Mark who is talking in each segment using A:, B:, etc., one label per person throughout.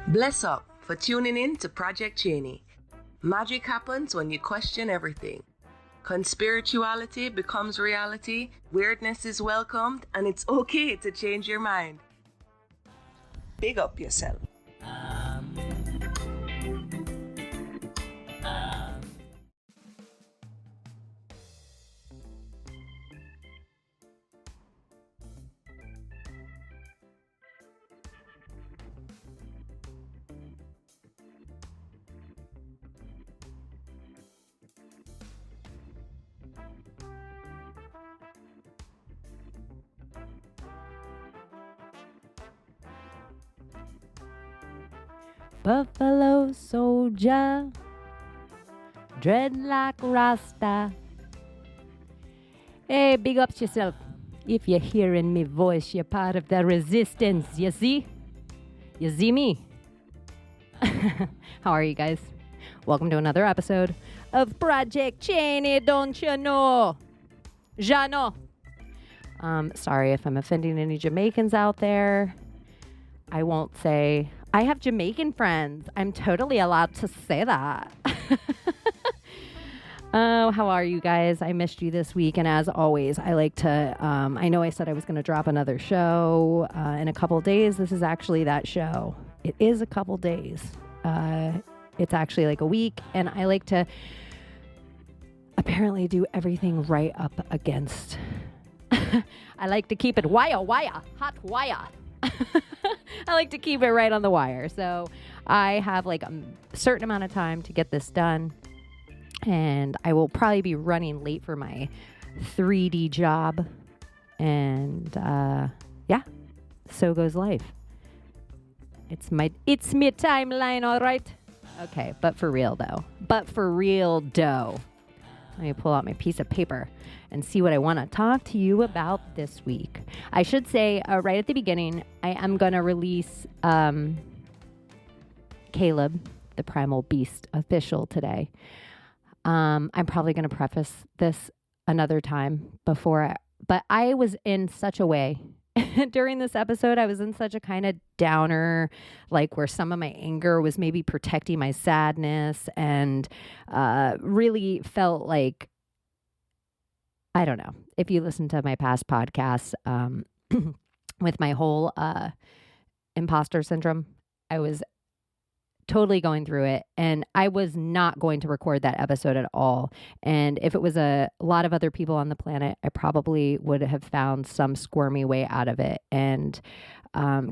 A: Bless up for tuning in to Project Chaney. Magic happens when you question everything. Conspirituality becomes reality, weirdness is welcomed, and it's okay to change your mind. Big up yourself.
B: Buffalo soldier, dreadlock rasta. Hey, big ups yourself. If you're hearing me voice, you're part of the resistance, you see? You see me? How are you guys? Welcome to another episode of Project Chaney, don't you know? Jano. Sorry if I'm offending any Jamaicans out there. I won't say... I have Jamaican friends. I'm totally allowed to say that. Oh, how are you guys? I missed you this week. And as always, I like to, I know I said I was going to drop another show in a couple days. This is actually that show. It is a couple days. It's actually like a week. And I like to apparently do everything right up against. I like to keep it hot wire. I like to keep it right on the wire. So I have like a certain amount of time to get this done. And I will probably be running late for my 3D job. And yeah, so goes life. It's my timeline, all right? Okay, but for real though. Let me pull out my piece of paper and see what I want to talk to you about this week. I should say right at the beginning, I am going to release Caleb, the Primal Beast official today. I'm probably going to preface this another time but I was in such a way during this episode. I was in such a kind of downer, like where some of my anger was maybe protecting my sadness, and really felt like, I don't know, if you listen to my past podcasts with my whole imposter syndrome, I was totally going through it, and I was not going to record that episode at all. And if it was a lot of other people on the planet, I probably would have found some squirmy way out of it. And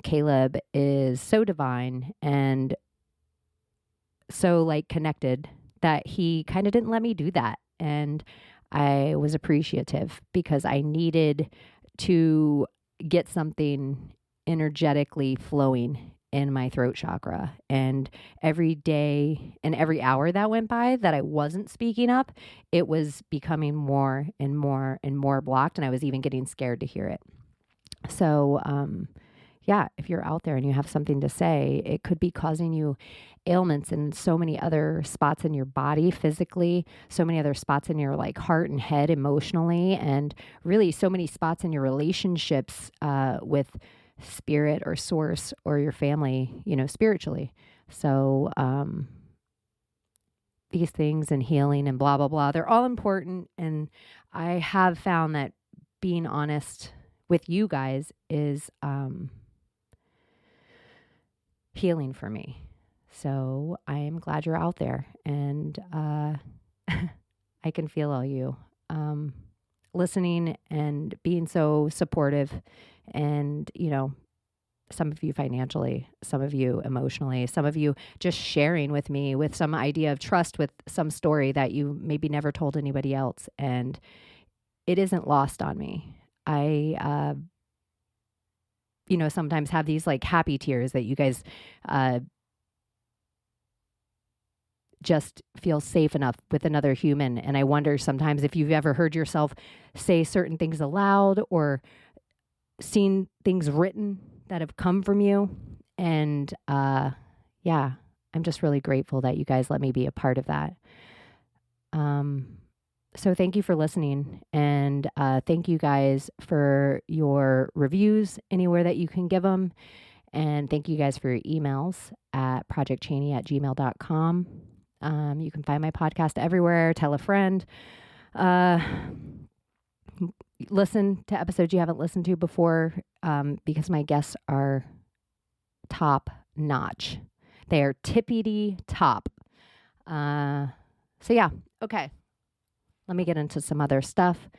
B: Caleb is so divine and so like connected that he kind of didn't let me do that. And I was appreciative because I needed to get something energetically flowing in my throat chakra. And every day and every hour that went by that I wasn't speaking up, it was becoming more and more and more blocked. And I was even getting scared to hear it. So, yeah, if you're out there and you have something to say, it could be causing you ailments in so many other spots in your body physically, so many other spots in your like heart and head emotionally, and really so many spots in your relationships with spirit or source or your family, spiritually. So these things and healing and blah, blah, blah, they're all important. And I have found that being honest with you guys is healing for me. So I am glad you're out there, and I can feel all you listening and being so supportive. And, some of you financially, some of you emotionally, some of you just sharing with me with some idea of trust, with some story that you maybe never told anybody else. And it isn't lost on me. I, sometimes have these like happy tears that you guys just feel safe enough with another human. And I wonder sometimes if you've ever heard yourself say certain things aloud or seen things written that have come from you. And yeah, I'm just really grateful that you guys let me be a part of that. So thank you for listening, and thank you guys for your reviews anywhere that you can give them. And thank you guys for your emails at projectchaney@gmail.com. You can find my podcast everywhere. Tell a friend. Listen to episodes you haven't listened to before, because my guests are top notch. They are tippity top. So yeah, okay. Let me get into some other stuff.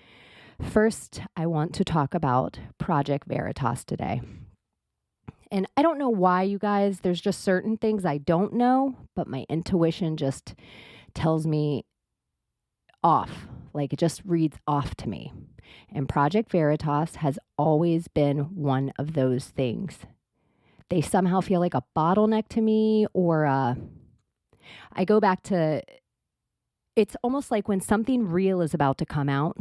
B: First, I want to talk about Project Veritas today. And I don't know why, you guys, there's just certain things I don't know, but my intuition just tells me off. Like it just reads off to me. And Project Veritas has always been one of those things. They somehow feel like a bottleneck to me, or I go back to, it's almost like when something real is about to come out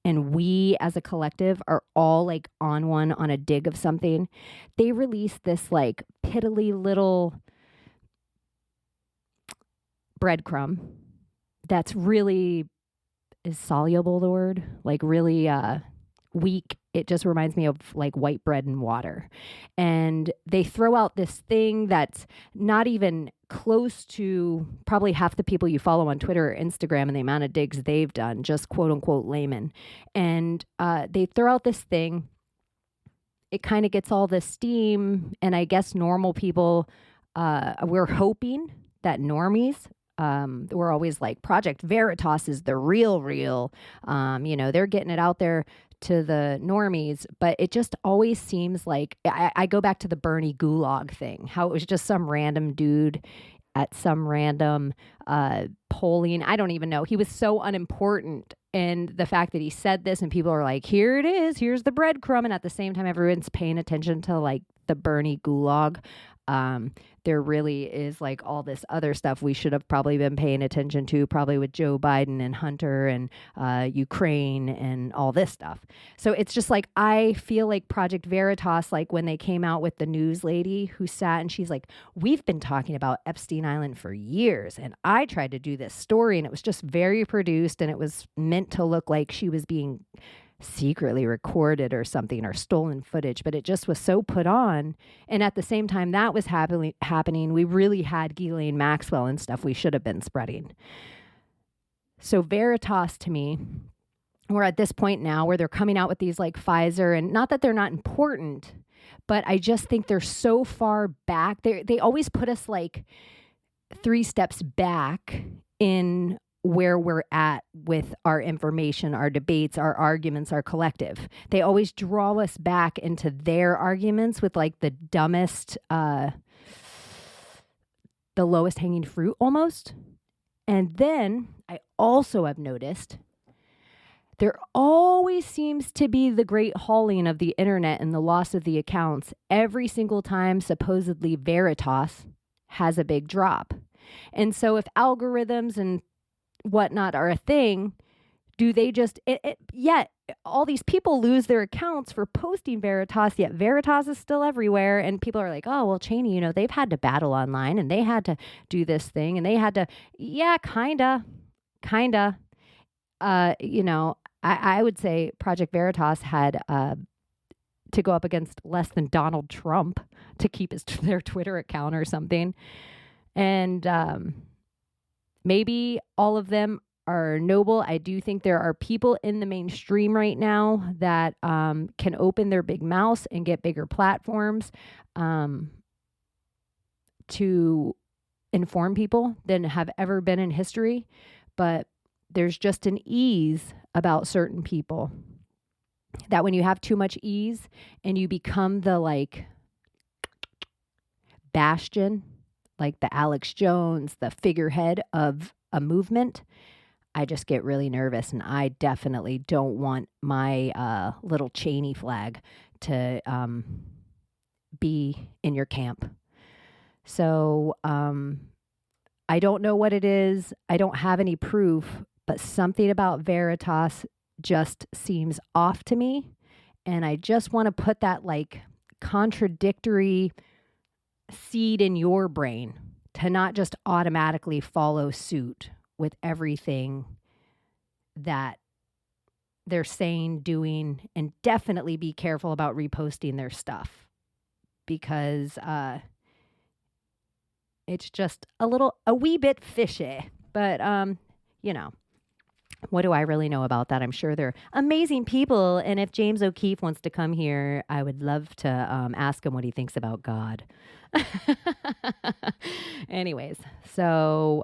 B: and we as a collective are all like on a dig of something, they release this like piddly little breadcrumb that's really, is soluble the word? Like really weak. It just reminds me of like white bread and water. And they throw out this thing that's not even close to probably half the people you follow on Twitter or Instagram and the amount of digs they've done, just quote unquote layman. And they throw out this thing. It kind of gets all this steam. And I guess normal people, we're hoping that normies, we're always like, Project Veritas is the real. They're getting it out there to the normies, but it just always seems like, I go back to the Bernie Gulag thing, how it was just some random dude at some random polling. I don't even know. He was so unimportant. And the fact that he said this and people are like, here it is, here's the breadcrumb. And at the same time, everyone's paying attention to like the Bernie Gulag. There really is like all this other stuff we should have probably been paying attention to, probably with Joe Biden and Hunter and Ukraine and all this stuff. So it's just like, I feel like Project Veritas, like when they came out with the news lady who sat and she's like, we've been talking about Epstein Island for years. And I tried to do this story and it was just very produced and it was meant to look like she was being secretly recorded or something, or stolen footage, but it just was so put on. And at the same time that was happening, we really had Ghislaine Maxwell and stuff we should have been spreading. So Veritas, to me, we're at this point now where they're coming out with these like Pfizer, and not that they're not important, but I just think they're so far back. They always put us like 3 steps back in where we're at with our information, our debates, our arguments, our collective. They always draw us back into their arguments with like the dumbest, the lowest hanging fruit almost. And then I also have noticed there always seems to be the great hauling of the internet and the loss of the accounts every single time supposedly Veritas has a big drop. And so if algorithms and whatnot are a thing, do they just, yet all these people lose their accounts for posting Veritas, yet Veritas is still everywhere. And people are like, oh, well, Chaney, they've had to battle online and they had to do this thing and they had to, yeah, kinda. I would say Project Veritas had to go up against less than Donald Trump to keep their Twitter account or something. And maybe all of them are noble. I do think there are people in the mainstream right now that can open their big mouths and get bigger platforms to inform people than have ever been in history. But there's just an ease about certain people that when you have too much ease and you become the like bastion, like the Alex Jones, the figurehead of a movement, I just get really nervous. And I definitely don't want my little Chaney flag to be in your camp. So I don't know what it is. I don't have any proof, but something about Veritas just seems off to me. And I just want to put that like contradictory seed in your brain to not just automatically follow suit with everything that they're saying, doing, and definitely be careful about reposting their stuff because it's just a wee bit fishy. But, what do I really know about that? I'm sure they're amazing people. And if James O'Keefe wants to come here, I would love to ask him what he thinks about God. Anyways, so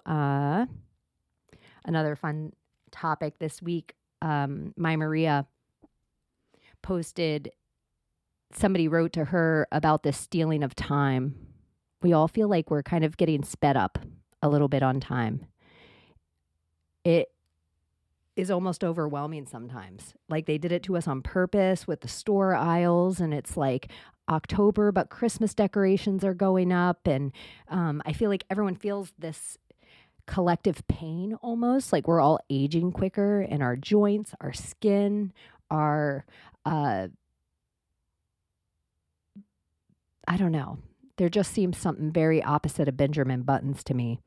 B: another fun topic this week. My Maria posted, somebody wrote to her about this stealing of time. We all feel like we're kind of getting sped up a little bit on time. It is almost overwhelming sometimes. Like they did it to us on purpose with the store aisles, and it's like October, but Christmas decorations are going up. And I feel like everyone feels this collective pain almost, like we're all aging quicker in our joints, our skin, our, I don't know. There just seems something very opposite of Benjamin Buttons to me.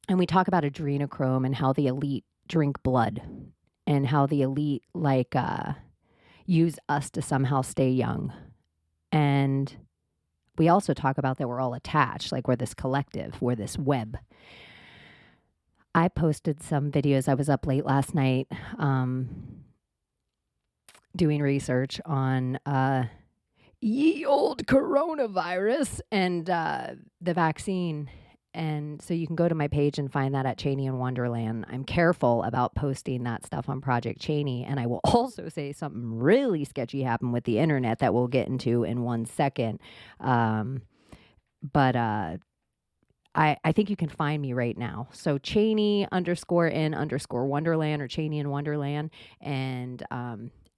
B: And we talk about adrenochrome and how the elite drink blood and how the elite use us to somehow stay young. And we also talk about that we're all attached, like we're this collective, we're this web. I posted some videos. I was up late last night doing research on ye old coronavirus and the vaccine. And so you can go to my page and find that at Chaney in Wonderland. I'm careful about posting that stuff on Project Chaney. And I will also say something really sketchy happened with the internet that we'll get into in 1 second. But I think you can find me right now. So Chaney_in_Wonderland or Chaney in Wonderland. And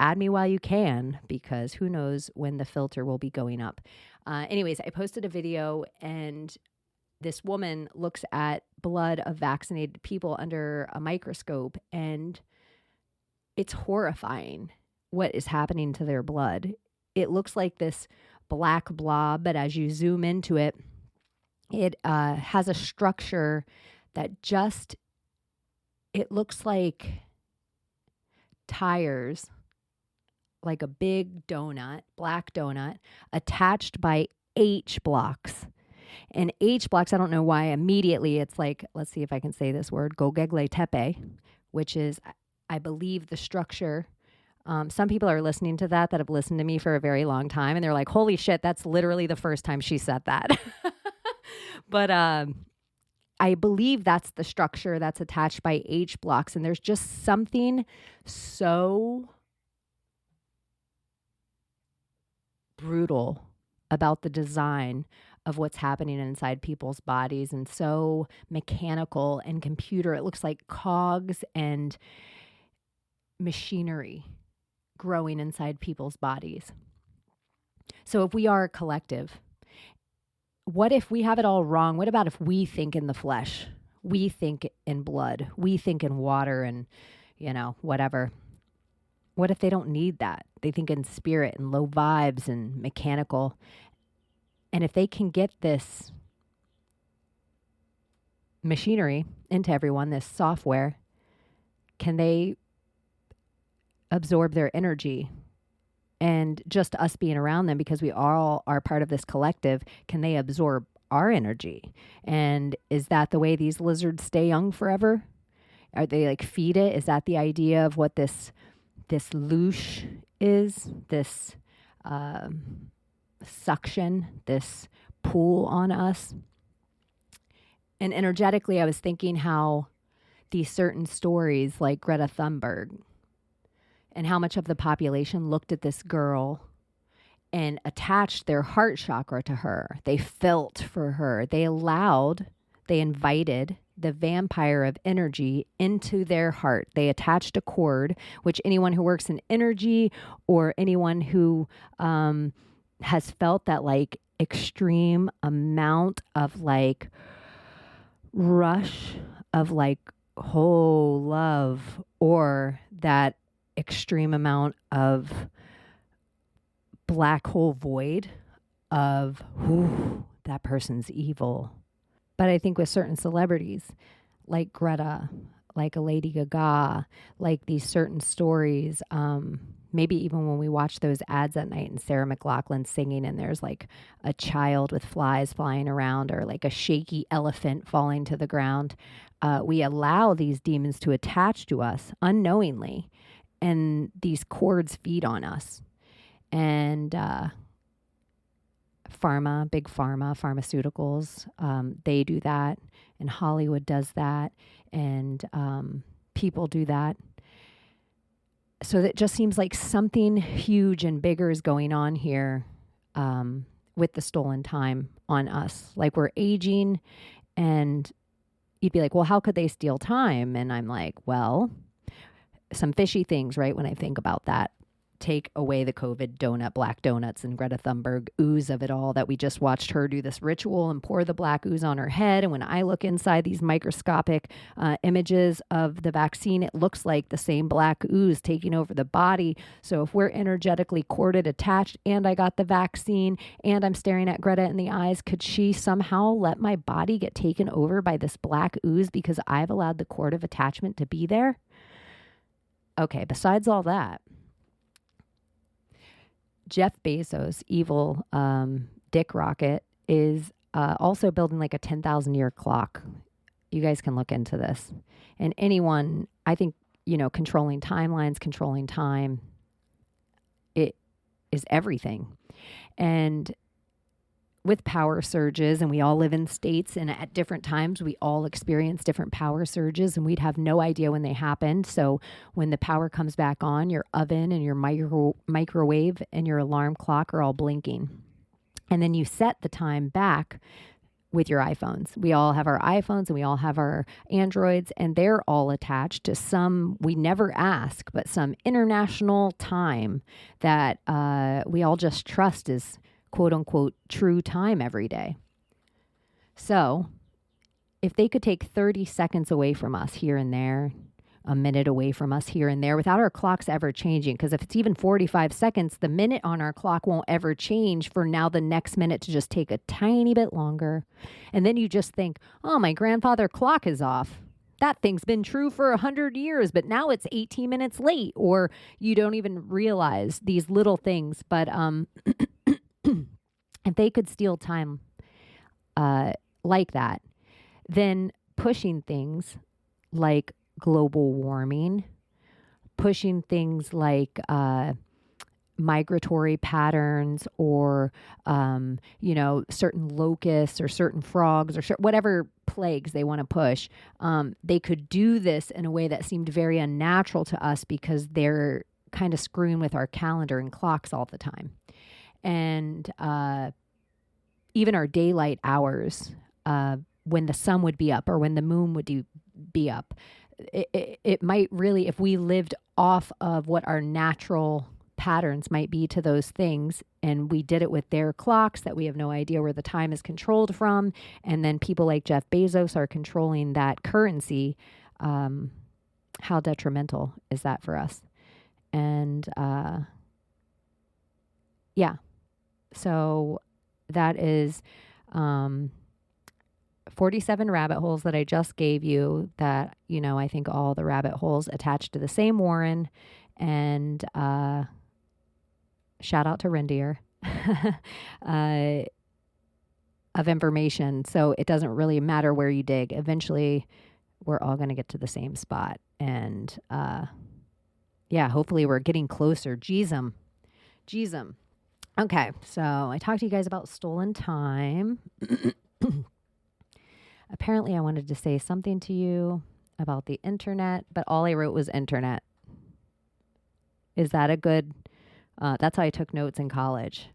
B: add me while you can, because who knows when the filter will be going up. Anyways, I posted a video, and this woman looks at blood of vaccinated people under a microscope, and it's horrifying what is happening to their blood. It looks like this black blob, but as you zoom into it, it has a structure that it looks like tires, like a big donut, black donut, attached by H blocks. And H blocks, I don't know why, immediately it's like, let's see if I can say this word, Göbekli Tepe, which is, I believe, the structure. Some people are listening to that have listened to me for a very long time, and they're like, holy shit, that's literally the first time she said that. But I believe that's the structure that's attached by H blocks, and there's just something so brutal about the design of what's happening inside people's bodies, and so mechanical and computer. It looks like cogs and machinery growing inside people's bodies. So if we are a collective, what if we have it all wrong? What about if we think in the flesh? We think in blood. We think in water and, whatever. What if they don't need that? They think in spirit and low vibes and mechanical. And if they can get this machinery into everyone, this software, can they absorb their energy? And just us being around them, because we all are part of this collective, can they absorb our energy? And is that the way these lizards stay young forever? Are they feed it? Is that the idea of what this loosh is? This suction, this pull on us? And energetically, I was thinking how these certain stories like Greta Thunberg, and how much of the population looked at this girl and attached their heart chakra to her. They felt for her. They invited the vampire of energy into their heart. They attached a cord, which anyone who works in energy or anyone who has felt that extreme amount of rush of whole love, or that extreme amount of black hole void of, ooh, that person's evil. But I think with certain celebrities, like Greta, like a Lady Gaga, like these certain stories, Maybe even when we watch those ads at night and Sarah McLachlan singing and there's like a child with flies flying around or like a shaky elephant falling to the ground, we allow these demons to attach to us unknowingly, and these cords feed on us. And big pharma, pharmaceuticals, they do that, and Hollywood does that, and people do that. So that just seems like something huge and bigger is going on here with the stolen time on us. Like we're aging, and you'd be like, well, how could they steal time? And I'm like, well, some fishy things, right? When I think about that. Take away the COVID donut, black donuts, and Greta Thunberg ooze of it all that we just watched her do this ritual and pour the black ooze on her head. And when I look inside these microscopic images of the vaccine, it looks like the same black ooze taking over the body. So if we're energetically corded, attached, and I got the vaccine, and I'm staring at Greta in the eyes, could she somehow let my body get taken over by this black ooze because I've allowed the cord of attachment to be there? Okay, besides all that, Jeff Bezos, evil Dick Rocket, is also building like a 10,000 year clock. You guys can look into this. And anyone, I think, controlling timelines, controlling time, it is everything. And with power surges, and we all live in states, and at different times we all experience different power surges, and we'd have no idea when they happened. So when the power comes back on, your oven and your microwave and your alarm clock are all blinking. And then you set the time back with your iPhones. We all have our iPhones and we all have our Androids, and they're all attached to some, we never ask, but some international time that we all just trust is quote unquote true time every day. So if they could take 30 seconds away from us here and there, a minute away from us here and there without our clocks ever changing, because if it's even 45 seconds, the minute on our clock won't ever change for now the next minute to just take a tiny bit longer. And then you just think, oh, my grandfather clock is off. That thing's been true for 100 years, but now it's 18 minutes late, or you don't even realize these little things. But if they could steal time like that, then pushing things like global warming, pushing things like migratory patterns, or certain locusts or certain frogs or whatever plagues they want to push, they could do this in a way that seemed very unnatural to us because they're kind of screwing with our calendar and clocks all the time. And even our daylight hours, when the sun would be up or when the moon would be up, it might really, if we lived off of what our natural patterns might be to those things, and we did it with their clocks that we have no idea where the time is controlled from, and then people like Jeff Bezos are controlling that currency, how detrimental is that for us? And yeah. So that is 47 rabbit holes that I just gave you that, I think all the rabbit holes attached to the same Warren, and shout out to Reindeer of information. So it doesn't really matter where you dig. Eventually, we're all going to get to the same spot. And hopefully we're getting closer. Jeezum. Okay, so I talked to you guys about stolen time. Apparently, I wanted to say something to you about the internet, but all I wrote was internet. Is that a good... that's how I took notes in college.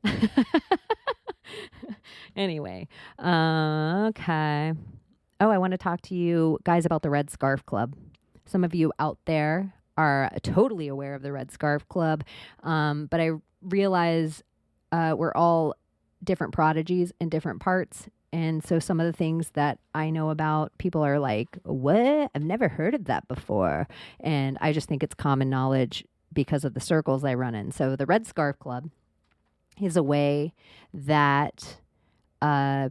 B: Anyway, okay. Oh, I want to talk to you guys about the Red Scarf Club. Some of you out there are totally aware of the Red Scarf Club, but I realize we're all different prodigies in different parts. And so some of the things that I know about, people are like, what? I've never heard of that before. And I just think it's common knowledge because of the circles I run in. So the Red Scarf Club is a way that a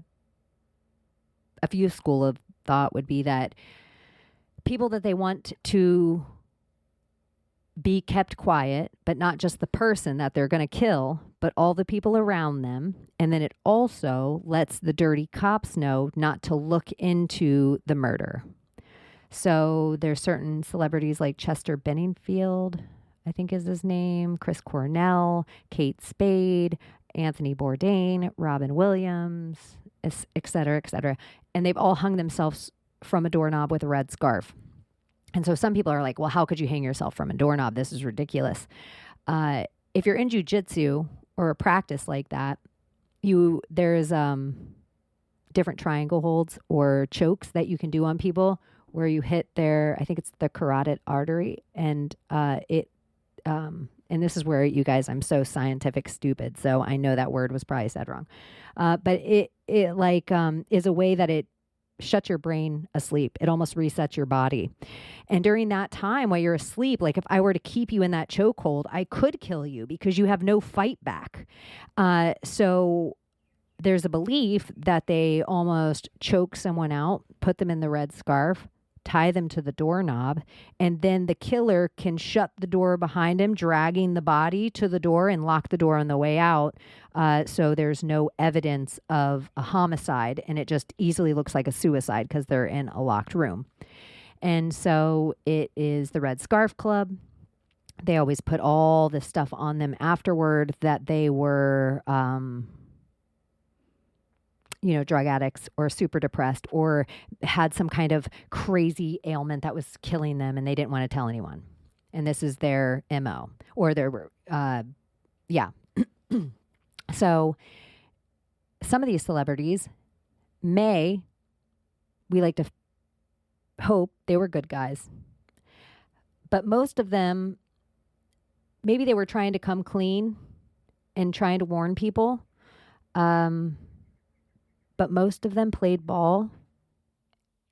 B: few school of thought would be that people that they want to be kept quiet, but not just the person that they're going to kill, but all the people around them. And then it also lets the dirty cops know not to look into the murder. So there's certain celebrities like Chester Benningfield, I think is his name, Chris Cornell, Kate Spade, Anthony Bourdain, Robin Williams, et cetera, et cetera. And they've all hung themselves from a doorknob with a red scarf. And so some people are like, well, how could you hang yourself from a doorknob? This is ridiculous. If you're in jiu-jitsu or a practice like that, there's different triangle holds or chokes that you can do on people where you hit I think it's the carotid artery, and and this is where you guys, I'm so scientific stupid, so I know that word was probably said wrong. But it is a way that it shuts your brain asleep. It almost resets your body. And during that time while you're asleep, like if I were to keep you in that chokehold, I could kill you because you have no fight back. So there's a belief that they almost choke someone out, put them in the red scarf, tie them to the doorknob, and then the killer can shut the door behind him, dragging the body to the door and lock the door on the way out. So there's no evidence of a homicide, and it just easily looks like a suicide because they're in a locked room. And so it is the Red Scarf Club. They always put all this stuff on them afterward that they were drug addicts or super depressed or had some kind of crazy ailment that was killing them and they didn't want to tell anyone. And this is their MO or their, So some of these celebrities we like to hope they were good guys. But most of them, maybe they were trying to come clean and trying to warn people. But most of them played ball,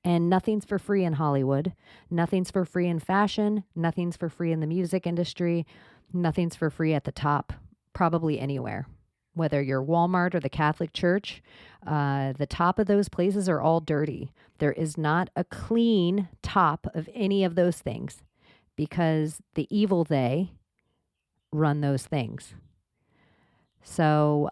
B: and nothing's for free in Hollywood. Nothing's for free in fashion. Nothing's for free in the music industry. Nothing's for free at the top, probably anywhere. Whether you're Walmart or the Catholic Church, the top of those places are all dirty. There is not a clean top of any of those things because the evil they run those things. So,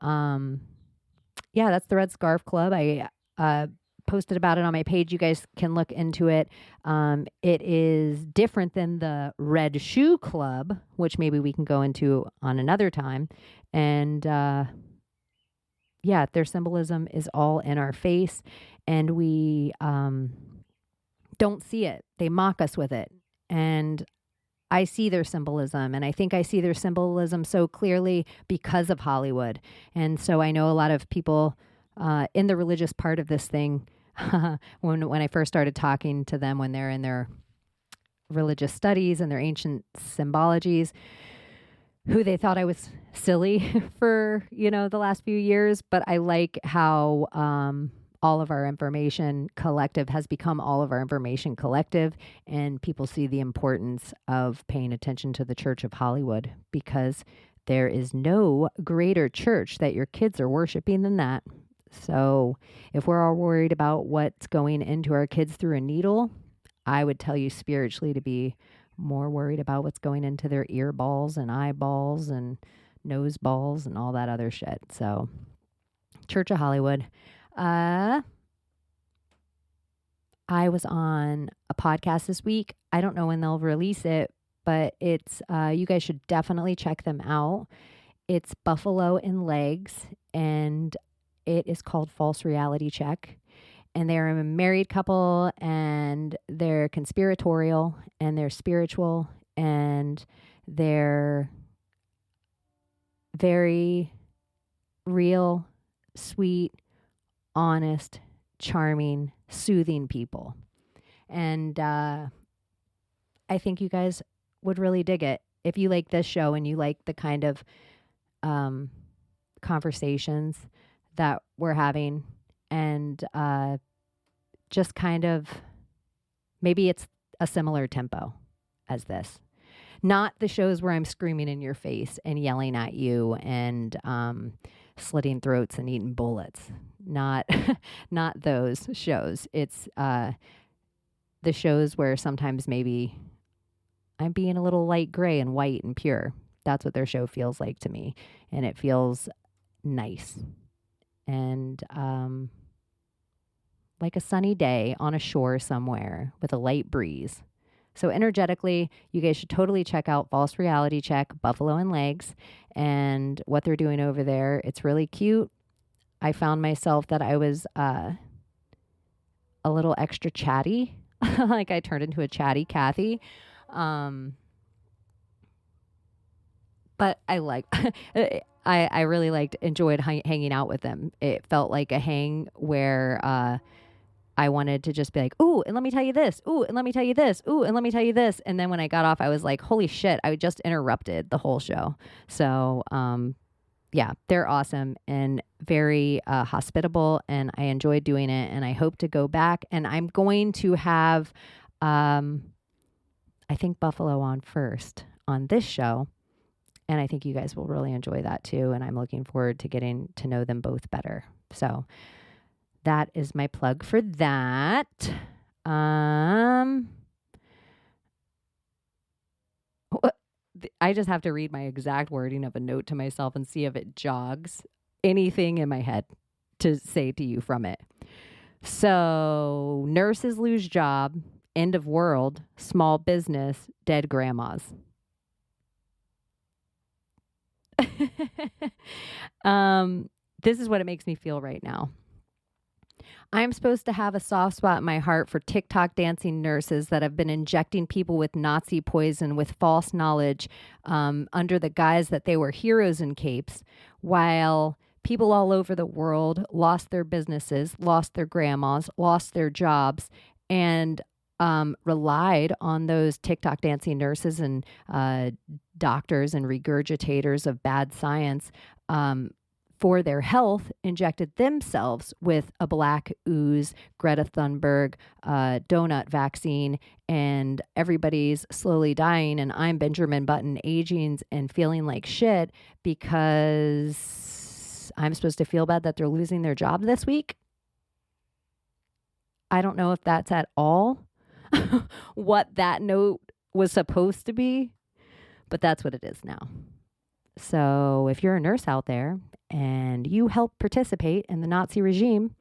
B: that's the Red Scarf Club. I posted about it on my page. You guys can look into it. It is different than the Red Shoe Club, which maybe we can go into on another time. And their symbolism is all in our face, and we don't see it. They mock us with it. And I see their symbolism, and I think I see their symbolism so clearly because of Hollywood. And so I know a lot of people in the religious part of this thing, when I first started talking to them when they're in their religious studies and their ancient symbologies, who they thought I was silly for, the last few years. But I like how all of our information collective has become all of our information collective, and people see the importance of paying attention to the Church of Hollywood because there is no greater church that your kids are worshiping than that. So if we're all worried about what's going into our kids through a needle, I would tell you spiritually to be more worried about what's going into their ear balls and eyeballs and nose balls and all that other shit. So Church of Hollywood. I was on a podcast this week. I don't know when they'll release it, but it's you guys should definitely check them out. It's Buffalo and Legs, and it is called False Reality Check. And they're a married couple, and they're conspiratorial, and they're spiritual, and they're very real, sweet, honest, charming, soothing people. And I think you guys would really dig it. If you like this show and you like the kind of conversations that we're having, and just kind of, maybe it's a similar tempo as this. Not the shows where I'm screaming in your face and yelling at you and slitting throats and eating bullets. Not those shows. It's the shows where sometimes maybe I'm being a little light gray and white and pure. That's what their show feels like to me. And it feels nice. And like a sunny day on a shore somewhere with a light breeze. So energetically, you guys should totally check out False Reality Check, Buffalo and Legs, and what they're doing over there. It's really cute. I found myself that I was a little extra chatty. Like I turned into a chatty Kathy. But I like, I really enjoyed hanging out with them. It felt like a hang where I wanted to just be like, ooh, and let me tell you this. Ooh, and let me tell you this. Ooh, and let me tell you this. And then when I got off, I was like, holy shit, I just interrupted the whole show. So, yeah, they're awesome and very hospitable, and I enjoyed doing it, and I hope to go back. And I'm going to have, I think, Buffalo on first on this show, and I think you guys will really enjoy that too, and I'm looking forward to getting to know them both better. So that is my plug for that. I just have to read my exact wording of a note to myself and see if it jogs anything in my head to say to you from it. So, nurses lose job, end of world, small business, dead grandmas. This is what it makes me feel right now. I'm supposed to have a soft spot in my heart for TikTok dancing nurses that have been injecting people with Nazi poison with false knowledge under the guise that they were heroes in capes, while people all over the world lost their businesses, lost their grandmas, lost their jobs, and relied on those TikTok dancing nurses and doctors and regurgitators of bad science for their health, injected themselves with a black ooze, Greta Thunberg, donut vaccine, and everybody's slowly dying. And I'm Benjamin Button aging and feeling like shit because I'm supposed to feel bad that they're losing their job this week. I don't know if that's at all what that note was supposed to be, but that's what it is now. So if you're a nurse out there and you help participate in the Nazi regime,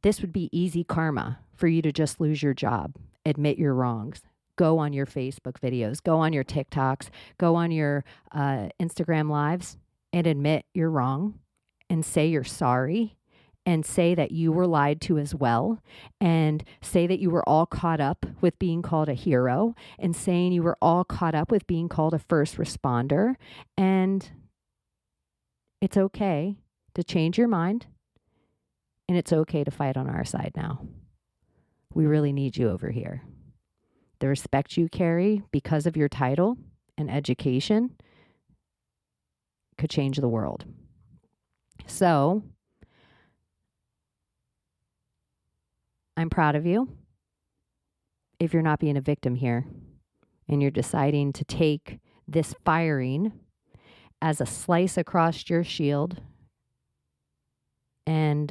B: this would be easy karma for you to just lose your job, admit your wrongs, go on your Facebook videos, go on your TikToks, go on your Instagram lives and admit you're wrong and say you're sorry and say that you were lied to as well, and say that you were all caught up with being called a hero, and saying you were all caught up with being called a first responder. And it's okay to change your mind, and it's okay to fight on our side now. We really need you over here. The respect you carry because of your title and education could change the world. So I'm proud of you. If you're not being a victim here and you're deciding to take this firing as a slice across your shield, and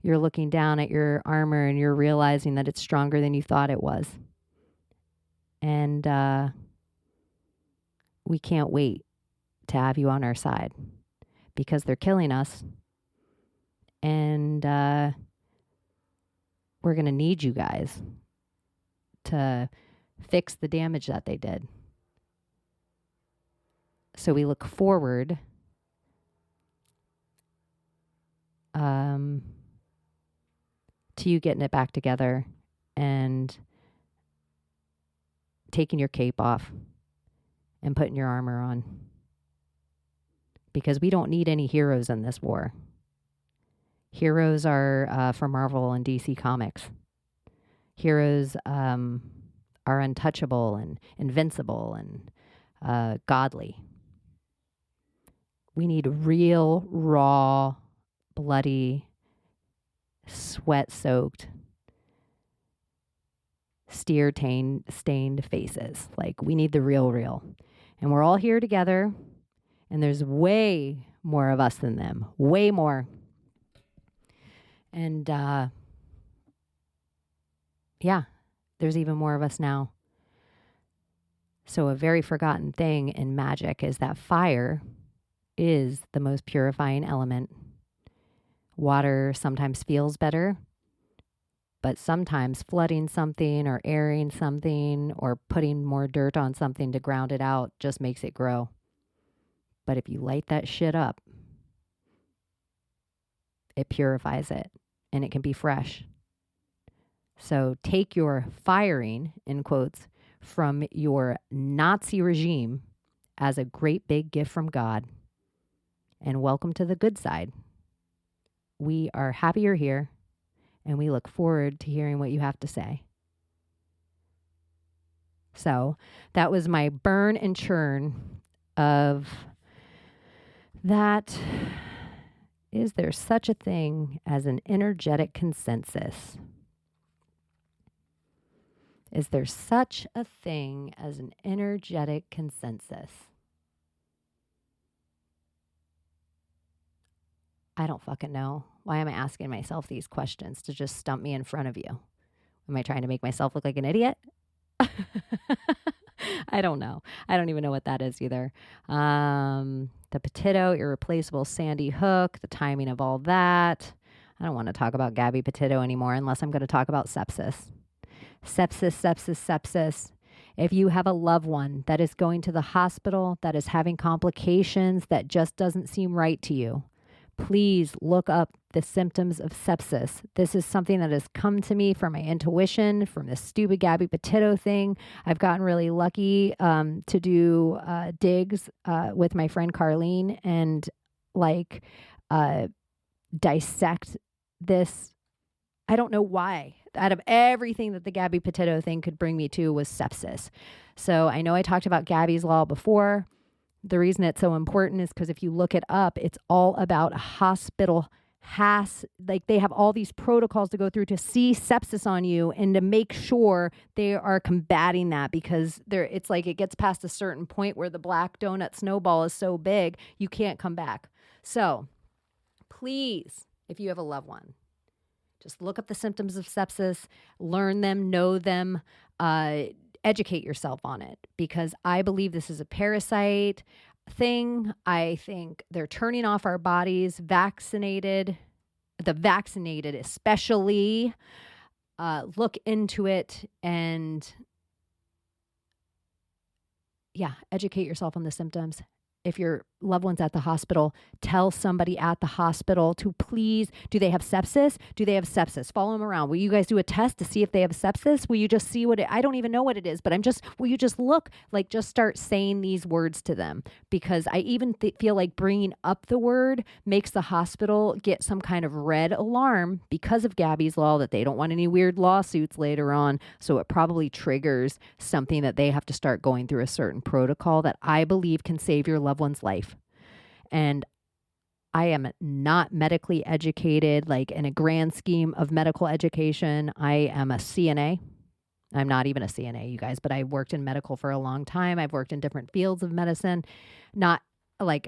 B: you're looking down at your armor and you're realizing that it's stronger than you thought it was. And we can't wait to have you on our side because they're killing us. And we're going to need you guys to fix the damage that they did. So we look forward to you getting it back together and taking your cape off and putting your armor on. Because we don't need any heroes in this war. Heroes are from Marvel and DC Comics. Heroes are untouchable and invincible and godly. We need real, raw, bloody, sweat-soaked, stained faces. Like, we need the real. And we're all here together, and there's way more of us than them. Way more. And, yeah, there's even more of us now. So a very forgotten thing in magic is that fire is the most purifying element. Water sometimes feels better, but sometimes flooding something or airing something or putting more dirt on something to ground it out just makes it grow. But if you light that shit up, it purifies it and it can be fresh. So take your firing, in quotes, from your Nazi regime as a great big gift from God, and welcome to the good side. We are happy you're here, and we look forward to hearing what you have to say. So that was my burn and churn of that. Is there such a thing as an energetic consensus? Is there such a thing as an energetic consensus? I don't fucking know. Why am I asking myself these questions to just stump me in front of you? Am I trying to make myself look like an idiot? I don't know. I don't even know what that is either. The Petitto, irreplaceable Sandy Hook, the timing of all that. I don't want to talk about Gabby Petitto anymore unless I'm going to talk about sepsis. Sepsis. If you have a loved one that is going to the hospital, that is having complications, that just doesn't seem right to you, please look up the symptoms of sepsis. This is something that has come to me from my intuition, from this stupid Gabby Petitto thing. I've gotten really lucky to do digs with my friend Carlene and dissect this. I don't know why. Out of everything that the Gabby Petitto thing could bring me to was sepsis. So I know I talked about Gabby's Law before. The reason it's so important is because if you look it up, it's all about a hospital they have all these protocols to go through to see sepsis on you and to make sure they are combating that, because it's like it gets past a certain point where the black donut snowball is so big, you can't come back. So please, if you have a loved one, just look up the symptoms of sepsis, learn them, know them, educate yourself on it, because I believe this is a parasite thing. I think they're turning off our bodies, the vaccinated especially. Look into it and educate yourself on the symptoms. If your loved one's at the hospital, tell somebody at the hospital to please, do they have sepsis? Do they have sepsis? Follow them around. Will you guys do a test to see if they have sepsis? Will you just see I don't even know what it is, but will you just look, just start saying these words to them? Because I even feel like bringing up the word makes the hospital get some kind of red alarm because of Gabby's Law, that they don't want any weird lawsuits later on. So it probably triggers something that they have to start going through a certain protocol that I believe can save your loved one's life. And I am not medically educated, in a grand scheme of medical education. I am a CNA. I'm not even a CNA, you guys, but I worked in medical for a long time. I've worked in different fields of medicine. Not I've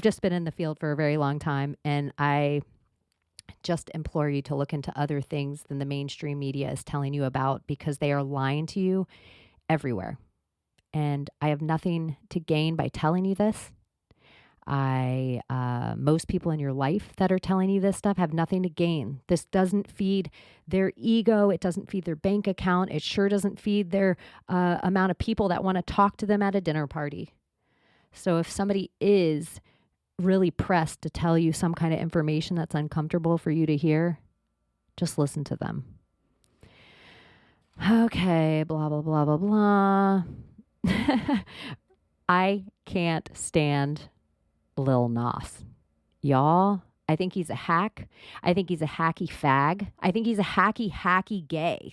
B: just been in the field for a very long time, and I just implore you to look into other things than the mainstream media is telling you about, because they are lying to you everywhere. And I have nothing to gain by telling you this. Most people in your life that are telling you this stuff have nothing to gain. This doesn't feed their ego. It doesn't feed their bank account. It sure doesn't feed their amount of people that want to talk to them at a dinner party. So if somebody is really pressed to tell you some kind of information that's uncomfortable for you to hear, just listen to them. Okay, blah, blah, blah, blah, blah. I can't stand Lil Nas. Y'all, I think he's a hack. I think he's a hacky fag. I think he's a hacky gay.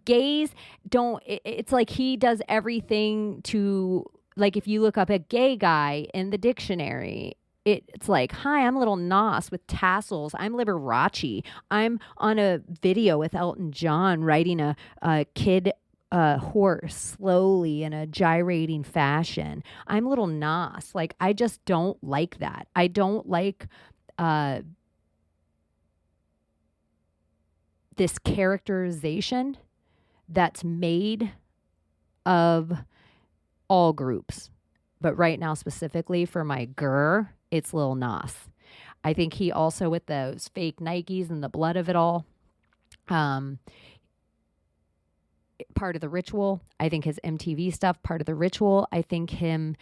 B: Gays don't, it's like he does everything to, if you look up a gay guy in the dictionary, it's like, hi, I'm Little Nas with tassels. I'm Liberace. I'm on a video with Elton John riding a kid horse slowly in a gyrating fashion. I'm Little Nas. I just don't like that. I don't like this characterization that's made of all groups. But right now, specifically for my grr, it's Lil Nas. I think he also, with those fake Nikes and the blood of it all, part of the ritual. I think his MTV stuff, part of the ritual. I think him,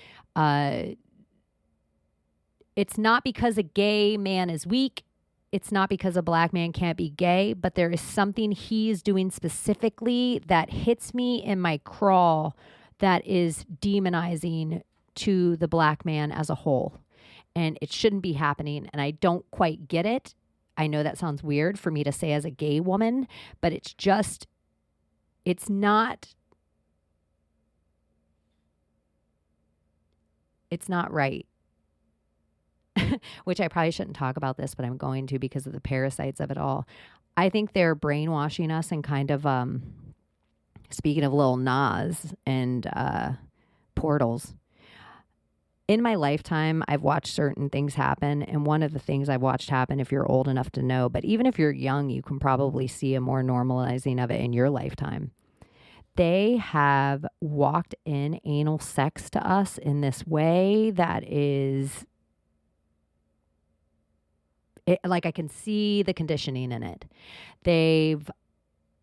B: it's not because a gay man is weak. It's not because a black man can't be gay, but there is something he's doing specifically that hits me in my crawl that is demonizing to the black man as a whole. And it shouldn't be happening. And I don't quite get it. I know that sounds weird for me to say as a gay woman, but it's not right. Which I probably shouldn't talk about this, but I'm going to because of the parasites of it all. I think they're brainwashing us and kind of, speaking of Lil Nas and portals. In my lifetime, I've watched certain things happen. And one of the things I've watched happen, if you're old enough to know, but even if you're young, you can probably see a more normalizing of it in your lifetime. They have walked in anal sex to us in this way that is, like I can see the conditioning in it.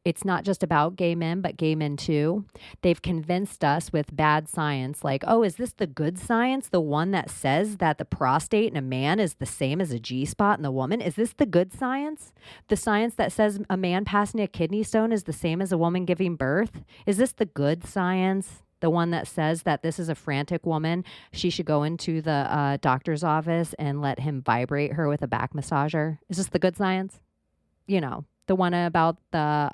B: It's not just about gay men, but gay men too. They've convinced us with bad science, like, oh, is this the good science? The one that says that the prostate in a man is the same as a G-spot in the woman? Is this the good science? The science that says a man passing a kidney stone is the same as a woman giving birth? Is this the good science? The one that says that this is a frantic woman, she should go into the doctor's office and let him vibrate her with a back massager? Is this the good science? You know, the one about the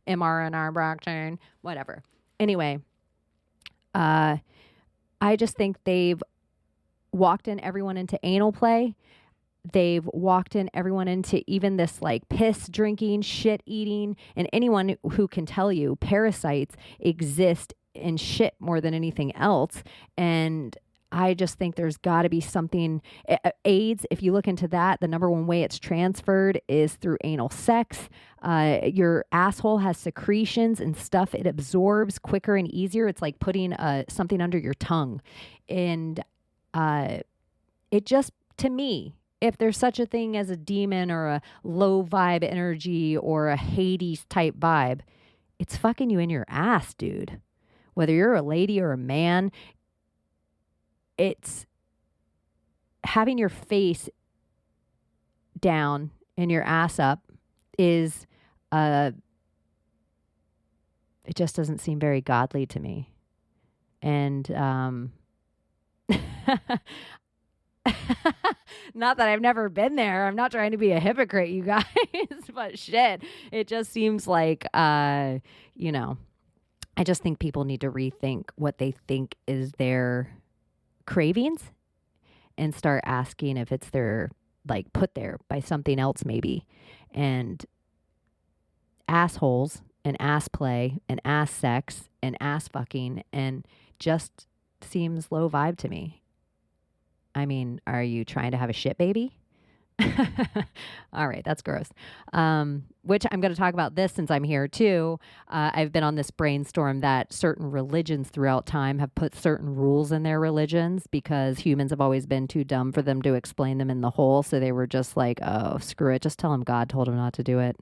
B: mRNA blockchain, whatever. Anyway, I just think they've walked in everyone into anal play. They've walked in everyone into even this like piss drinking, shit eating, and anyone who can tell you parasites exist in shit more than anything else. And I just think there's got to be something. AIDS, if you look into that, the number one way it's transferred is through anal sex. Your asshole has secretions and stuff it absorbs quicker and easier. It's like putting something under your tongue. And it just, to me, if there's such a thing as a demon or a low vibe energy or a Hades type vibe, it's fucking you in your ass, dude. Whether you're a lady or a man, it's having your face down and your ass up is, it just doesn't seem very godly to me. And, not that I've never been there. I'm not trying to be a hypocrite, you guys, but shit, it just seems like, I just think people need to rethink what they think is their cravings and start asking if it's their, like, put there by something else maybe. And assholes and ass play and ass sex and ass fucking and just seems low vibe to me. I mean, are you trying to have a shit baby? All right, that's gross. Which I'm going to talk about this since I'm here too. I've been on this brainstorm that certain religions throughout time have put certain rules in their religions because humans have always been too dumb for them to explain them in the whole. So they were just like, oh, screw it. Just tell them God told them not to do it.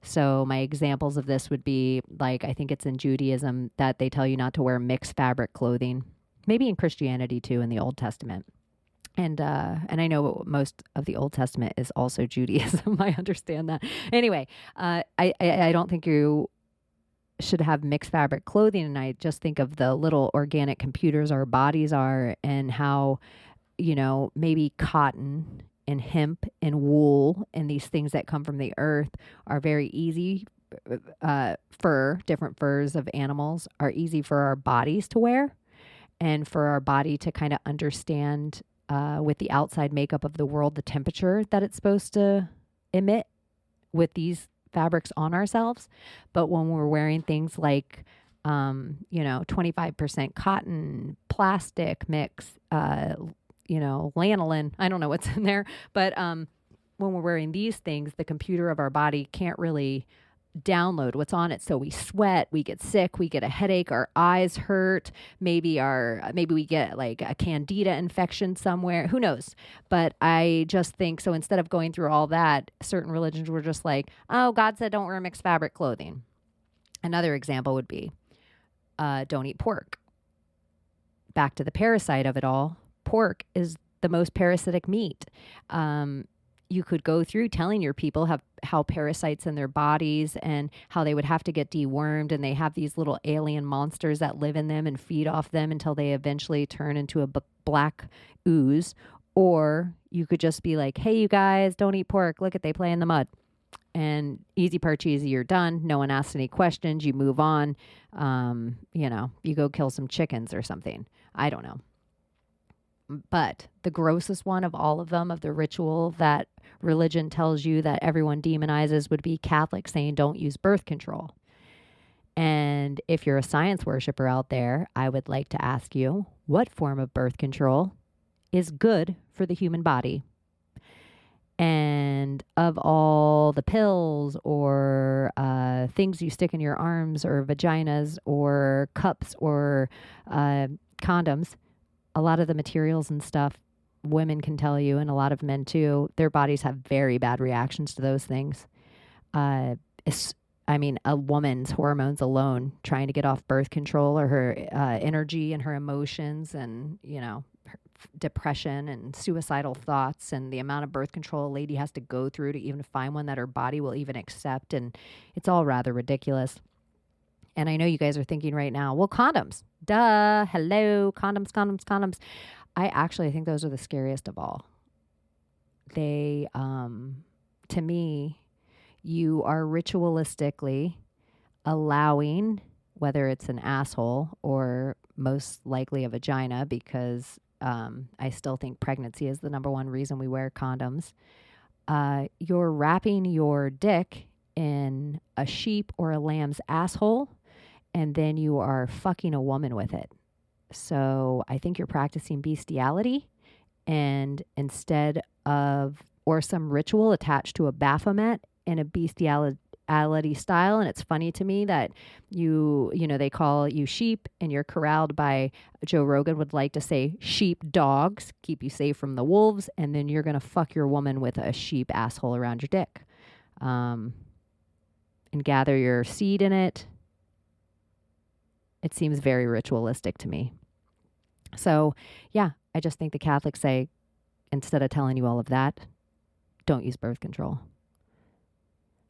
B: So my examples of this would be like, I think it's in Judaism that they tell you not to wear mixed fabric clothing. Maybe in Christianity too, in the Old Testament. And I know most of the Old Testament is also Judaism. I understand that. Anyway, I don't think you should have mixed fabric clothing. And I just think of the little organic computers our bodies are and how, maybe cotton and hemp and wool and these things that come from the earth are very easy. Different furs of animals are easy for our bodies to wear and for our body to kind of understand with the outside makeup of the world, the temperature that it's supposed to emit with these fabrics on ourselves. But when we're wearing things like, 25% cotton, plastic mix, lanolin, I don't know what's in there, but when we're wearing these things, the computer of our body can't really download what's on it. So we sweat, we get sick, we get a headache, our eyes hurt, maybe we get like a candida infection somewhere, who knows. But I just think, so instead of going through all that, certain religions were just like, oh, God said don't wear mixed fabric clothing. Another example would be don't eat pork. Back to the parasite of it all, pork is the most parasitic meat. You could go through telling your people how parasites in their bodies and how they would have to get dewormed, and they have these little alien monsters that live in them and feed off them until they eventually turn into a black ooze. Or you could just be like, hey, you guys, don't eat pork. Look at, they play in the mud. And easy part cheesy, you're done. No one asks any questions. You move on. You go kill some chickens or something. I don't know. But the grossest one of all of them, of the ritual that religion tells you that everyone demonizes, would be Catholics saying don't use birth control. And if you're a science worshiper out there, I would like to ask you, what form of birth control is good for the human body? And of all the pills or things you stick in your arms or vaginas or cups or condoms, a lot of the materials and stuff, women can tell you, and a lot of men too, their bodies have very bad reactions to those things. A woman's hormones alone, trying to get off birth control, or her energy and her emotions and, depression and suicidal thoughts, and the amount of birth control a lady has to go through to even find one that her body will even accept. And it's all rather ridiculous. And I know you guys are thinking right now, well, condoms, duh, hello, condoms. I actually think those are the scariest of all. They, to me, you are ritualistically allowing, whether it's an asshole or most likely a vagina, because I still think pregnancy is the number one reason we wear condoms. You're wrapping your dick in a sheep or a lamb's asshole, and then you are fucking a woman with it. So I think you're practicing bestiality, and instead of, or some ritual attached to a Baphomet in a bestiality style. And it's funny to me that they call you sheep, and you're corralled by, Joe Rogan would like to say, sheep dogs, keep you safe from the wolves. And then you're going to fuck your woman with a sheep asshole around your dick, and gather your seed in it. It seems very ritualistic to me. So, yeah, I just think the Catholics say, instead of telling you all of that, don't use birth control.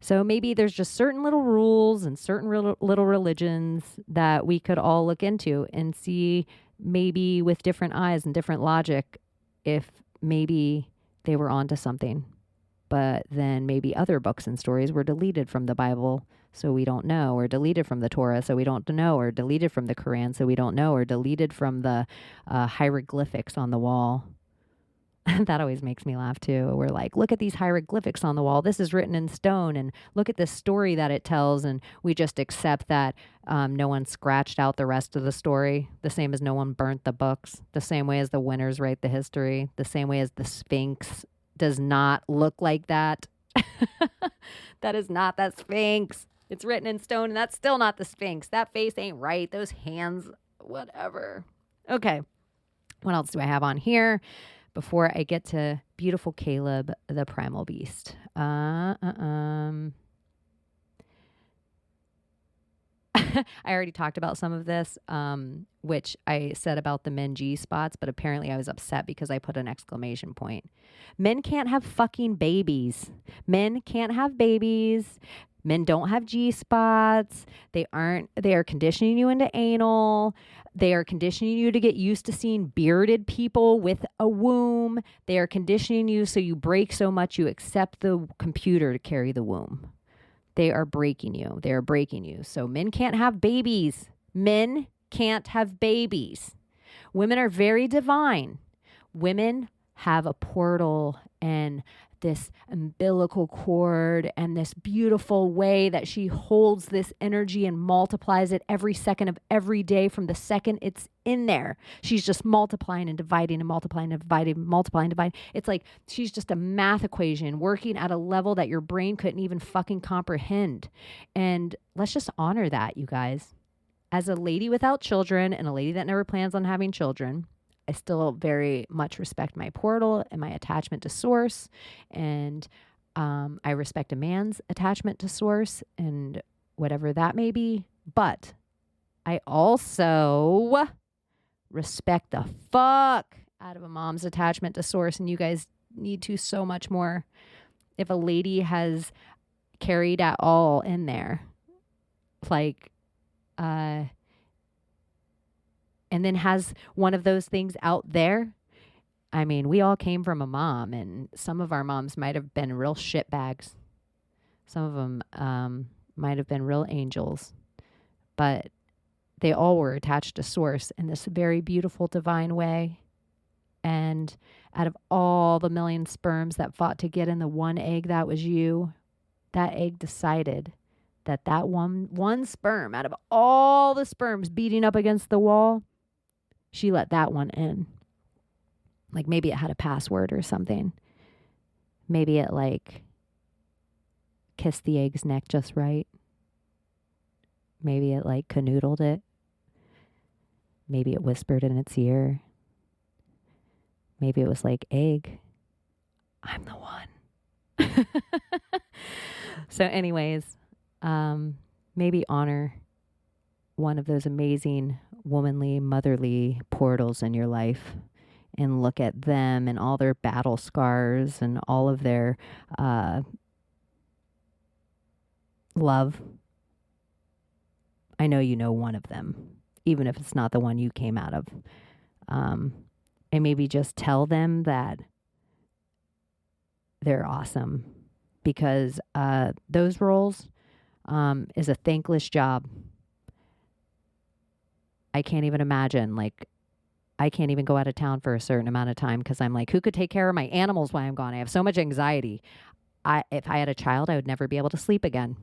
B: So maybe there's just certain little rules and certain little religions that we could all look into and see, maybe with different eyes and different logic, if maybe they were onto something. But then maybe other books and stories were deleted from the Bible, so we don't know, or deleted from the Torah, so we don't know, or deleted from the Quran, so we don't know, or deleted from the hieroglyphics on the wall. That always makes me laugh too. We're like, look at these hieroglyphics on the wall. This is written in stone, and look at this story that it tells. And we just accept that no one scratched out the rest of the story, the same as no one burnt the books, the same way as the winners write the history, the same way as the Sphinx does not look like that. That is not that Sphinx. It's written in stone, and that's still not the Sphinx. That face ain't right. Those hands, whatever. Okay. What else do I have on here before I get to beautiful Caleb, the Primal Beast? I already talked about some of this, which I said about the men G spots, but apparently I was upset because I put an exclamation point. Men can't have fucking babies. Men can't have babies. Men don't have G spots. They are conditioning you into anal. They are conditioning you to get used to seeing bearded people with a womb. They are conditioning you so you break so much you accept the computer to carry the womb. They are breaking you. They are breaking you. So men can't have babies. Men can't have babies. Women are very divine. Women have a portal, and this umbilical cord and this beautiful way that she holds this energy and multiplies it every second of every day from the second it's in there. She's just multiplying and dividing and multiplying and dividing, multiplying and dividing. It's like she's just a math equation working at a level that your brain couldn't even fucking comprehend. And let's just honor that, you guys. As a lady without children and a lady that never plans on having children, I still very much respect my portal and my attachment to source. And I respect a man's attachment to source and whatever that may be. But I also respect the fuck out of a mom's attachment to source. And you guys need to so much more. If a lady has carried at all in there, like, and then has one of those things out there. I mean, we all came from a mom, and some of our moms might have been real shitbags. Some of them might have been real angels, but they all were attached to source in this very beautiful divine way. And out of all the million sperms that fought to get in the one egg that was you, that egg decided that one sperm out of all the sperms beating up against the wall, she let that one in. Like maybe it had a password or something. Maybe it like kissed the egg's neck just right. Maybe it like canoodled it. Maybe it whispered in its ear. Maybe it was like, egg, I'm the one. So anyways, maybe honor one of those amazing womanly, motherly portals in your life and look at them and all their battle scars and all of their love. I know you know one of them, even if it's not the one you came out of. And maybe just tell them that they're awesome, because those roles is a thankless job. I can't even imagine. Like, I can't even go out of town for a certain amount of time because I'm like, who could take care of my animals while I'm gone? I have so much anxiety. If I had a child, I would never be able to sleep again.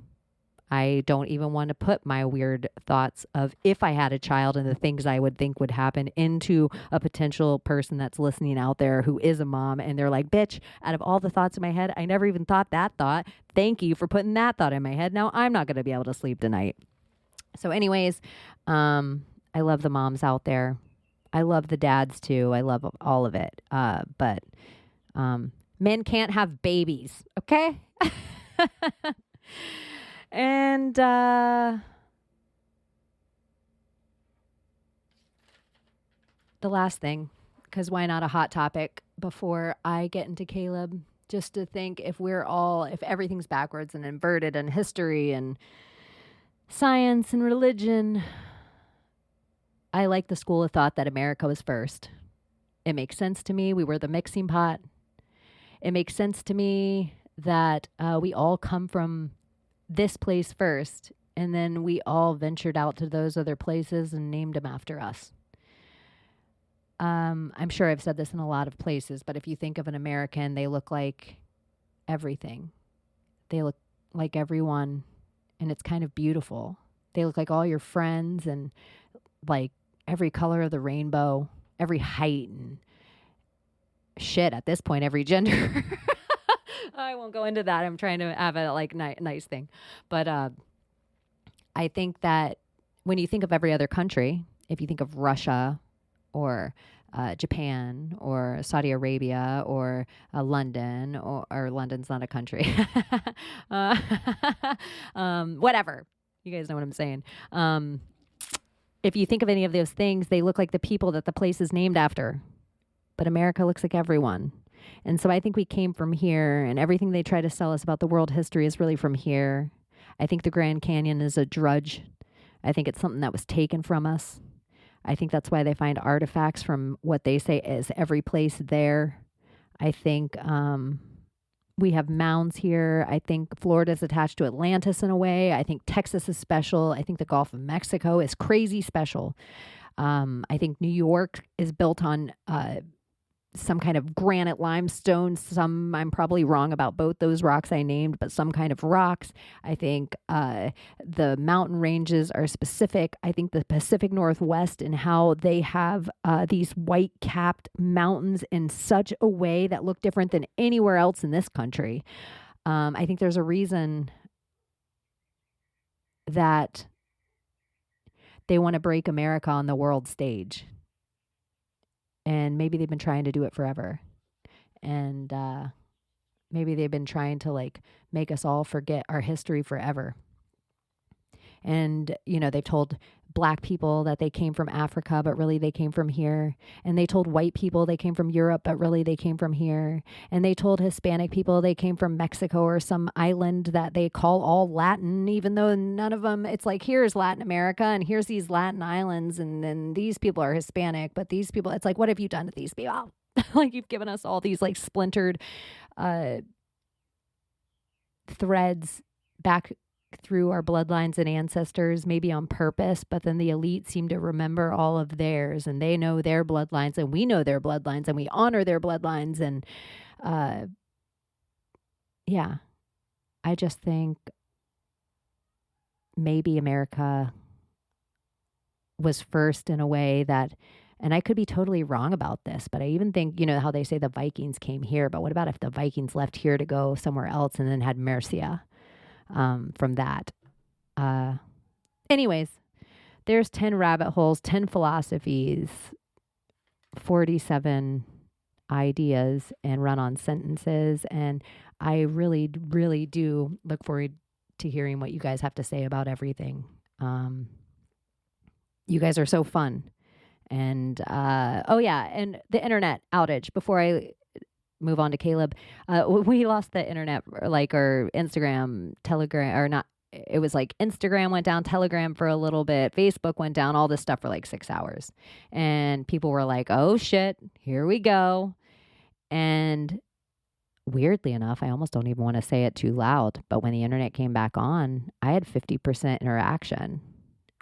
B: I don't even want to put my weird thoughts of if I had a child and the things I would think would happen into a potential person that's listening out there who is a mom. And they're like, bitch, out of all the thoughts in my head, I never even thought that thought. Thank you for putting that thought in my head. Now I'm not going to be able to sleep tonight. So anyways, I love the moms out there. I love the dads too. I love all of it. But men can't have babies. Okay. And the last thing, because why not a hot topic before I get into Caleb, just to think if everything's backwards and inverted and history and science and religion, I like the school of thought that America was first. It makes sense to me. We were the mixing pot. It makes sense to me that we all come from this place first, and then we all ventured out to those other places and named them after us. I'm sure I've said this in a lot of places, but if you think of an American, they look like everything. They look like everyone, and it's kind of beautiful. They look like all your friends and like every color of the rainbow, every height and shit, at this point, every gender. I won't go into that. I'm trying to have a nice thing. But I think that when you think of every other country, if you think of Russia or Japan or Saudi Arabia or London, or London's not a country. Whatever. You guys know what I'm saying. If you think of any of those things, they look like the people that the place is named after. But America looks like everyone. And so I think we came from here, and everything they try to sell us about the world history is really from here. I think the Grand Canyon is a drudge. I think it's something that was taken from us. I think that's why they find artifacts from what they say is every place there. I think we have mounds here. I think Florida's attached to Atlantis in a way. I think Texas is special. I think the Gulf of Mexico is crazy special. I think New York is built on some kind of granite limestone. I'm probably wrong about both those rocks I named, but some kind of rocks. I think the mountain ranges are specific. I think the Pacific Northwest and how they have these white capped mountains in such a way that look different than anywhere else in this country. I think there's a reason that they want to break America on the world stage. And maybe they've been trying to do it forever. And maybe they've been trying to like make us all forget our history forever. And, you know, they told black people that they came from Africa, but really they came from here. And they told white people they came from Europe, but really they came from here. And they told Hispanic people they came from Mexico or some island that they call all Latin, even though none of them, it's like, here's Latin America and here's these Latin islands. And then these people are Hispanic, but these people, it's like, what have you done to these people? Like you've given us all these like splintered threads back through our bloodlines and ancestors, maybe on purpose, but then the elite seem to remember all of theirs, and they know their bloodlines and we know their bloodlines and we honor their bloodlines. And yeah, I just think maybe America was first in a way that, and I could be totally wrong about this, but I even think, you know, how they say the Vikings came here, but what about if the Vikings left here to go somewhere else and then had Mercia from that? Anyways, there's 10 rabbit holes, 10 philosophies, 47 ideas and run-on sentences. And I really, really do look forward to hearing what you guys have to say about everything. You guys are so fun. And, oh yeah, and the internet outage, before I move on to Caleb, we lost the internet, like, or Instagram, Telegram, or not, it was like Instagram went down, Telegram for a little bit, Facebook went down, all this stuff for like 6 hours. And people were like, oh shit, here we go. And weirdly enough, I almost don't even want to say it too loud, but when the internet came back on, I had 50% interaction,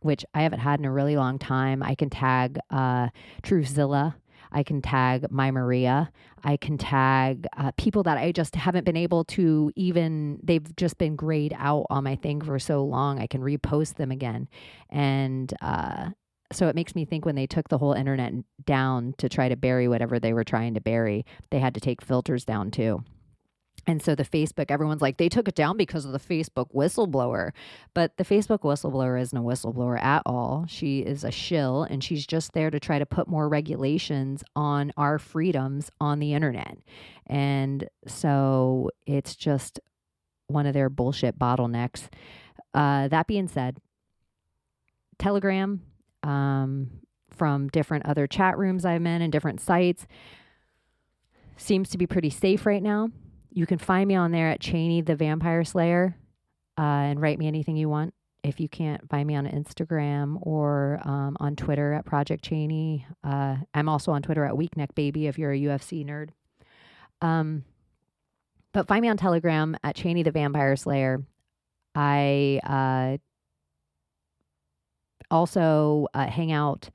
B: which I haven't had in a really long time. I can tag Truthzilla. I can tag My Maria. I can tag people that I just haven't been able to even, they've just been grayed out on my thing for so long. I can repost them again. And so it makes me think when they took the whole internet down to try to bury whatever they were trying to bury, they had to take filters down too. And so the Facebook, everyone's like, they took it down because of the Facebook whistleblower. But the Facebook whistleblower isn't a whistleblower at all. She is a shill, and she's just there to try to put more regulations on our freedoms on the internet. And so it's just one of their bullshit bottlenecks. That being said, Telegram, from different other chat rooms I'm in and different sites, seems to be pretty safe right now. You can find me on there at Chaney the Vampire Slayer, and write me anything you want. If you can't find me on Instagram or on Twitter at Project Chaney. I'm also on Twitter at Weakneck Baby if you're a UFC nerd. But find me on Telegram at Chaney the Vampire Slayer. I also hang out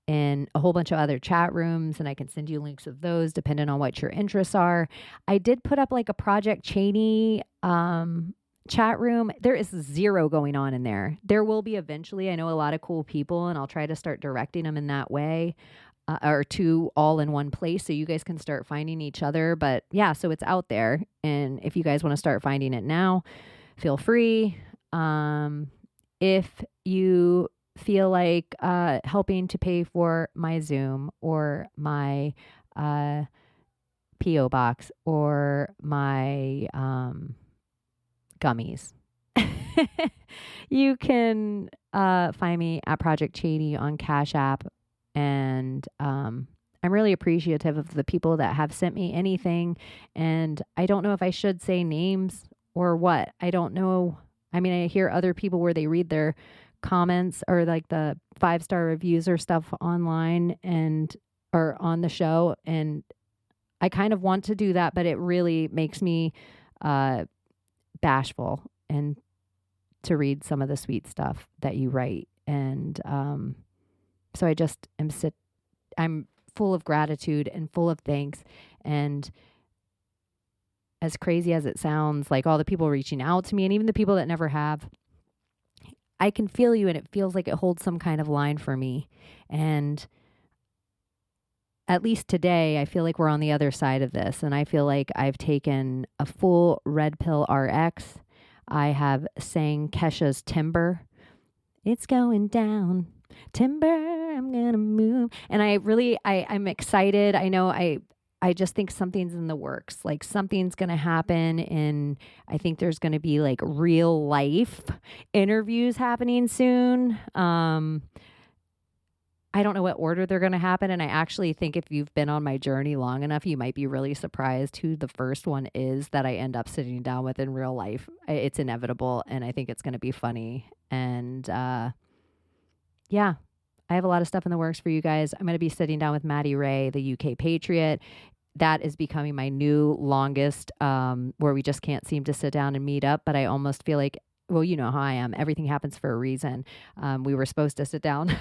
B: in a whole bunch of other chat rooms, and I can send you links of those depending on what your interests are. I did put up like a Project Chaney chat room. There is zero going on in there. There will be eventually. I know a lot of cool people, and I'll try to start directing them in that way, or two all in one place so you guys can start finding each other. But yeah, so it's out there. And if you guys want to start finding it now, feel free. If you feel like helping to pay for my Zoom or my P.O. box or my gummies, you can find me at Project Chaney on Cash App. And I'm really appreciative of the people that have sent me anything. And I don't know if I should say names or what. I don't know. I mean, I hear other people where they read their comments or like the 5-star reviews or stuff online and or on the show, and I kind of want to do that, but it really makes me bashful and to read some of the sweet stuff that you write. And so I just I'm full of gratitude and full of thanks. And as crazy as it sounds, like all the people reaching out to me and even the people that never have, I can feel you, and it feels like it holds some kind of line for me. And at least today, I feel like we're on the other side of this. And I feel like I've taken a full red pill RX. I have sang Kesha's Timber. It's going down. Timber, I'm gonna move. And I'm excited. I know I just think something's in the works. Like something's going to happen, and I think there's going to be like real life interviews happening soon. I don't know what order they're going to happen, and I actually think if you've been on my journey long enough, you might be really surprised who the first one is that I end up sitting down with in real life. It's inevitable, and I think it's going to be funny. And yeah, I have a lot of stuff in the works for you guys. I'm going to be sitting down with Maddie Ray, the UK Patriot. That is becoming my new longest, where we just can't seem to sit down and meet up. But I almost feel like, well, you know how I am. Everything happens for a reason. We were supposed to sit down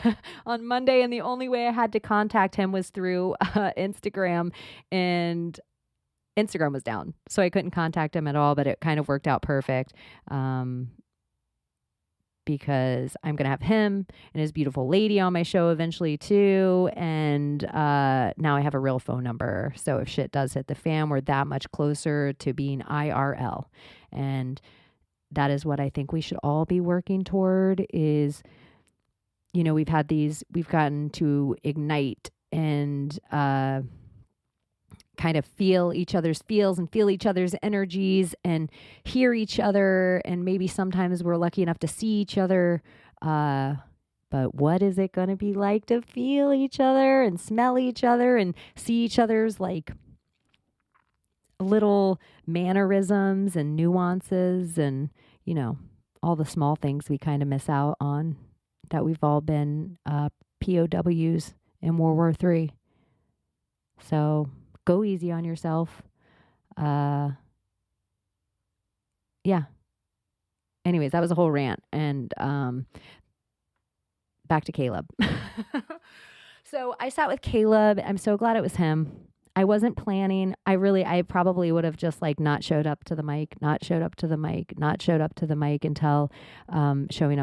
B: on Monday, and the only way I had to contact him was through Instagram, and Instagram was down. So I couldn't contact him at all, but it kind of worked out perfect. Because I'm going to have him and his beautiful lady on my show eventually too. And now I have a real phone number. So if shit does hit the fan, we're that much closer to being IRL. And that is what I think we should all be working toward is, you know, we've gotten to ignite and kind of feel each other's feels and feel each other's energies and hear each other. And maybe sometimes we're lucky enough to see each other. But what is it going to be like to feel each other and smell each other and see each other's like little mannerisms and nuances and, you know, all the small things we kind of miss out on that we've all been POWs in World War III. So go easy on yourself. Yeah. Anyways, that was a whole rant. And back to Caleb. So I sat with Caleb. I'm so glad it was him. I wasn't planning. I probably would have just like not showed up to the mic until showing up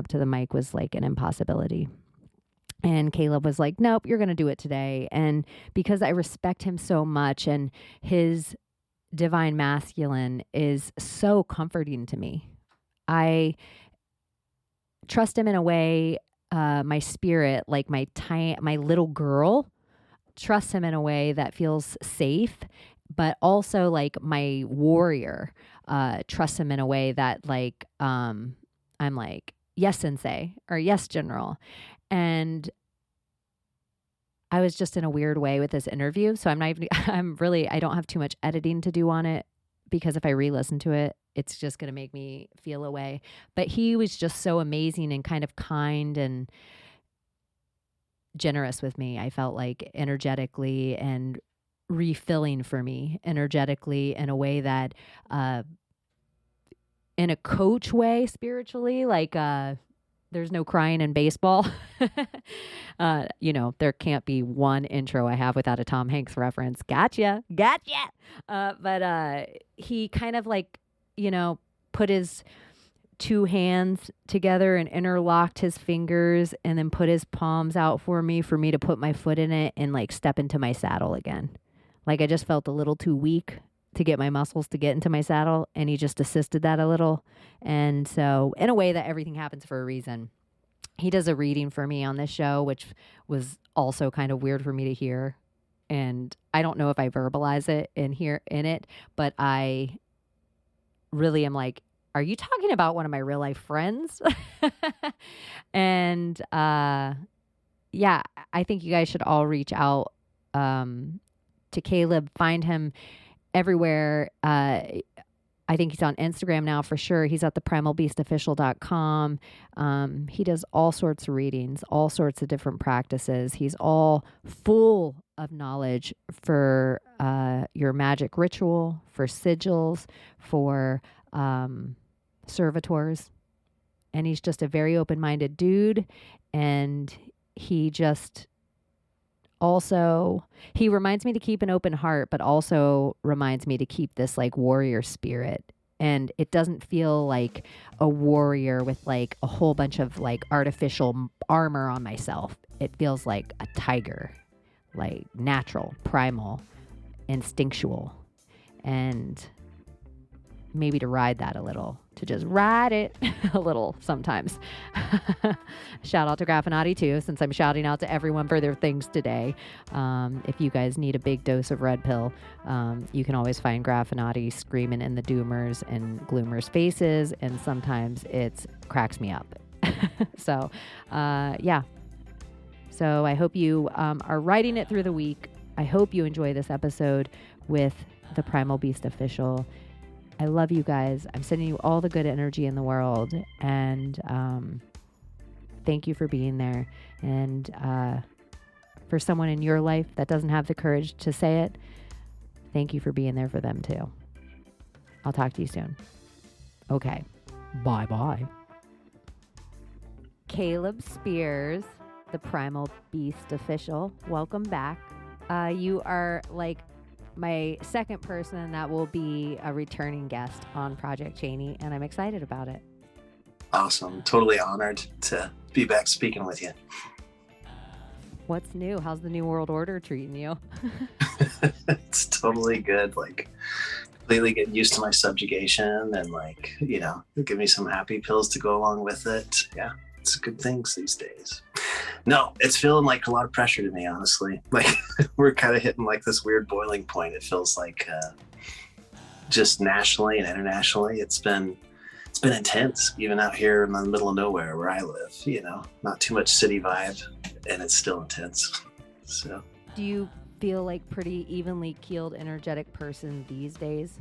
B: to the mic was like an impossibility. And Caleb was like, nope, you're going to do it today. And because I respect him so much and his divine masculine is so comforting to me, I trust him in a way, my spirit, like my little girl, trusts him in a way that feels safe, but also like my warrior, trusts him in a way that like, I'm like, yes, sensei, or yes, general. And I was just in a weird way with this interview. So I don't have too much editing to do on it because if I re-listen to it, it's just going to make me feel a way. But he was just so amazing and kind of kind and generous with me. I felt like energetically and refilling for me energetically in a way that, in a coach way, spiritually, like, there's no crying in baseball. You know, there can't be one intro I have without a Tom Hanks reference. Gotcha. But he kind of like, you know, put his two hands together and interlocked his fingers and then put his palms out for me to put my foot in it and like step into my saddle again. Like I just felt a little too weak to get my muscles to get into my saddle, and he just assisted that a little. And so in a way that everything happens for a reason. He does a reading for me on this show, which was also kind of weird for me to hear. And I don't know if I verbalize it in it, but I really am like, are you talking about one of my real life friends? And yeah, I think you guys should all reach out to Caleb, find him everywhere. I think he's on Instagram now for sure. He's at the primalbeastofficial.com. He does all sorts of readings, all sorts of different practices. He's all full of knowledge for your magic ritual, for sigils, for servitors. And he's just a very open-minded dude. And he just also, he reminds me to keep an open heart, but also reminds me to keep this like warrior spirit. And it doesn't feel like a warrior with like a whole bunch of like artificial armor on myself. It feels like a tiger, like natural, primal, instinctual. And maybe to ride that a little, to just ride it a little sometimes. Shout out to Graffinati too, since I'm shouting out to everyone for their things today. If you guys need a big dose of red pill, you can always find Graffinati screaming in the doomers and gloomers faces, and sometimes it cracks me up. So, yeah. So I hope you are riding it through the week. I hope you enjoy this episode with the Primal Beast Official. I love you guys. I'm sending you all the good energy in the world. And thank you for being there. And for someone in your life that doesn't have the courage to say it, thank you for being there for them too. I'll talk to you soon. Okay. Bye-bye. Caleb Spears, the Primal Beast Official. Welcome back. You are like my second person that will be a returning guest on Project Chaney, and I'm excited about it.
C: Awesome. Totally honored to be back speaking with you.
B: What's new? How's the New World Order treating you?
C: It's totally good. Like, completely getting used to my subjugation and, like, you know, give me some happy pills to go along with it. Yeah, it's good things these days. No, it's feeling like a lot of pressure to me, honestly. Like, we're kind of hitting like this weird boiling point. It feels like just nationally and internationally, it's been intense, even out here in the middle of nowhere where I live, you know, not too much city vibe, and it's still intense. So,
B: do you feel like pretty evenly keeled, energetic person these days?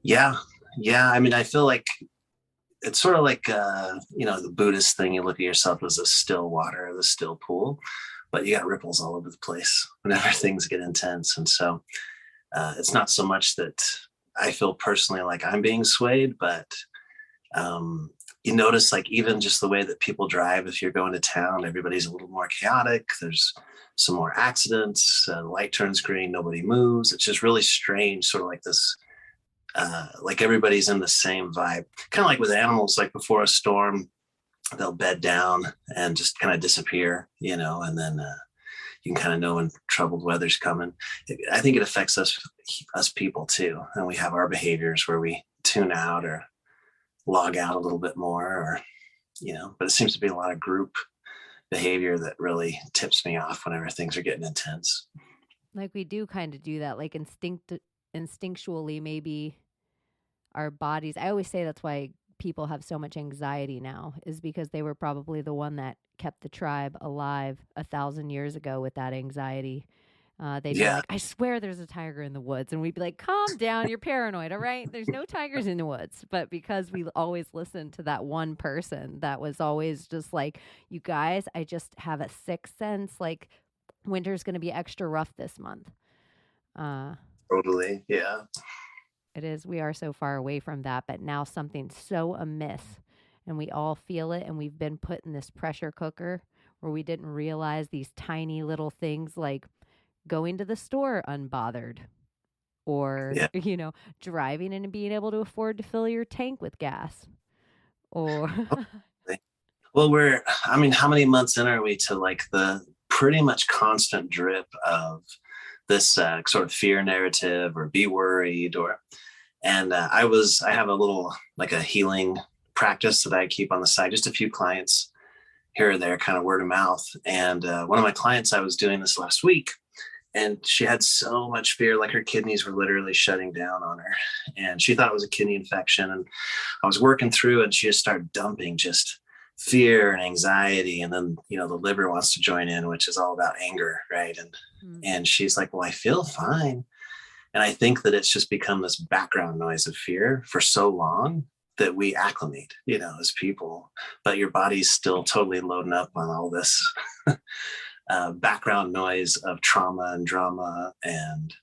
C: Yeah. I mean, I feel like it's sort of like, you know, the Buddhist thing. You look at yourself as a still water, the still pool, but you got ripples all over the place whenever things get intense. And so it's not so much that I feel personally like I'm being swayed, but you notice, like, even just the way that people drive, if you're going to town, everybody's a little more chaotic. There's some more accidents. The light turns green, nobody moves. It's just really strange, sort of like this, like everybody's in the same vibe, kind of like with animals. Like before a storm, they'll bed down and just kind of disappear, you know, and then you can kind of know when troubled weather's coming. I think it affects us people too, and we have our behaviors where we tune out or log out a little bit more, or, you know, but it seems to be a lot of group behavior that really tips me off whenever things are getting intense.
B: Like, we do kind of do that, like instinctually, maybe our bodies. I always say that's why people have so much anxiety now, is because they were probably the one that kept the tribe alive 1,000 years ago with that anxiety. They'd be like, I swear there's a tiger in the woods. And we'd be like, calm down, you're paranoid, all right? There's no tigers in the woods. But because we always listened to that one person that was always just like, you guys, I just have a sixth sense, like, winter's going to be extra rough this month.
C: Totally, yeah.
B: It is. We are so far away from that, but now something's so amiss, and we all feel it, and we've been put in this pressure cooker where we didn't realize these tiny little things like going to the store unbothered, or, you know, driving and being able to afford to fill your tank with gas, or...
C: Well, how many months in are we to like the pretty much constant drip of this sort of fear narrative, or be worried, and I have a little, like, a healing practice that I keep on the side, just a few clients here or there, kind of word of mouth. And one of my clients, I was doing this last week, and she had so much fear, like her kidneys were literally shutting down on her, and she thought it was a kidney infection. And I was working through, and she just started dumping just fear and anxiety. And then, you know, the liver wants to join in, which is all about anger, right? And she's like, well, I feel fine. And I think that it's just become this background noise of fear for so long that we acclimate, you know, as people, but your body's still totally loading up on all this background noise of trauma and drama and,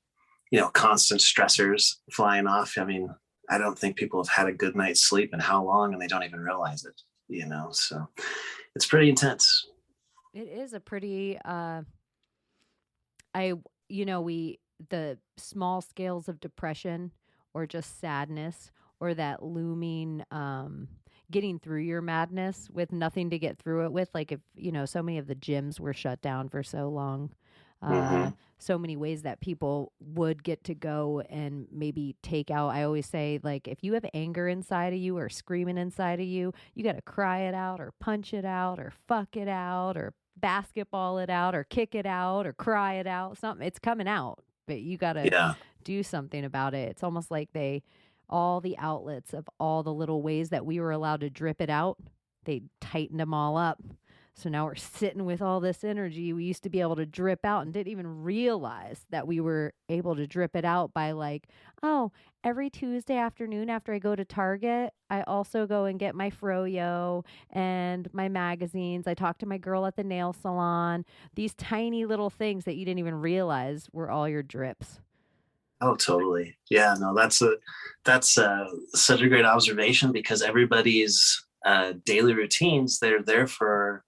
C: you know, constant stressors flying off. I mean, I don't think people have had a good night's sleep in how long, and they don't even realize it, you know? So it's pretty intense.
B: It is a pretty I you know, we the small scales of depression or just sadness or that looming getting through your madness with nothing to get through it with, like if so many of the gyms were shut down for so long,
C: Mm-hmm.
B: so many ways that people would get to go and maybe take out. I always say, like, if you have anger inside of you or screaming inside of you, you got to cry it out or punch it out or fuck it out or basketball it out or kick it out or cry it out. Something, it's coming out, but you got to
C: Yeah.
B: do something about it. It's almost like all the outlets of all the little ways that we were allowed to drip it out, they tightened them all up. So now we're sitting with all this energy we used to be able to drip out and didn't even realize that we were able to drip it out by, like, oh, every Tuesday afternoon after I go to Target, I also go and get my froyo and my magazines. I talk to my girl at the nail salon. These tiny little things that you didn't even realize were all your drips.
C: Oh, totally. Yeah, no, that's such a great observation, because everybody's daily routines, they're there for,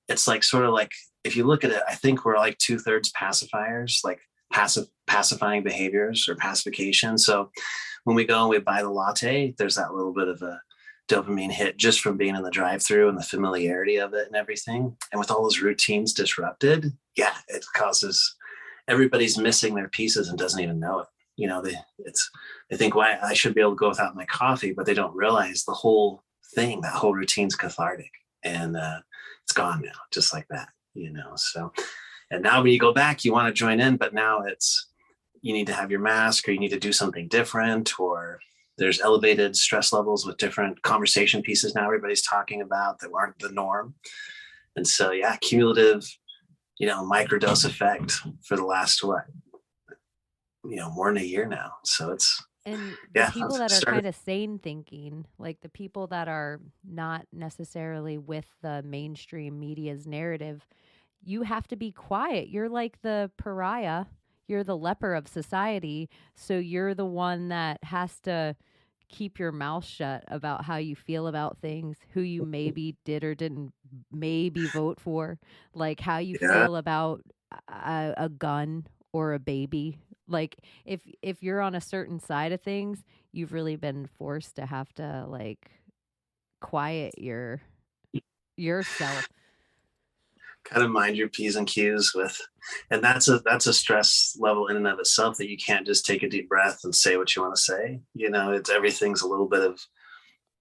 C: it's like sort of like, if you look at it, I think we're like 2/3 pacifiers, like pacifying behaviors or pacification. So when we go and we buy the latte, there's that little bit of a dopamine hit just from being in the drive-through and the familiarity of it and everything. And with all those routines disrupted, yeah, it causes, everybody's missing their pieces and doesn't even know it. They think, why, I should be able to go without my coffee, but they don't realize the whole thing, that whole routine's cathartic, and it's gone now, just like that. So, and now when you go back, you want to join in, but now it's, you need to have your mask, or you need to do something different, or there's elevated stress levels with different conversation pieces now everybody's talking about that aren't the norm. And so, yeah, cumulative, microdose effect for the last, more than a year now. So it's,
B: And the
C: yeah,
B: people
C: I've
B: that are
C: started.
B: kind of sane thinking, like the people that are not necessarily with the mainstream media's narrative, you have to be quiet. You're like the pariah. You're the leper of society. So you're the one that has to keep your mouth shut about how you feel about things, who you maybe did or didn't maybe vote for, like how you
C: Yeah.
B: feel about a gun or a baby. Like if you're on a certain side of things, you've really been forced to have to, like, quiet yourself.
C: Kind of mind your P's and Q's with, and that's a stress level in and of itself, that you can't just take a deep breath and say what you want to say. It's, everything's a little bit of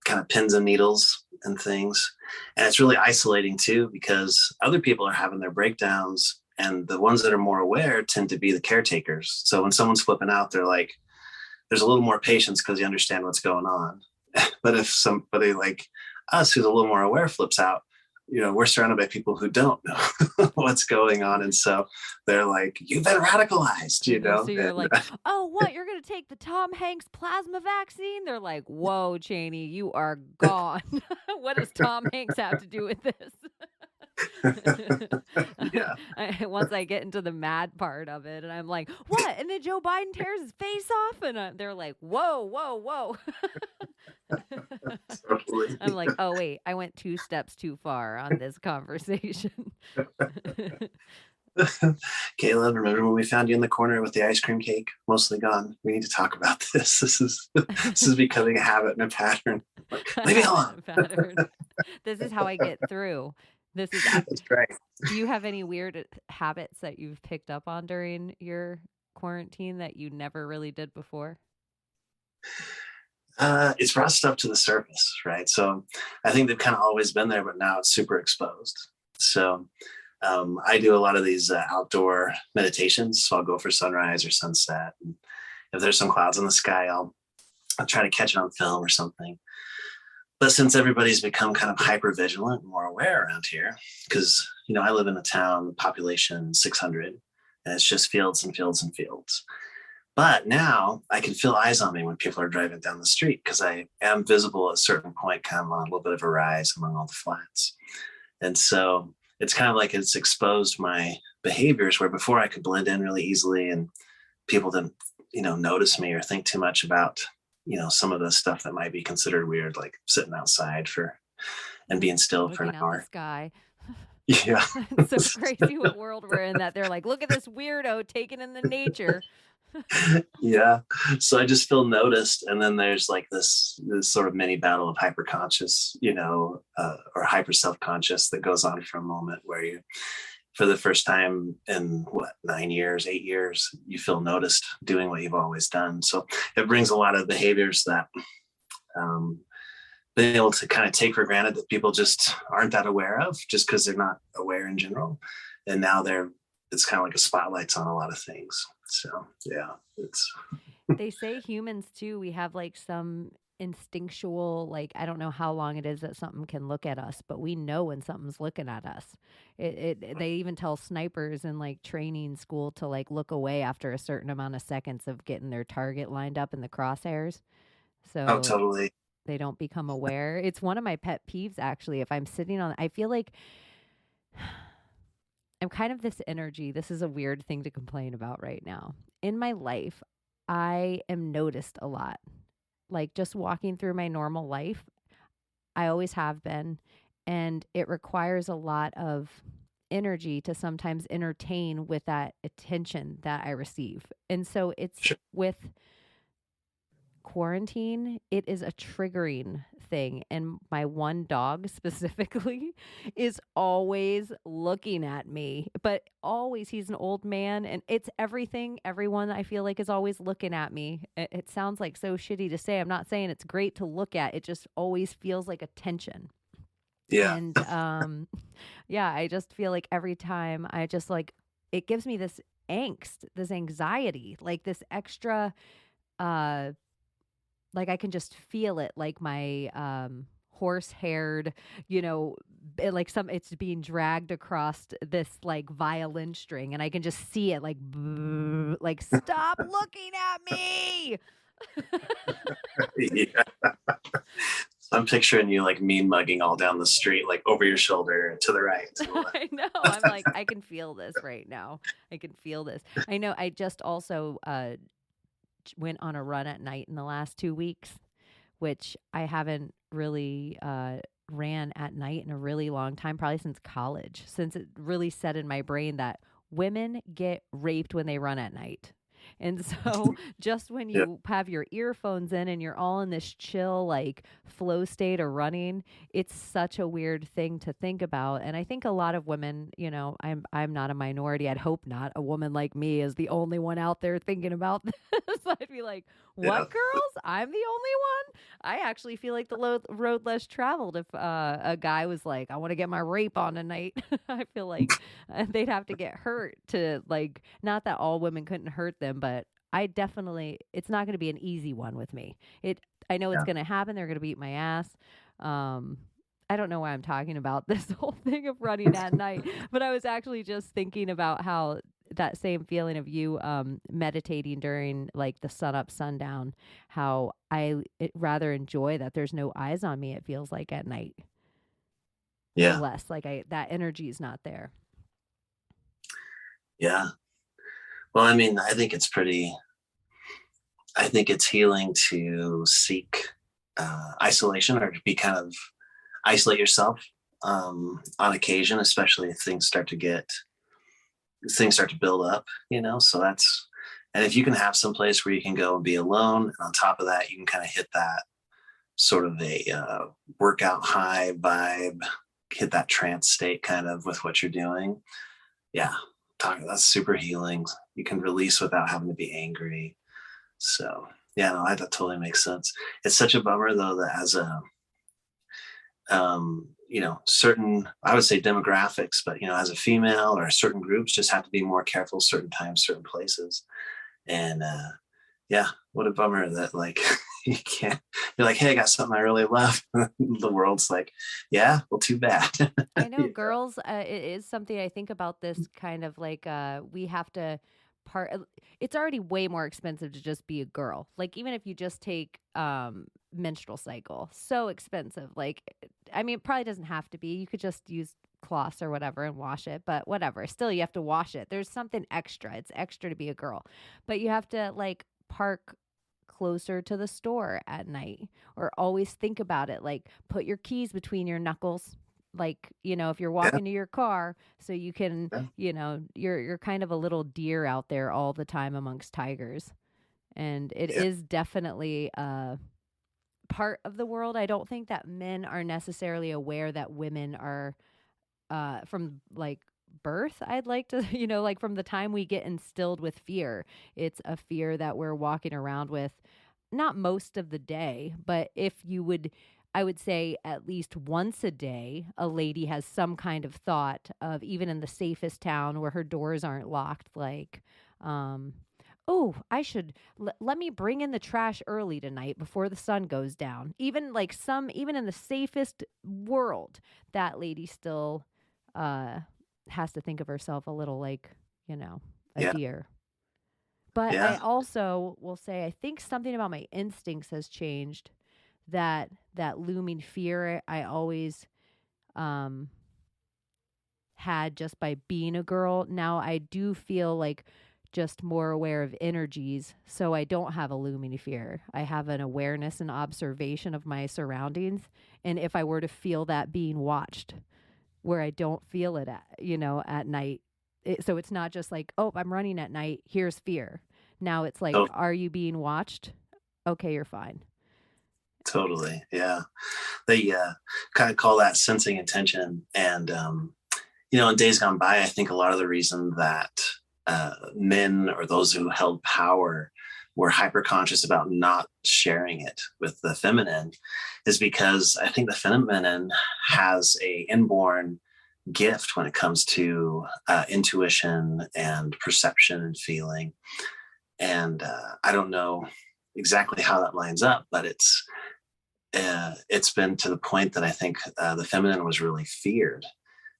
C: kind of pins and needles and things. And it's really isolating too, because other people are having their breakdowns, and the ones that are more aware tend to be the caretakers. So when someone's flipping out, they're like, there's a little more patience because you understand what's going on. But if somebody like us who's a little more aware flips out, we're surrounded by people who don't know what's going on. And so they're like, you've been radicalized,
B: So you're
C: and,
B: like, oh, what? You're going to take the Tom Hanks plasma vaccine? They're like, whoa, Chaney, you are gone. What does Tom Hanks have to do with this?
C: yeah.
B: Once I get into the mad part of it, and I'm like, what? And then Joe Biden tears his face off, and they're like, whoa, whoa, whoa.
C: Totally.
B: I'm like, oh, wait, I went 2 steps too far on this conversation.
C: Caleb, remember when we found you in the corner with the ice cream cake mostly gone? We need to talk about this. This is becoming a habit and a pattern. Leave me alone.
B: Pattern. This is how I get through. This is.
C: That's right.
B: Do you have any weird habits that you've picked up on during your quarantine that you never really did before?
C: It's brought stuff to the surface, right? So I think they've kind of always been there, but now it's super exposed. So I do a lot of these outdoor meditations. So I'll go for sunrise or sunset. And if there's some clouds in the sky, I'll try to catch it on film or something. But since everybody's become kind of hyper vigilant and more aware around here, because, I live in a town, population 600, and it's just fields and fields and fields. But now I can feel eyes on me when people are driving down the street, because I am visible at a certain point, kind of on a little bit of a rise among all the flats. And so it's kind of like it's exposed my behaviors, where before I could blend in really easily and people didn't, notice me or think too much about, some of the stuff that might be considered weird, like sitting outside and being still for
B: Looking
C: an
B: at
C: hour.
B: the sky.
C: Yeah.
B: It's so crazy what world we're in that they're like, look at this weirdo taking in the nature.
C: Yeah. So I just feel noticed. And then there's like this sort of mini battle of hyperconscious, or hyper self-conscious that goes on for a moment where you, for the first time in 9 years, 8 years, you feel noticed doing what you've always done. So it brings a lot of behaviors that being able to kind of take for granted that people just aren't that aware of, just because they're not aware in general. And now it's kind of like a spotlight's on a lot of things. So yeah,
B: They say humans too, we have like some instinctual, like, I don't know how long it is that something can look at us, but we know when something's looking at us. They even tell snipers in like training school to like look away after a certain amount of seconds of getting their target lined up in the crosshairs.
C: oh,
B: So
C: totally.
B: they don't become aware. It's one of my pet peeves, actually. If I'm sitting on, I feel like I'm kind of this energy. This is a weird thing to complain about right now. In my life, I am noticed a lot. Like just walking through my normal life, I always have been. And it requires a lot of energy to sometimes entertain with that attention that I receive. And so it's
C: Sure.
B: with quarantine, it is a triggering thing. And my one dog specifically is always looking at me, but always, he's an old man and it's everything. Everyone I feel like is always looking at me. It sounds like so shitty to say. I'm not saying it's great to look at. It just always feels like attention.
C: Yeah.
B: And yeah, I just feel like every time I just like, it gives me this angst, this anxiety, like this extra, uh, like I can just feel it, like my horse-haired, like it's being dragged across this like violin string, and I can just see it like, like stop looking at me.
C: Yeah. I'm picturing you like mean mugging all down the street, like over your shoulder to the right.
B: I know. I'm like, I can feel this right now. I can feel this. I know. I just also went on a run at night in the last 2 weeks, which I haven't really ran at night in a really long time, probably since college, since it really set in my brain that women get raped when they run at night. And so just when
C: Yeah.
B: you have your earphones in and you're all in this chill, like flow state of running, it's such a weird thing to think about. And I think a lot of women, I'm not a minority. I'd hope not. A woman like me is the only one out there thinking about this. I'd be like, what,
C: Yeah.
B: girls? I'm the only one? I actually feel like the road less traveled if a guy was like, I want to get my rape on tonight. I feel like they'd have to get hurt to, like, not that all women couldn't hurt them, but it's not going to be an easy one with me. I know it's
C: Yeah.
B: going to happen. They're going to beat my ass. I don't know why I'm talking about this whole thing of running at night, but I was actually just thinking about how that same feeling of you meditating during like the sun up sundown, how rather enjoy that there's no eyes on me, it feels like at night.
C: Yeah.
B: Less like that energy is not there.
C: Yeah. Well, I mean, I think it's healing to seek isolation, or to be kind of isolate yourself on occasion, especially if things start to build up, so and if you can have some place where you can go and be alone, and on top of that, you can kind of hit that sort of a workout high vibe, hit that trance state kind of with what you're doing. Yeah. That's super healing. You can release without having to be angry. So yeah, no, that totally makes sense. It's such a bummer though, that as a certain, I would say demographics, but as a female or certain groups just have to be more careful certain times, certain places. And yeah, what a bummer that like you can't, you're like, hey, I got something I really love. The world's like, yeah, well, too bad.
B: I know, girls, it is something I think about, this kind of like we have to it's already way more expensive to just be a girl. Like even if you just take menstrual cycle, so expensive. Like I mean, it probably doesn't have to be. You could just use cloths or whatever and wash it, but whatever. Still you have to wash it. There's something extra. It's extra to be a girl. But you have to like park closer to the store at night, or always think about it, like put your keys between your knuckles. like, if you're
C: Yeah.
B: walking to your car, so you can,
C: Yeah.
B: you're kind of a little deer out there all the time amongst tigers. And it
C: Yeah.
B: is definitely part of the world. I don't think that men are necessarily aware that women are from like birth. I'd like to, like from the time we get instilled with fear, it's a fear that we're walking around with, not most of the day, but if you would, I would say at least once a day, a lady has some kind of thought of, even in the safest town where her doors aren't locked, like, oh, I should let me bring in the trash early tonight before the sun goes down. Even like even in the safest world, that lady still has to think of herself a little like, a
C: Yeah.
B: deer. But I
C: Yeah.
B: also will say, I think something about my instincts has changed. That looming fear I always had just by being a girl. Now I do feel like just more aware of energies, so I don't have a looming fear. I have an awareness and observation of my surroundings, and if I were to feel that being watched, where I don't feel it at night, so it's not just like, oh, I'm running at night, here's fear. Now it's like,
C: So
B: are you being watched? Okay, you're fine.
C: totally. Yeah. They kind of call that sensing intention. And, in days gone by, I think a lot of the reason that men or those who held power were hyper conscious about not sharing it with the feminine is because I think the feminine has a inborn gift when it comes to intuition and perception and feeling. And I don't know exactly how that lines up, but it's been to the point that I think the feminine was really feared,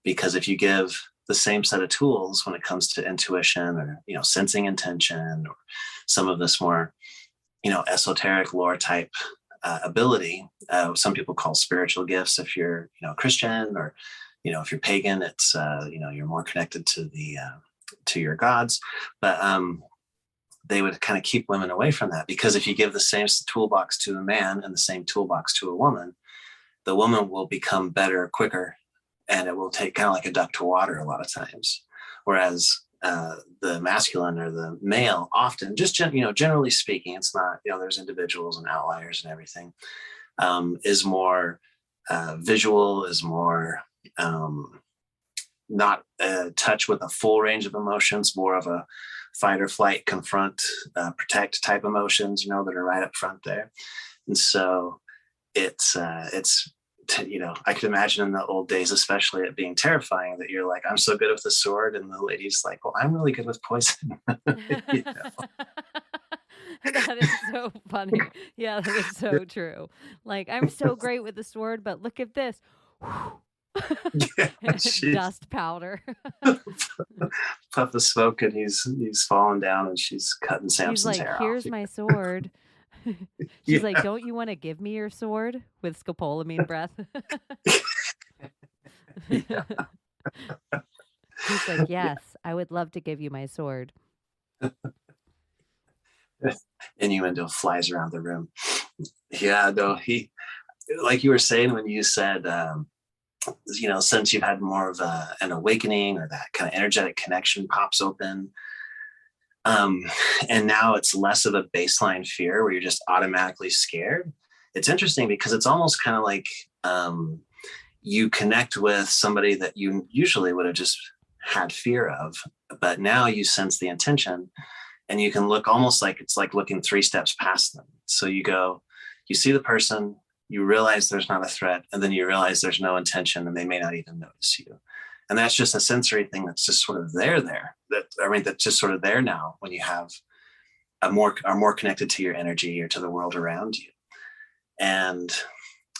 C: because if you give the same set of tools when it comes to intuition or sensing intention or some of this more esoteric lore type ability, some people call spiritual gifts if you're Christian, or if you're pagan, it's you're more connected to the to your gods. But they would kind of keep women away from that, because if you give the same toolbox to a man and the same toolbox to a woman, the woman will become better quicker, and it will take kind of like a duck to water a lot of times. Whereas the masculine or the male often, just generally speaking, it's not, there's individuals and outliers and everything, is more visual, is more not touch with a full range of emotions, more of a fight or flight, confront, protect type emotions, that are right up front there. And so it's I could imagine in the old days, especially, it being terrifying that you're like, I'm so good with the sword, and the lady's like, well, I'm really good with poison.
B: That is so funny. Yeah, that is so true. Like, I'm so great with the sword, but look at this.
C: Yeah,
B: Dust powder.
C: Puff of smoke, and he's falling down, and she's cutting Samson's
B: She's like,
C: hair
B: here's
C: off.
B: my sword. She's like,
C: Yeah.
B: don't you want to give me your sword? With scopolamine breath.
C: Yeah.
B: He's like, yes, I would love to give you my sword.
C: Innuendo flies around the room. Yeah, no, he, like you were saying when you said, since you've had more of an awakening, or that kind of energetic connection pops open, and now it's less of a baseline fear where you're just automatically scared. It's interesting because it's almost kind of like you connect with somebody that you usually would have just had fear of, but now you sense the intention, and you can look almost like it's like looking 3 steps past them. So you see the person, you realize there's not a threat, and then you realize there's no intention, and they may not even notice you. And that's just a sensory thing that's just sort of that's just sort of there now when you have are more connected to your energy or to the world around you. And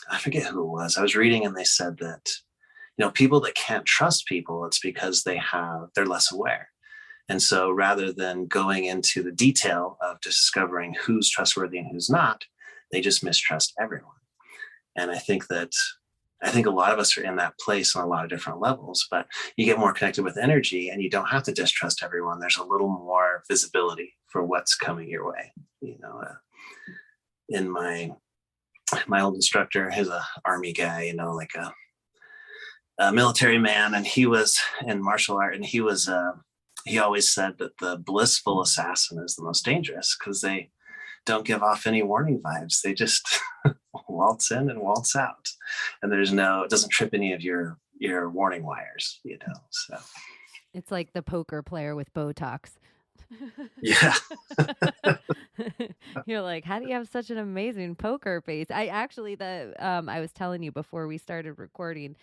C: I forget who it was. I was reading, and they said that, people that can't trust people, it's because they're less aware. And so rather than going into the detail of discovering who's trustworthy and who's not, they just mistrust everyone. And I think a lot of us are in that place on a lot of different levels, but you get more connected with energy, and you don't have to distrust everyone. There's a little more visibility for what's coming your way. In my old instructor, he's a army guy, like a military man, and he was in martial art, and he always said that the blissful assassin is the most dangerous because they don't give off any warning vibes. They just waltz in and waltz out, and it doesn't trip any of your warning wires, so
B: It's like the poker player with Botox.
C: yeah.
B: You're like, how do you have such an amazing poker face? I was telling you before we started recording,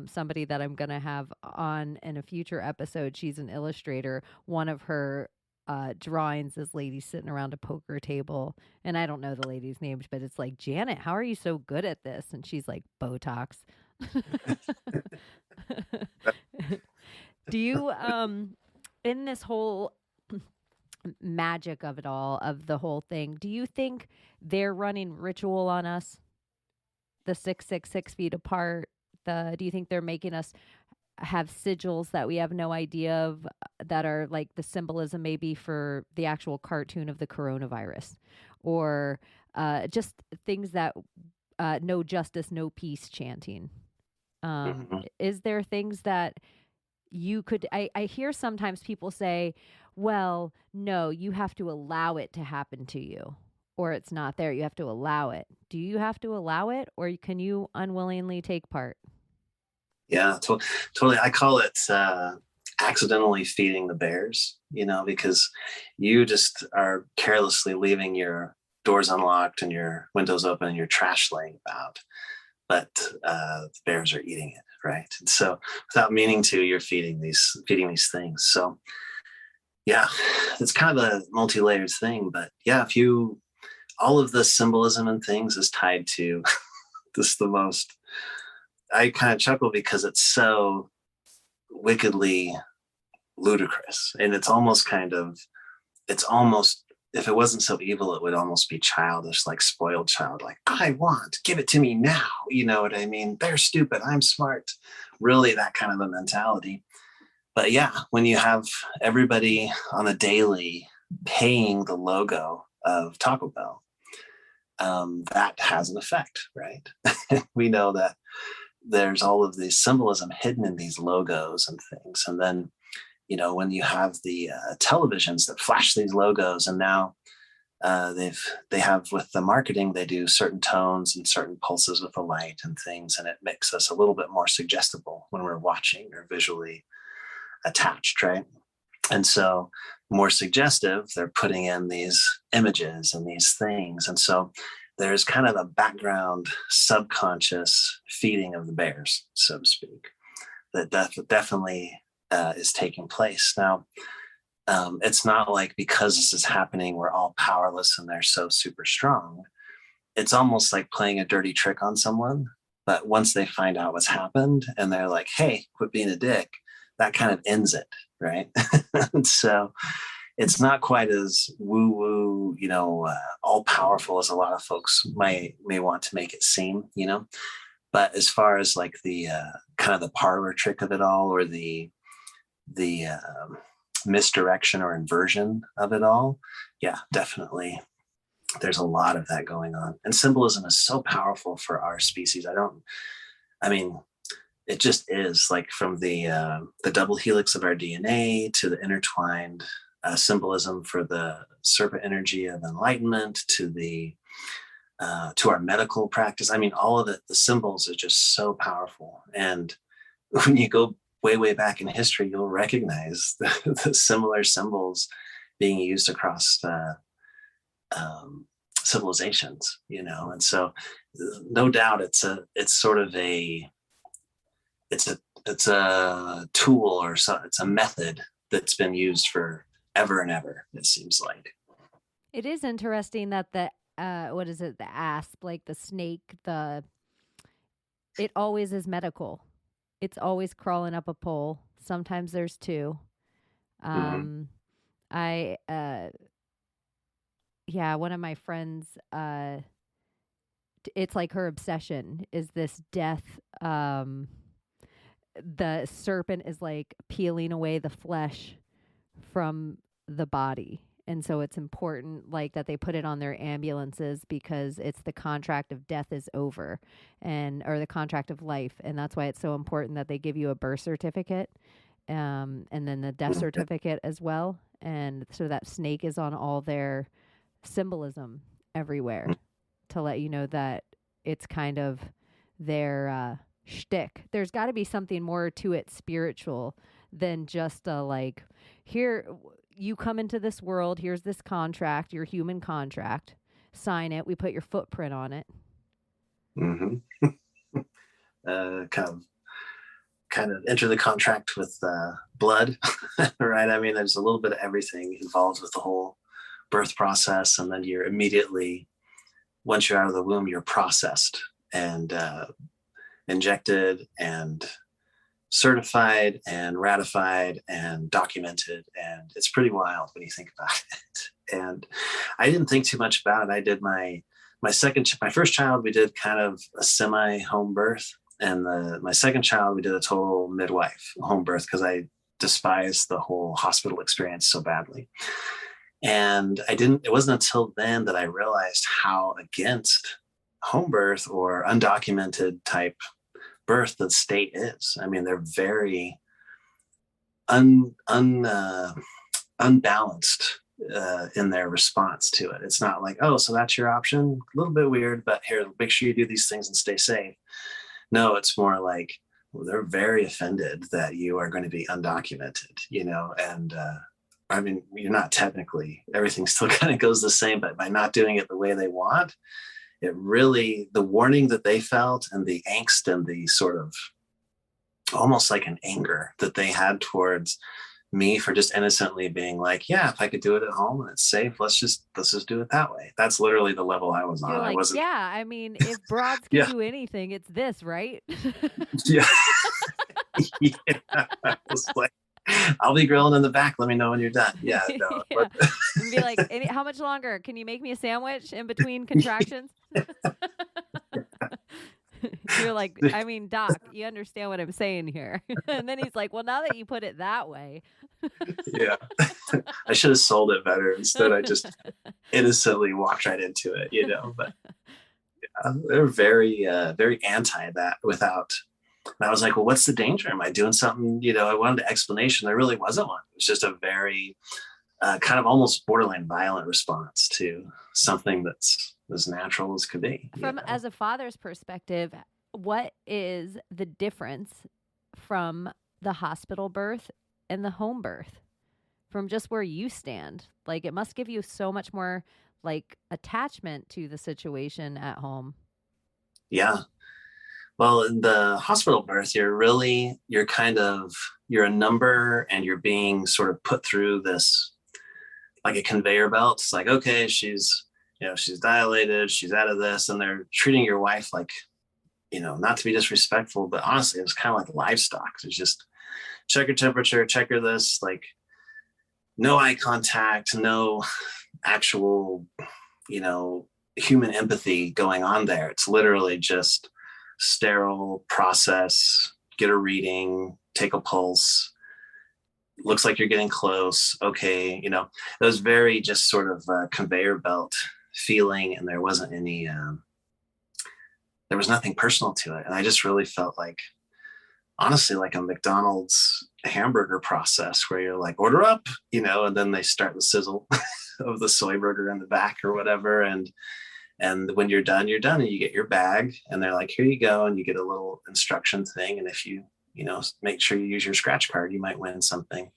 B: somebody that I'm gonna have on in a future episode. She's an illustrator. One of her drawings is ladies sitting around a poker table, and I don't know the lady's name, but it's like, Janet, how are you so good at this? And she's like, Botox. Do you in this whole magic of it all, of the whole thing, do you think they're running ritual on us? The 6 feet apart. Do you think they're making us have sigils that we have no idea of, that are like the symbolism maybe for the actual cartoon of the coronavirus, or just things that no justice, no peace chanting? Is there things that you could, I hear sometimes people say, well, no, you have to allow it to happen to you, or it's not there. You have to allow it. Do you have to allow it, or can you unwillingly take part?
C: Yeah, totally. I call it accidentally feeding the bears, because you just are carelessly leaving your doors unlocked and your windows open and your trash laying about, but the bears are eating it, right? And so without meaning to, you're feeding these things. So yeah, it's kind of a multi-layered thing, but yeah, all of the symbolism and things is tied to this. I kind of chuckle because it's so wickedly ludicrous, and it's almost, if it wasn't so evil, it would almost be childish, like spoiled child, like, give it to me now. You know what I mean? They're stupid, I'm smart. Really, that kind of a mentality. But yeah, when you have everybody on a daily paying the logo of Taco Bell, that has an effect, right? We know that there's all of this symbolism hidden in these logos and things. And then, when you have the televisions that flash these logos, and now they have with the marketing, they do certain tones and certain pulses with the light and things, and it makes us a little bit more suggestible when we're watching or visually attached, right? And so more suggestive, they're putting in these images and these things. And so there's kind of a background subconscious feeding of the bears, so to speak, that definitely is taking place. Now, it's not like because this is happening, we're all powerless and they're so super strong. It's almost like playing a dirty trick on someone. But once they find out what's happened and they're like, hey, quit being a dick, that kind of ends it, right? So it's not quite as woo-woo, all powerful as a lot of folks may want to make it seem, But as far as like the kind of the parlor trick of it all, or the misdirection or inversion of it all, yeah, definitely. There's a lot of that going on. And symbolism is so powerful for our species. It just is, like, from the double helix of our DNA to the intertwined symbolism for the serpent energy of enlightenment to our medical practice. All of it, the symbols are just so powerful. And when you go way, way back in history, you'll recognize the similar symbols being used across civilizations, And so no doubt it's a tool, or it's a method that's been used for ever and ever, it seems like.
B: It is interesting that the asp, like the snake, it always is medical. It's always crawling up a pole. Sometimes there's two. One of my friends, it's like her obsession is this death. The serpent is like peeling away the flesh from the body, And so it's important like that they put it on their ambulances because it's the contract of death is over or the contract of life. And that's why it's so important that they give you a birth certificate and then the death certificate as well. And so that snake is on all their symbolism everywhere to let you know that it's kind of their shtick. There's got to be something more to it spiritual than just like, here, you come into this world, here's this contract, your human contract, sign it, we put your footprint on it.
C: Kind of enter the contract with blood, right? I mean, there's a little bit of everything involved with the whole birth process. And then you're immediately, once you're out of the womb, you're processed and injected and certified and ratified and documented. And it's pretty wild when you think about it. And I didn't think too much about it. I did my first child, we did kind of a semi home birth. And my second child, we did a total midwife home birth because I despised the whole hospital experience so badly. And it wasn't until then that I realized how against home birth or undocumented type birth the state is. I mean, they're very unbalanced in their response to it. It's not like, oh, so that's your option? A little bit weird, but here, make sure you do these things and stay safe. No, it's more like, well, they're very offended that you are going to be undocumented, and I mean, you're not technically, everything still kind of goes the same, but by not doing it the way they want, it really, the warning that they felt and the angst and the sort of almost like an anger that they had towards me for just innocently being like, yeah, if I could do it at home and it's safe, let's just do it that way. That's literally the level I was on.
B: Like,
C: I wasn't.
B: Yeah, I mean, if broads can do anything, it's this, right?
C: Yeah. I was like, I'll be grilling in the back. Let me know when you're done. Yeah. No.
B: Yeah. And be like, how much longer? Can you make me a sandwich in between contractions? You're like, I mean, Doc, you understand what I'm saying here. And then he's like, well, now that you put it that way.
C: Yeah. I should have sold it better. Instead, I just innocently walked right into it, but yeah, they're very, very anti that without. And I was like, well, what's the danger? Am I doing something? I wanted an explanation. There really wasn't one. It was just a very kind of almost borderline violent response to something that's as natural as could be.
B: As a father's perspective, what is the difference from the hospital birth and the home birth from just where you stand? Like, it must give you so much more like attachment to the situation at home.
C: Yeah. Well, in the hospital birth, you're a number and you're being sort of put through this, like a conveyor belt. It's like, okay, she's dilated, she's out of this. And they're treating your wife like, not to be disrespectful, but honestly, it was kind of like livestock. It's just check her temperature, check her this, like no eye contact, no actual, human empathy going on there. It's literally just sterile process, get a reading, take a pulse, looks like you're getting close. Okay. It was very just sort of a conveyor belt feeling, and there wasn't any, there was nothing personal to it. And I just really felt like, honestly, like a McDonald's hamburger process where you're like, order up, and then they start the sizzle of the soy burger in the back or whatever. And when you're done, and you get your bag and they're like, here you go. And you get a little instruction thing. And if you, make sure you use your scratch card, you might win something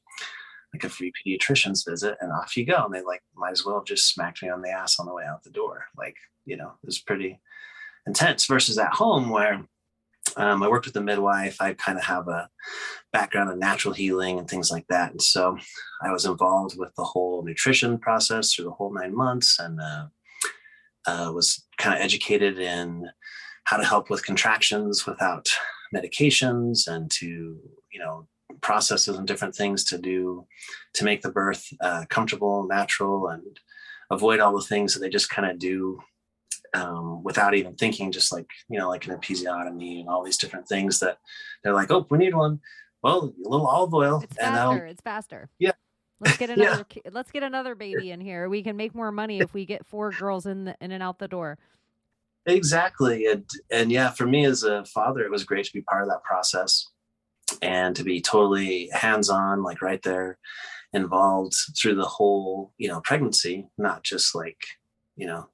C: like a free pediatrician's visit, and off you go. And they might as well have just smacked me on the ass on the way out the door. It was pretty intense versus at home where I worked with a midwife. I kind of have a background in natural healing and things like that. And so I was involved with the whole nutrition process through the whole 9 months, and was kind of educated in how to help with contractions without medications, and to, processes and different things to make the birth comfortable, natural, and avoid all the things that they just kind of do without even thinking, just like, like an episiotomy and all these different things that they're like, oh, we need one. Well, a little olive oil.
B: It's faster. It's faster.
C: Yeah.
B: Let's get
C: Yeah,
B: another baby in here. We can make more money if we get 4 girls in and out the door.
C: exactly. And yeah, for me as a father, it was great to be part of that process and to be totally hands-on, like right there, involved through the whole, pregnancy, not just like, you know,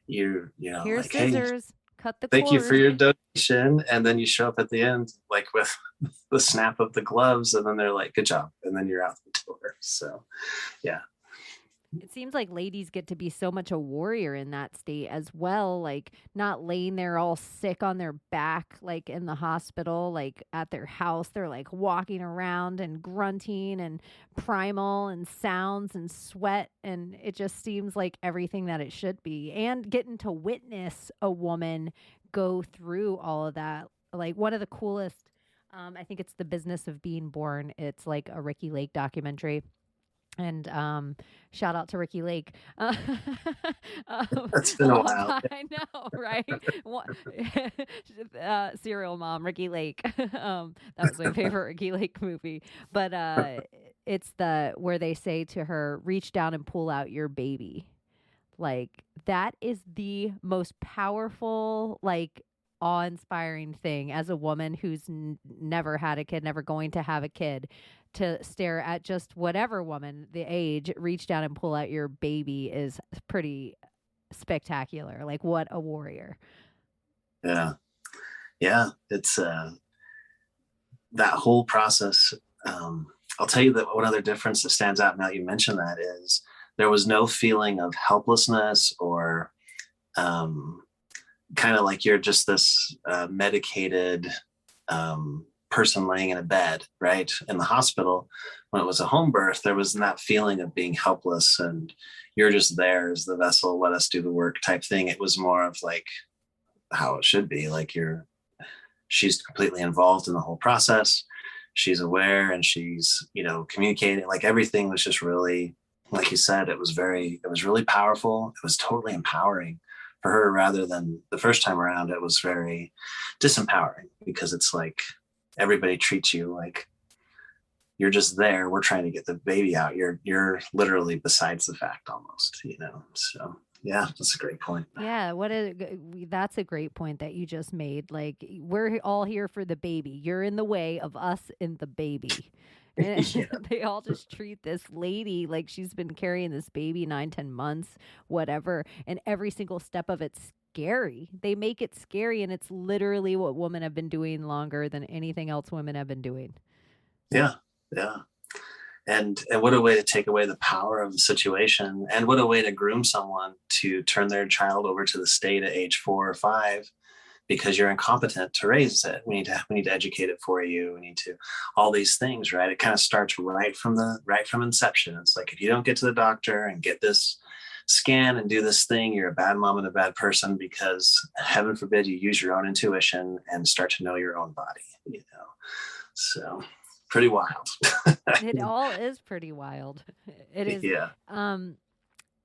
B: Here's
C: like, hey,
B: scissors, cut the
C: thank you for
B: cord.
C: your donation. And then you show up at the end, like with the snap of the gloves, and then they're like, good job. And then you're out the door. So, yeah.
B: It seems like ladies get to be so much a warrior in that state as well, like not laying there all sick on their back, like in the hospital, like at their house. They're like walking around and grunting and primal and sounds and sweat. And it just seems like everything that it should be. And getting to witness a woman go through all of that. Like one of the coolest, I think it's The Business of Being Born. It's like a Ricky Lake documentary. And shout out to Ricky Lake.
C: That's been a while.
B: I know, right? Serial mom, Ricky Lake. That was my favorite Ricky Lake movie. But it's where they say to her, "Reach down and pull out your baby." Like that is the most powerful, like awe-inspiring thing as a woman who's never had a kid, never going to have a kid, to stare at just whatever woman the age, reach down and pull out your baby is pretty spectacular. Like what a warrior.
C: Yeah. Yeah. It's that whole process. I'll tell you that one other difference that stands out now you mentioned that is there was no feeling of helplessness or kind of like you're just this medicated person laying in a bed, right? In the hospital, when it was a home birth, there wasn't that feeling of being helpless and you're just there as the vessel, let us do the work type thing. It was more of like how it should be. Like she's completely involved in the whole process. She's aware and she's, communicating. Like everything was just really, like you said, it was really powerful. It was totally empowering for her rather than the first time around. It was very disempowering because it's like, everybody treats you like you're just there. We're trying to get the baby out. You're literally besides the fact almost, So yeah, that's a great point.
B: Yeah, that's a great point that you just made. Like we're all here for the baby. You're in the way of us in the baby. And
C: Yeah.
B: they all just treat this lady like she's been carrying this baby 9, 10 months, whatever. And every single step of it's scary. They make it scary. And it's literally what women have been doing longer than anything else women have been doing.
C: Yeah. Yeah. And what a way to take away the power of the situation. And what a way to groom someone to turn their child over to the state at age 4 or 5 because you're incompetent to raise it. We need to educate it for you. We need to all these things, right? It kind of starts right from inception. It's like if you don't get to the doctor and get this scan and do this thing, you're a bad mom and a bad person because heaven forbid you use your own intuition and start to know your own body, So pretty wild.
B: It all is pretty wild. It is.
C: Yeah.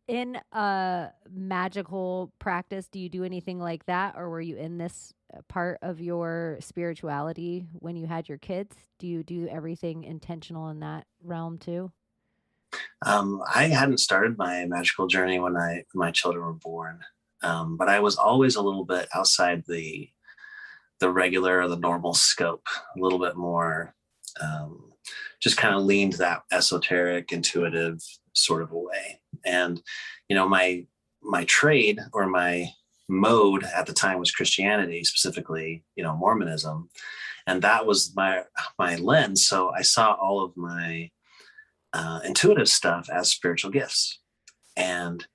B: In a magical practice, do you do anything like that? Or were you in this part of your spirituality when you had your kids? Do you do everything intentional in that realm too?
C: I hadn't started my magical journey when my children were born, but I was always a little bit outside the regular or the normal scope, a little bit more, just kind of leaned that esoteric, intuitive sort of a way. And, my trade or my mode at the time was Christianity, specifically, Mormonism. And that was my lens. So I saw all of my intuitive stuff as spiritual gifts. And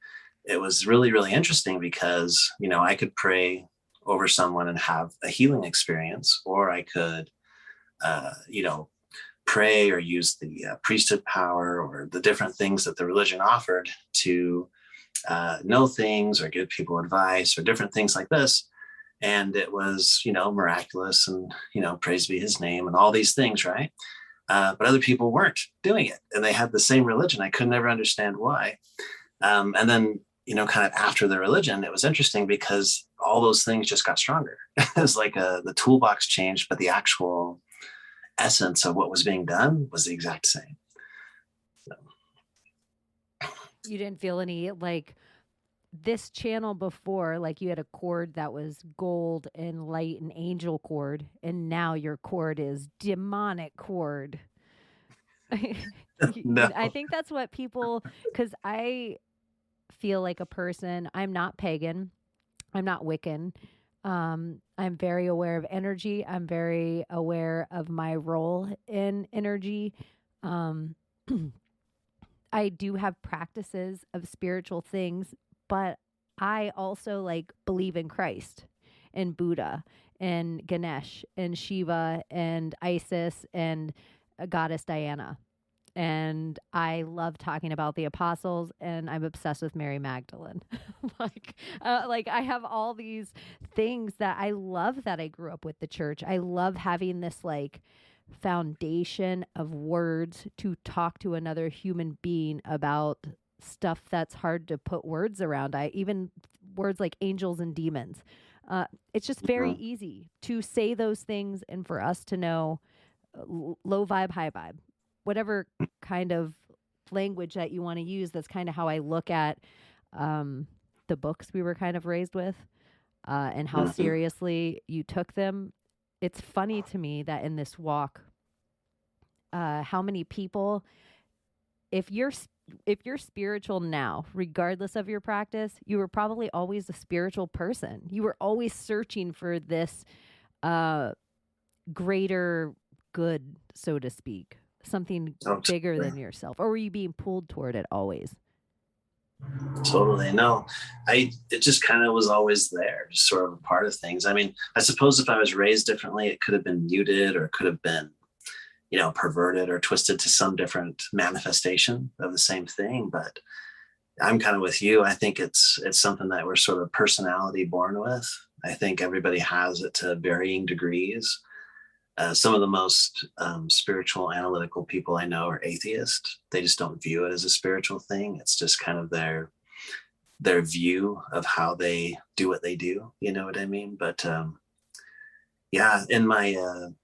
C: it was really, really interesting because, I could pray over someone and have a healing experience, or I could, pray or use the priesthood power or the different things that the religion offered to know things or give people advice or different things like this. And it was, miraculous and, praise be his name and all these things, right? But other people weren't doing it and they had the same religion. I could never understand why. And then, kind of after the religion, it was interesting because all those things just got stronger. It was like the toolbox changed, but the actual essence of what was being done was the exact same.
B: You didn't feel any like this channel before, like you had a cord that was gold and light and angel cord, and now your cord is demonic cord.
C: No.
B: I think that's what people, because I feel like a person, I'm not pagan, I'm not Wiccan. I'm very aware of energy. I'm very aware of my role in energy. Um, I do have practices of spiritual things, but I also like believe in Christ and Buddha and Ganesh and Shiva and Isis and goddess Diana. And I love talking about the apostles, and I'm obsessed with Mary Magdalene. like I have all these things that I love that I grew up with the church. I love having this like foundation of words to talk to another human being about stuff that's hard to put words around. I even words like angels and demons. It's just very
C: Mhm.
B: easy to say those things and for us to know low vibe, high vibe, whatever kind of language that you want to use. That's kind of how I look at the books we were kind of raised with and how
C: Mhm.
B: seriously you took them. It's funny to me that in this walk, how many people, if you're if you're spiritual now, regardless of your practice, you were probably always a spiritual person. You were always searching for this uh, greater good, so to speak, something
C: Oh,
B: bigger
C: totally.
B: than yourself, or were you being pulled toward it always?
C: Totally. No, it just kind of was always there, just sort of a part of things. I mean, I suppose if I was raised differently, it could have been muted or it could have been, perverted or twisted to some different manifestation of the same thing. But I'm kind of with you. I think it's something that we're sort of personality born with. I think everybody has it to varying degrees. Some of the most spiritual, analytical people I know are atheists. They just don't view it as a spiritual thing. It's just kind of their view of how they do what they do. You know what I mean? But yeah, in my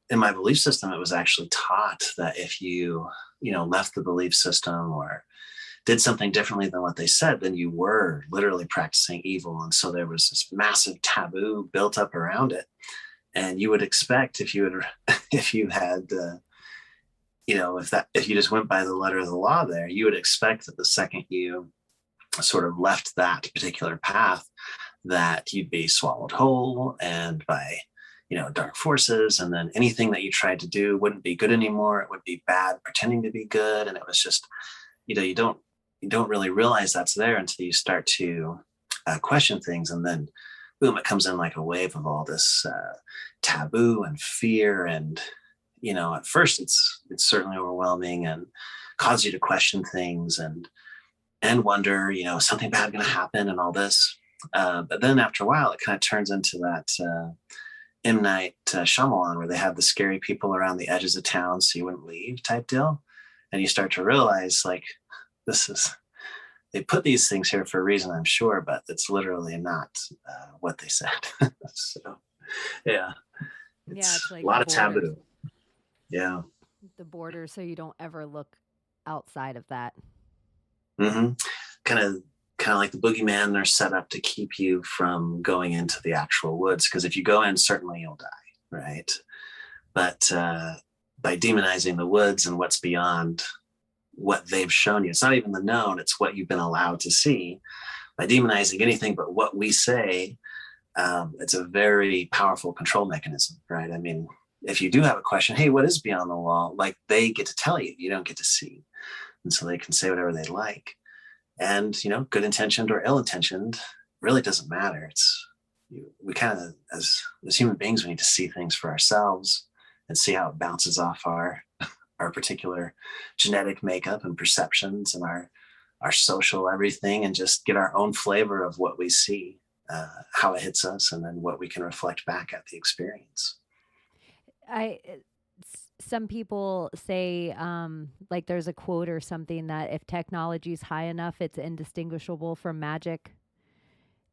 C: belief system, it was actually taught that if you left the belief system or did something differently than what they said, then you were literally practicing evil. And so there was this massive taboo built up around it. And you would expect if you had if you had if you just went by the letter of the law there, you would expect that the second you sort of left that particular path, that you'd be swallowed whole and by dark forces, and then anything that you tried to do wouldn't be good anymore. It would be bad pretending to be good. And it was just, you don't really realize that's there until you start to question things, and then boom, it comes in like a wave of all this taboo and fear. And at first it's certainly overwhelming and causes you to question things and wonder, something bad going to happen and all this. But then after a while, it kind of turns into that M. Night Shyamalan, where they have the scary people around the edges of town so you wouldn't leave type deal. And you start to realize, like, they put these things here for a reason, I'm sure, but it's literally not what they said. So, yeah,
B: Yeah, it's
C: it's a
B: like
C: lot of taboo. Yeah.
B: the border, so you don't ever look outside of that.
C: Mm-hmm. Kind of like the boogeyman, they're set up to keep you from going into the actual woods, because if you go in, certainly you'll die, right? But by demonizing the woods and what's beyond what they've shown you, it's not even the known, it's what you've been allowed to see. By demonizing anything but what we say, it's a very powerful control mechanism, right? I mean, if you do have a question, hey, what is beyond the wall, like, they get to tell you, you don't get to see. And so they can say whatever they like. And good intentioned or ill intentioned really doesn't matter. We kind of, as human beings, we need to see things for ourselves and see how it bounces off our particular genetic makeup and perceptions and our social everything, and just get our own flavor of what we see, how it hits us, and then what we can reflect back at the experience.
B: Some people say, like there's a quote or something that if technology is high enough, it's indistinguishable from magic.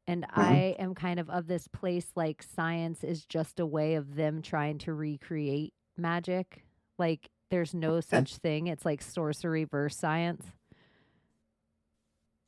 B: And
C: Mm-hmm.
B: I am kind of this place, like science is just a way of them trying to recreate magic. Like there's no
C: Okay.
B: such thing. It's like sorcery versus science.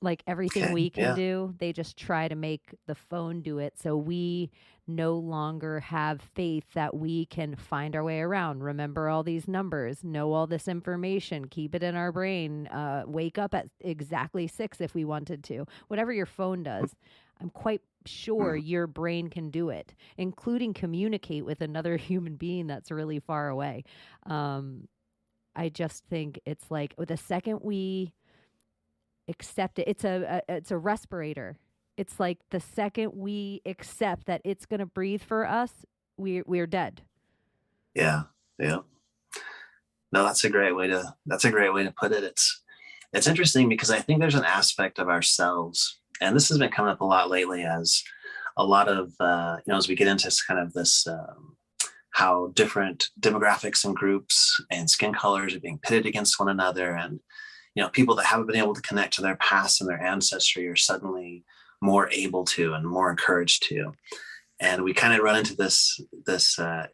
B: Like everything
C: Okay.
B: we can
C: Yeah.
B: do, they just try to make the phone do it. So we no longer have faith that we can find our way around, remember all these numbers, know all this information, keep it in our brain, wake up at exactly 6 if we wanted to. Whatever your phone does, I'm quite sure
C: Mm.
B: your brain can do it, including communicate with another human being that's really far away. I just think it's like the second we accept it, it's a respirator. It's like the second we accept that it's going to breathe for us, we're dead.
C: Yeah. Yeah. No, that's a great way to put it. It's interesting because I think there's an aspect of ourselves, and this has been coming up a lot lately as a lot of as we get into kind of this how different demographics and groups and skin colors are being pitted against one another, and people that haven't been able to connect to their past and their ancestry are suddenly more able to and more encouraged to. And we kind of run into this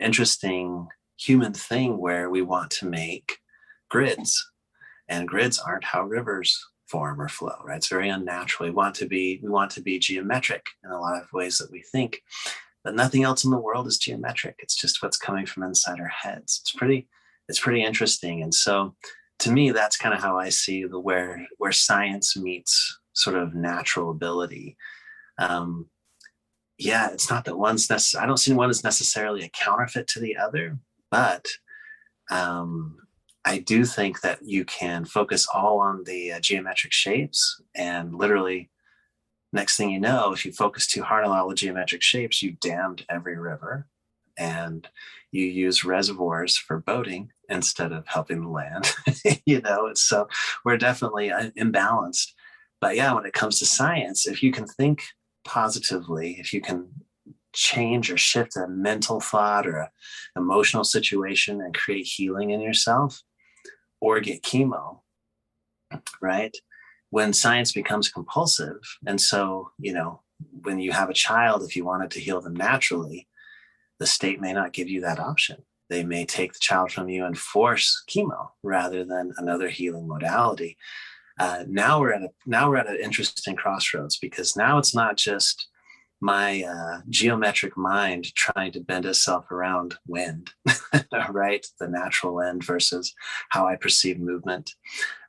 C: interesting human thing where we want to make grids, and grids aren't how rivers form or flow, right? It's very unnatural. We want to be geometric in a lot of ways that we think, but nothing else in the world is geometric. It's just what's coming from inside our heads. It's pretty interesting. And so to me, that's kind of how I see where science meets sort of natural ability. It's not that I don't see one as necessarily a counterfeit to the other, but I do think that you can focus all on the geometric shapes, and literally next thing you know, if you focus too hard on all the geometric shapes, you dammed every river, and you use reservoirs for boating instead of helping the land. So we're definitely imbalanced. But yeah, when it comes to science, if you can think positively, if you can change or shift a mental thought or an emotional situation and create healing in yourself, or get chemo, right? When science becomes compulsive, and so, when you have a child, if you wanted to heal them naturally, the state may not give you that option. They may take the child from you and force chemo rather than another healing modality. Now we're at an interesting crossroads, because now it's not just my geometric mind trying to bend itself around wind, right? The natural wind versus how I perceive movement.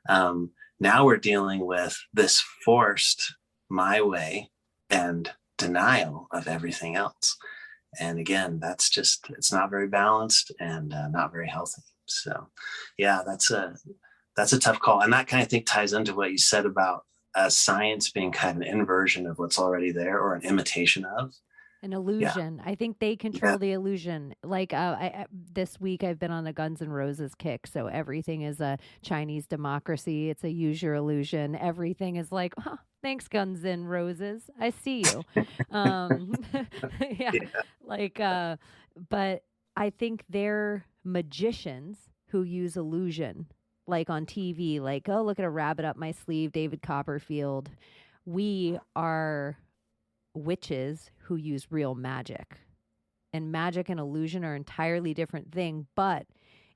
C: Now we're dealing with this forced my way and denial of everything else. And again, it's not very balanced and not very healthy. So yeah, that's a tough call. And that kind of thing ties into what you said about science being kind of an inversion of what's already there, or an imitation of.
B: An illusion.
C: Yeah.
B: I think they control the illusion. Like this week, I've been on a Guns N' Roses kick. So everything is a Chinese democracy. It's a use your illusion. Everything is like, thanks, Guns N' Roses. I see you. Yeah. Like, but I think they're magicians who use illusion, like on TV, like, oh, look at a rabbit up my sleeve, David Copperfield. We are witches who use real magic. And magic and illusion are entirely different thing. But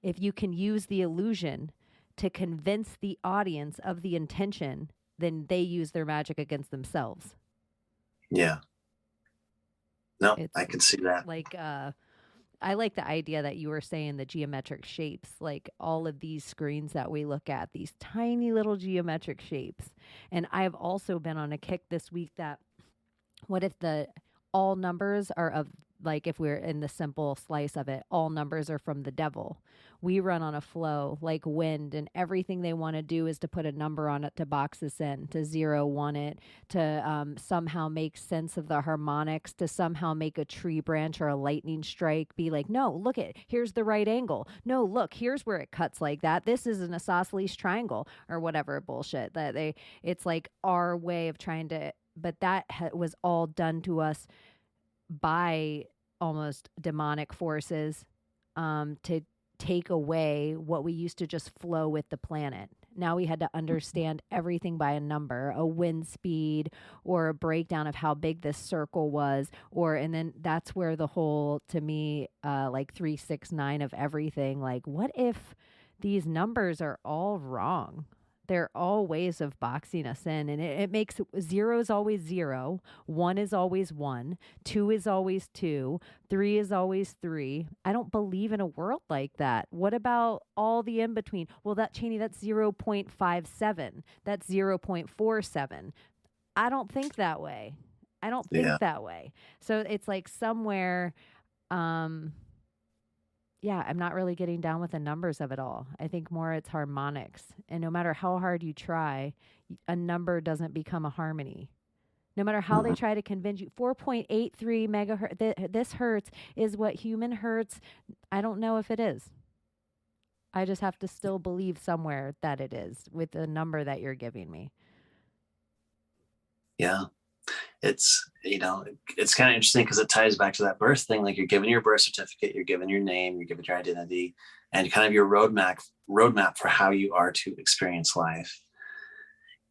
B: if you can use the illusion to convince the audience of the intention, then they use their magic against themselves.
C: Yeah. No, I can see that.
B: Like, I like the idea that you were saying, the geometric shapes, like all of these screens that we look at, these tiny little geometric shapes. And I've also been on a kick this week that, what if all numbers are of, like, if we're in the simple slice of it, all numbers are from the devil. We run on a flow like wind, and everything they want to do is to put a number on it, to box us in, to 0-1 it, to somehow make sense of the harmonics, to somehow make a tree branch or a lightning strike be like, no, look here's the right angle. No, look, here's where it cuts like that. This is an isosceles triangle or whatever bullshit that it's like our way of trying to, but that was all done to us by almost demonic forces to take away what we used to just flow with the planet. Now we had to understand everything by a number, a wind speed, or a breakdown of how big this circle was, and then that's where the whole, to me, like 369 of everything, like, what if these numbers are all wrong? They're all ways of boxing us in, and it makes 0 is always 0, 1 is always 1, 2 is always 2, 3 is always 3. I don't believe in a world like that. What about all the in between? Well, Chaney, that's 0.57. That's 0.47. I don't think that way. I don't think that way. So it's like somewhere, yeah, I'm not really getting down with the numbers of it all. I think more it's harmonics. And no matter how hard you try, a number doesn't become a harmony. No matter how they try to convince you, 4.83 megahertz, this hertz is what human hertz. I don't know if it is. I just have to still believe somewhere that it is with the number that you're giving me.
C: Yeah. It's, it's kind of interesting because it ties back to that birth thing. Like you're given your birth certificate, you're given your name, you're given your identity, and kind of your roadmap for how you are to experience life.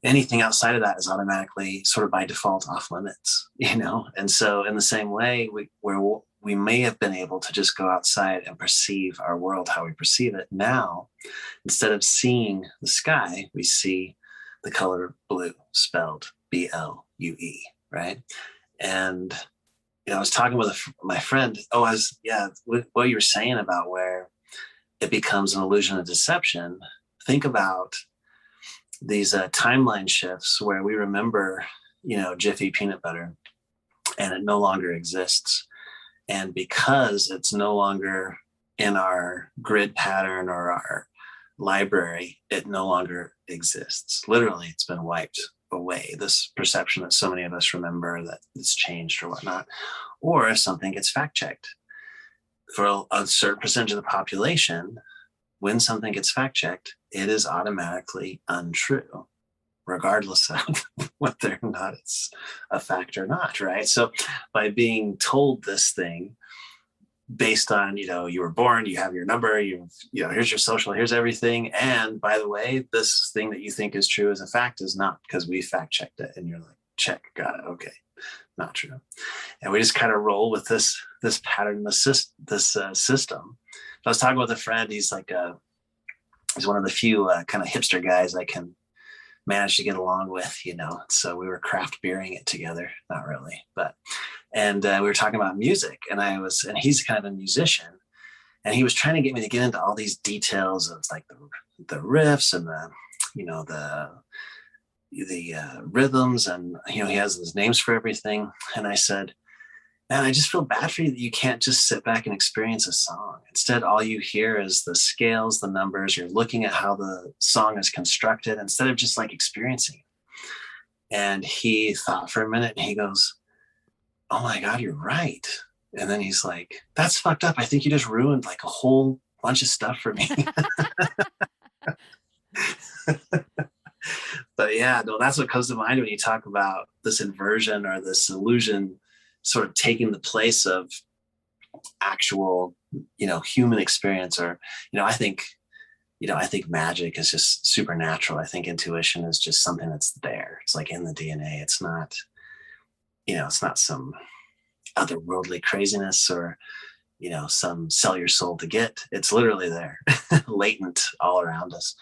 C: Anything outside of that is automatically sort of by default off limits, And so in the same way, we may have been able to just go outside and perceive our world how we perceive it. Now, instead of seeing the sky, we see the color blue, spelled BLUE, right? And I was talking with my friend. What you were saying about where it becomes an illusion of deception. Think about these timeline shifts where we remember, Jiffy peanut butter, and it no longer exists. And because it's no longer in our grid pattern or our library, it no longer exists. Literally, it's been wiped away, this perception that so many of us remember that it's changed or whatnot. Or if something gets fact checked, for a certain percentage of the population, when something gets fact checked, it is automatically untrue, regardless of whether or not it's a fact or not, right? So by being told this thing based on, you were born, you have your number, here's your social, here's everything. And by the way, this thing that you think is true as a fact is not, because we fact checked it. And you're like, check, got it. Okay. Not true. And we just kind of roll with this pattern, this system. I was talking with a friend. He's like, he's one of the few kind of hipster guys I can manage to get along with, So we were craft beering it together. Not really, and we were talking about music, and he's kind of a musician, and he was trying to get me to get into all these details of like the riffs and the rhythms, and he has his names for everything. And I said, man, I just feel bad for you that you can't just sit back and experience a song. Instead, all you hear is the scales, the numbers. You're looking at how the song is constructed instead of just like experiencing it. And he thought for a minute, and he goes, oh my God, you're right. And then he's like, that's fucked up. I think you just ruined like a whole bunch of stuff for me. But yeah, no, that's what comes to mind when you talk about this inversion or this illusion sort of taking the place of actual, human experience. Or, I think magic is just supernatural. I think intuition is just something that's there. It's like in the DNA. It's not, it's not some otherworldly craziness or, some sell your soul to get. It's literally there, latent all around us.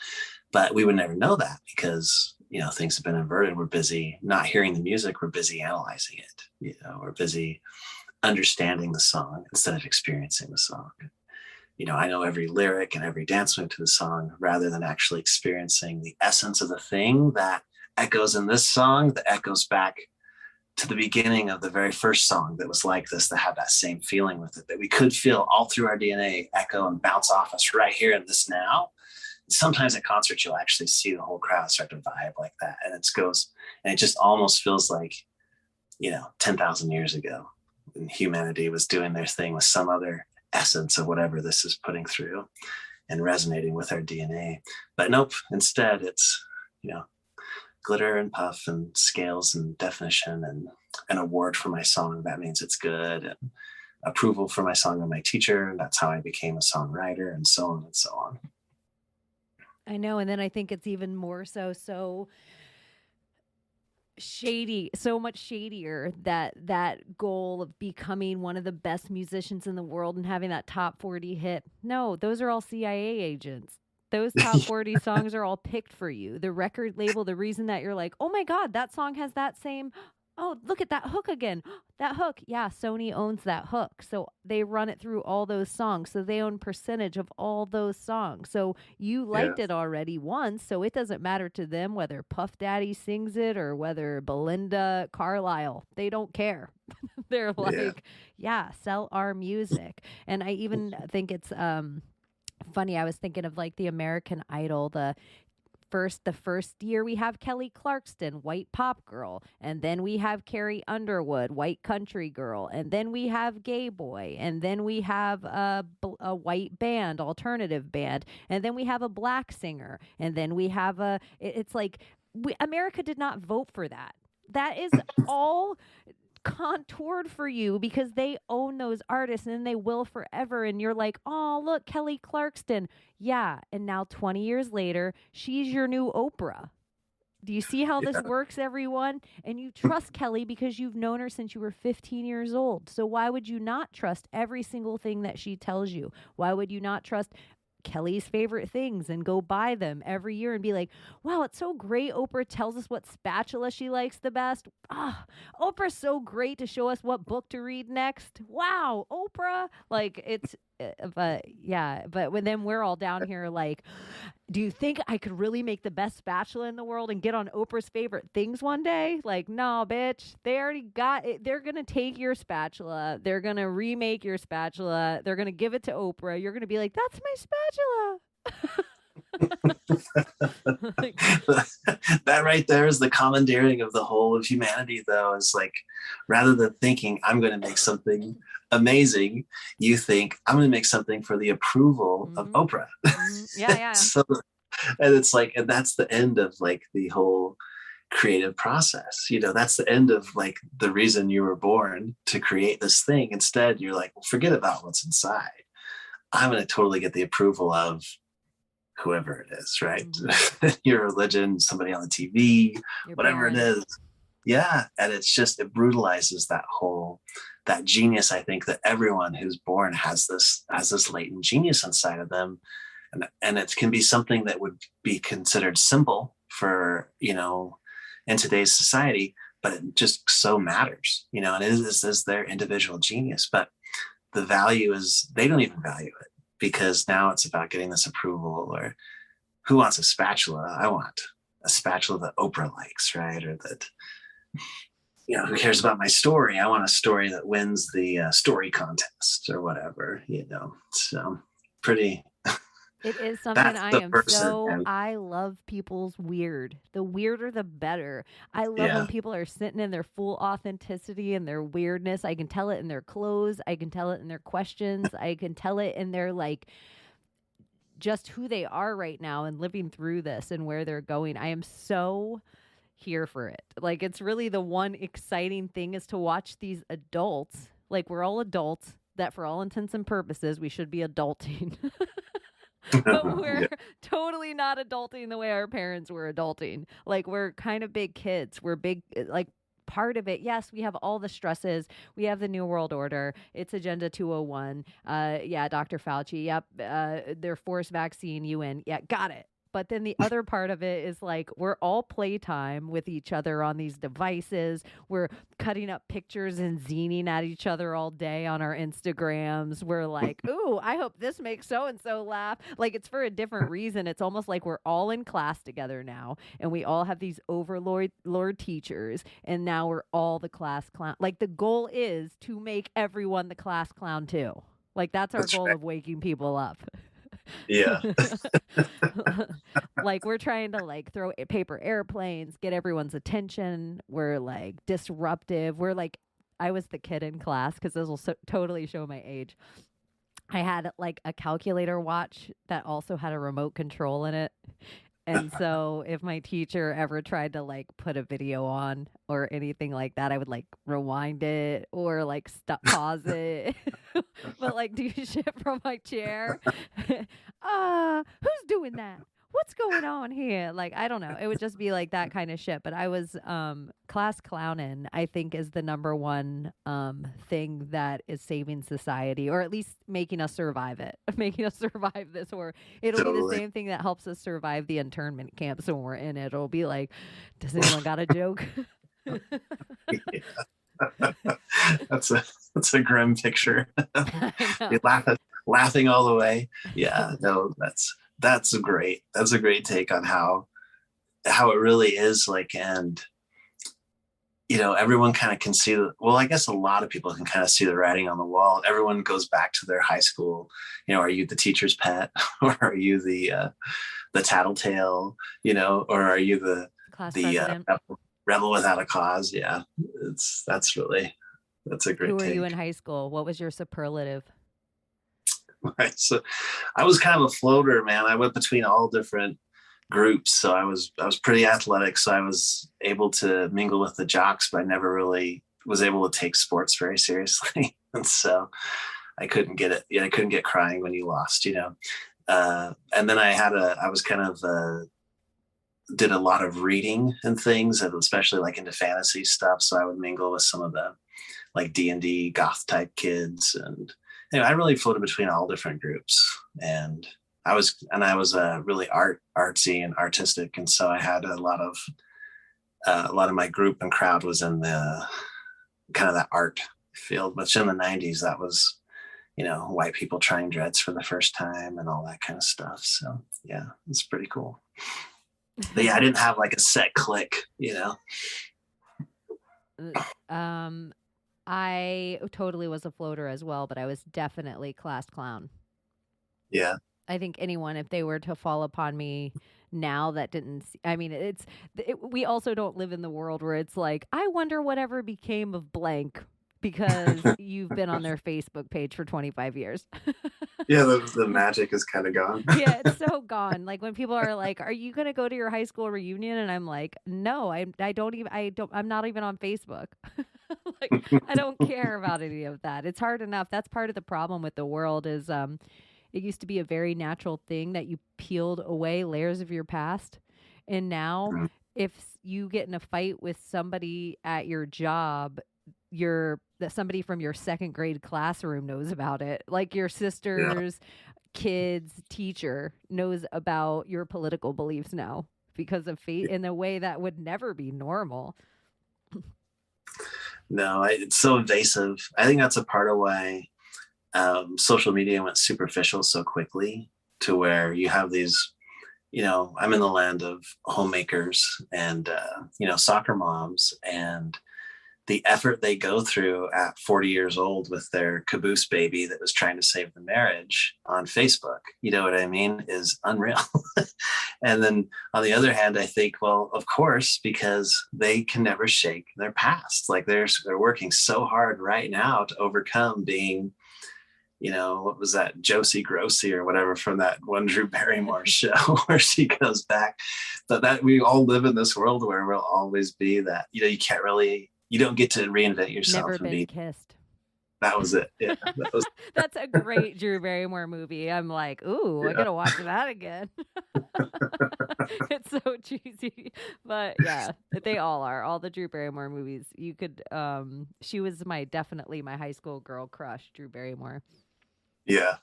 C: But we would never know that because, things have been inverted. We're busy not hearing the music. We're busy analyzing it. We're busy understanding the song instead of experiencing the song. I know every lyric and every dance move to the song rather than actually experiencing the essence of the thing that echoes in this song, that echoes back to the beginning of the very first song that was like this, that had that same feeling with it, that we could feel all through our DNA echo and bounce off us right here in this now. Sometimes at concerts, you'll actually see the whole crowd start to vibe like that. And it just almost feels like, 10,000 years ago when humanity was doing their thing with some other essence of whatever this is putting through and resonating with our DNA. But nope, instead it's, glitter and puff and scales and definition and an award for my song. That means it's good. And approval for my song by my teacher. And that's how I became a songwriter, and so on and so on.
B: I know. And then I think it's even more so shady, so much shadier, that goal of becoming one of the best musicians in the world and having that top 40 hit. No, those are all CIA agents. Those top 40 songs are all picked for you. The record label, the reason that you're like, oh my God, that song has that same, oh, look at that hook again. That hook. Yeah, Sony owns that hook. So they run it through all those songs. So they own percentage of all those songs. So you liked it already once. So it doesn't matter to them whether Puff Daddy sings it or whether Belinda Carlisle. They don't care. They're like, yeah, sell our music. And I even think it's funny. I was thinking of like the American Idol, the first year we have Kelly Clarkson, white pop girl, and then we have Carrie Underwood, white country girl, and then we have gay boy, and then we have a white band, alternative band, and then we have a black singer, and then we have it's like America did not vote for that. That is all contoured for you because they own those artists and they will forever. And you're like, oh, look, Kelly Clarkson. Yeah. And now 20 years later, she's your new Oprah. Do you see how this works, everyone? And you trust Kelly because you've known her since you were 15 years old. So why would you not trust every single thing that she tells you? Why would you not trust Kelly's favorite things and go buy them every year and be like, wow, it's so great. Oprah tells us what spatula she likes the best. Oprah's so great to show us what book to read next. Wow, Oprah. Like but when then we're all down here like, do you think I could really make the best spatula in the world and get on Oprah's favorite things one day? Like, no, bitch. They already got it. They're going to take your spatula. They're going to remake your spatula. They're going to give it to Oprah. You're going to be like, that's my spatula.
C: That right there is the commandeering of the whole of humanity, though. Is like, rather than thinking I'm going to make something amazing, you think I'm going to make something for the approval of Oprah.
B: Yeah.
C: So, and it's like, and that's the end of like the whole creative process. That's the end of like the reason you were born, to create this thing. Instead, you're like, well, forget about what's inside. I'm going to totally get the approval of whoever it is, right? Your religion, somebody on the TV, your whatever parents. It is. Yeah. And it's just, it brutalizes that genius. I think that everyone who's born has this latent genius inside of them. And it can be something that would be considered simple for, in today's society, but it just so matters, and it is their individual genius. But the value is, they don't even value it, because now it's about getting this approval. Or who wants a spatula? I want a spatula that Oprah likes, right? Or that, who cares about my story? I want a story that wins the story contest or whatever, so pretty.
B: It is something I love people's weird. The weirder, the better. I love when people are sitting in their full authenticity and their weirdness. I can tell it in their clothes. I can tell it in their questions. I can tell it in their like just who they are right now and living through this and where they're going. I am so here for it. Like, it's really the one exciting thing is to watch these adults. Like, we're all adults that for all intents and purposes, we should be adulting. But we're totally not adulting the way our parents were adulting. Like, we're kind of big kids. We're big, like, part of it. Yes, we have all the stresses. We have the New World Order. It's Agenda 201. Dr. Fauci. Yep. Their forced vaccine, UN. Yeah, got it. But then the other part of it is like, we're all playtime with each other on these devices. We're cutting up pictures and zining at each other all day on our Instagrams. We're like, ooh, I hope this makes so-and-so laugh. Like, it's for a different reason. It's almost like we're all in class together now. And we all have these overlord teachers. And now we're all the class clown. Like, the goal is to make everyone the class clown too. Like, that's our goal of waking people up.
C: Yeah.
B: Like, we're trying to like throw paper airplanes, get everyone's attention. We're like disruptive. We're like, I was the kid in class, because this will totally show my age. I had like a calculator watch that also had a remote control in it. And so if my teacher ever tried to like put a video on or anything like that, I would like rewind it or like pause it, but like do shit from my chair. Who's doing that? what's going on here? Like, I don't know. It would just be like that kind of shit. But I was class clowning, I think, is the number one thing that is saving society, or at least making us survive it, making us survive this. Or it'll be the
C: Totally.
B: same thing that helps us survive the internment camps when we're in it. It'll be like, does anyone got a joke?
C: That's a grim picture.
B: I know.
C: You're laughing all the way. Yeah, no, that's a great take on how it really is like. And everyone kind of can see well, I guess a lot of people can kind of see the writing on the wall. Everyone goes back to their high school. Are you the teacher's pet, or are you the tattletale, or are you
B: Class
C: the
B: president.
C: rebel without a cause? Yeah, that's a great
B: Who were
C: take.
B: you in high school? What was your superlative?
C: Right. So I was kind of a floater, man. I went between all different groups. So I was pretty athletic. So I was able to mingle with the jocks, but I never really was able to take sports very seriously. And so I couldn't get it. I couldn't get crying when you lost, and then I was kind of, did a lot of reading and things, and especially like into fantasy stuff. So I would mingle with some of the like D&D goth type kids. And I really floated between all different groups. And I was really artsy and artistic. And so I had a lot of my group and crowd was in the kind of that art field, which in the 90s, that was, white people trying dreads for the first time and all that kind of stuff. So yeah, it's pretty cool. But yeah, I didn't have like a set click,
B: I totally was a floater as well, but I was definitely class clown.
C: Yeah.
B: I think anyone, if they were to fall upon me now that didn't, I mean, we also don't live in the world where it's like, I wonder whatever became of blank because you've been on their Facebook page for 25 years.
C: Yeah, the magic is kind of gone.
B: Yeah, it's so gone. Like when people are like, "Are you going to go to your high school reunion?" and I'm like, "No, I'm not even on Facebook." Like I don't care about any of that. It's hard enough. That's part of the problem with the world is it used to be a very natural thing that you peeled away layers of your past. And now if you get in a fight with somebody at your job, that somebody from your second grade classroom knows about it. Like your sister's kid's teacher knows about your political beliefs now because of fate in a way that would never be normal.
C: No, it's so invasive. I think that's a part of why social media went superficial so quickly, to where you have these, I'm in the land of homemakers and, soccer moms, and the effort they go through at 40 years old with their caboose baby that was trying to save the marriage on Facebook, you know what I mean, is unreal. And then on the other hand, I think, well, of course, because they can never shake their past. Like they're working so hard right now to overcome being, what was that, Josie Grossi or whatever from that one Drew Barrymore show where she goes back. But that we all live in this world where we'll always be that, you don't get to reinvent yourself.
B: Never been kissed.
C: That was it. Yeah.
B: That's a great Drew Barrymore movie. I'm like, ooh, I gotta watch that again. It's so cheesy. But yeah, they all are. All the Drew Barrymore movies. You could she was definitely my high school girl crush, Drew Barrymore.
C: Yeah.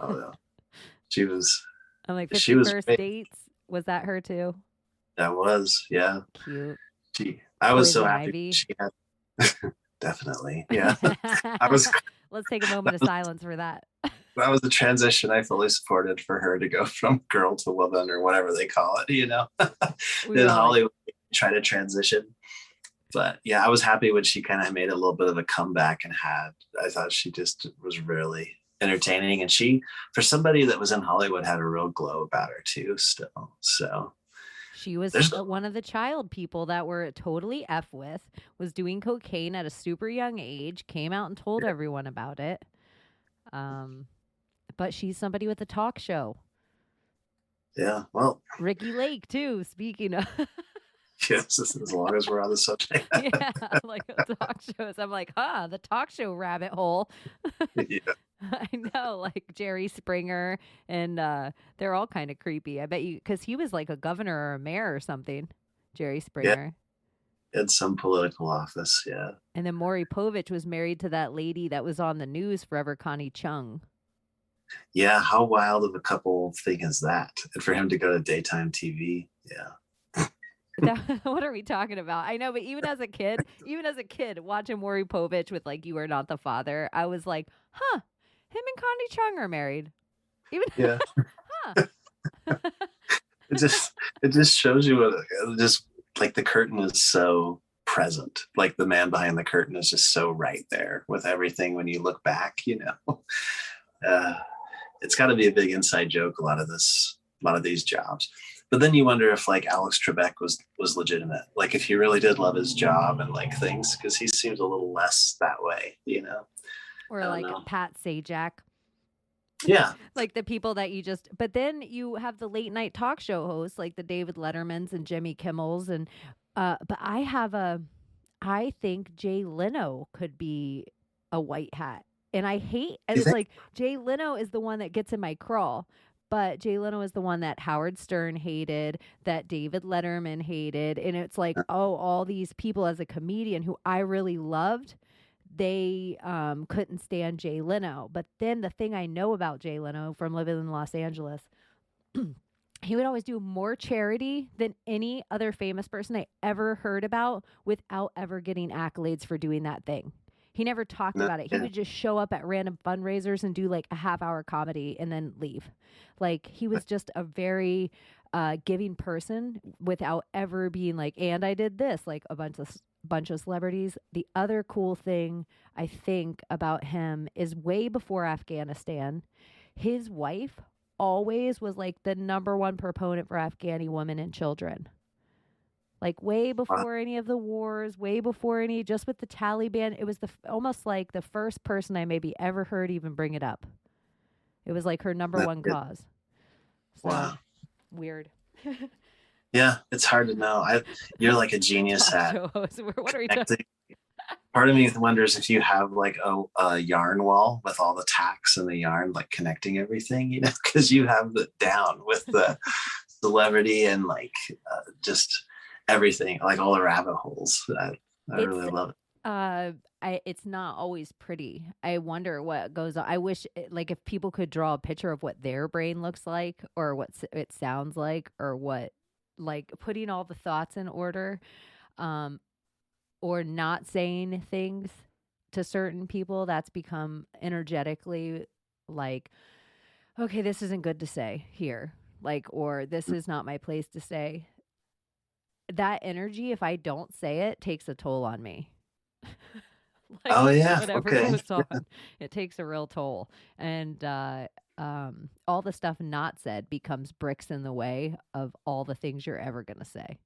C: Oh yeah. She was.
B: I'm like 51st Dates. Was that her too?
C: That was, yeah.
B: Cute.
C: I was so happy she had. Definitely, yeah.
B: Let's take a moment of silence for that.
C: That was the transition I fully supported for her to go from girl to woman or whatever they call it, in Hollywood, try to transition. But yeah, I was happy when she kind of made a little bit of a comeback and I thought she just was really entertaining. And she, for somebody that was in Hollywood, had a real glow about her too still. So
B: she was one of the child people that were totally F with, was doing cocaine at a super young age, came out and told everyone about it. But she's somebody with a talk show.
C: Yeah, well.
B: Ricky Lake, too, speaking of.
C: Yes, as long as we're on the subject.
B: Yeah, like talk shows. I'm like, the talk show rabbit hole.
C: Yeah.
B: I know, like Jerry Springer, and they're all kind of creepy. I bet you, because he was like a governor or a mayor or something, Jerry
C: Yeah,
B: Springer.
C: in some political office. Yeah.
B: And then Maury Povich was married to that lady that was on the news forever, Connie Chung.
C: Yeah. How wild of a couple thing is that? And for him to go to daytime TV. Yeah.
B: What are we talking about? I know, but even as a kid, watching Maury Povich with like "You Are Not the Father," I was like, "Huh, him and Connie Chung are married." Even,
C: Yeah.
B: huh?
C: It just it just shows you what just like the curtain is so present. Like the man behind the curtain is just so right there with everything when you look back, you know. Uh, it's got to be a big inside joke, a lot of these jobs. But then you wonder if like Alex Trebek was legitimate, like if he really did love his job and like things, because he seems a little less that way, you know. I
B: Or
C: don't
B: like
C: know.
B: Pat Sajak,
C: Yeah.
B: like the people that you just. But then you have the late night talk show hosts, like the David Lettermans and Jimmy Kimmels, and but I think Jay Leno could be a white hat. And I hate, and
C: You
B: it's
C: think?
B: like Jay Leno is the one that gets in my crawl, but Jay Leno is the one that Howard Stern hated, that David Letterman hated. And it's like, oh, all these people as a comedian who I really loved, they couldn't stand Jay Leno. But then the thing I know about Jay Leno from living in Los Angeles, he would always do more charity than any other famous person I ever heard about without ever getting accolades for doing that thing. He never talked
C: No,
B: about it. He
C: yeah.
B: would just show up at random fundraisers and do like a half-hour comedy and then leave. Like he was just a very giving person without ever being like, and I did this, like a bunch of celebrities. The other cool thing I think about him is way before Afghanistan, his wife always was like the number one proponent for Afghani women and children. Like way
C: Uh,
B: before any of the wars, way before any, just with the Taliban, it was almost like the first person I maybe ever heard even bring it up. It was like her number one
C: yeah.
B: cause. So
C: Wow.
B: weird.
C: Yeah, it's hard to know. You're like a genius
B: Talk
C: at
B: show host. What are we talking?
C: connecting. Part of me wonders if you have like a yarn wall with all the tacks and the yarn, like connecting everything, you know, because you have it down with the celebrity and like just everything, like all the rabbit holes. I
B: It's
C: really love it.
B: uh it's not always pretty. I wonder what goes on. I wish like if people could draw a picture of what their brain looks like or what it sounds like or what like putting all the thoughts in order um or not saying things to certain people that's become energetically like okay, this isn't good to say here. Like or this is not my place to say. That energy if I don't say it takes a toll on me. Like
C: Oh yeah,
B: whatever
C: okay.
B: goes on, it takes a real toll. And all the stuff not said becomes bricks in the way of all the things you're ever going to say.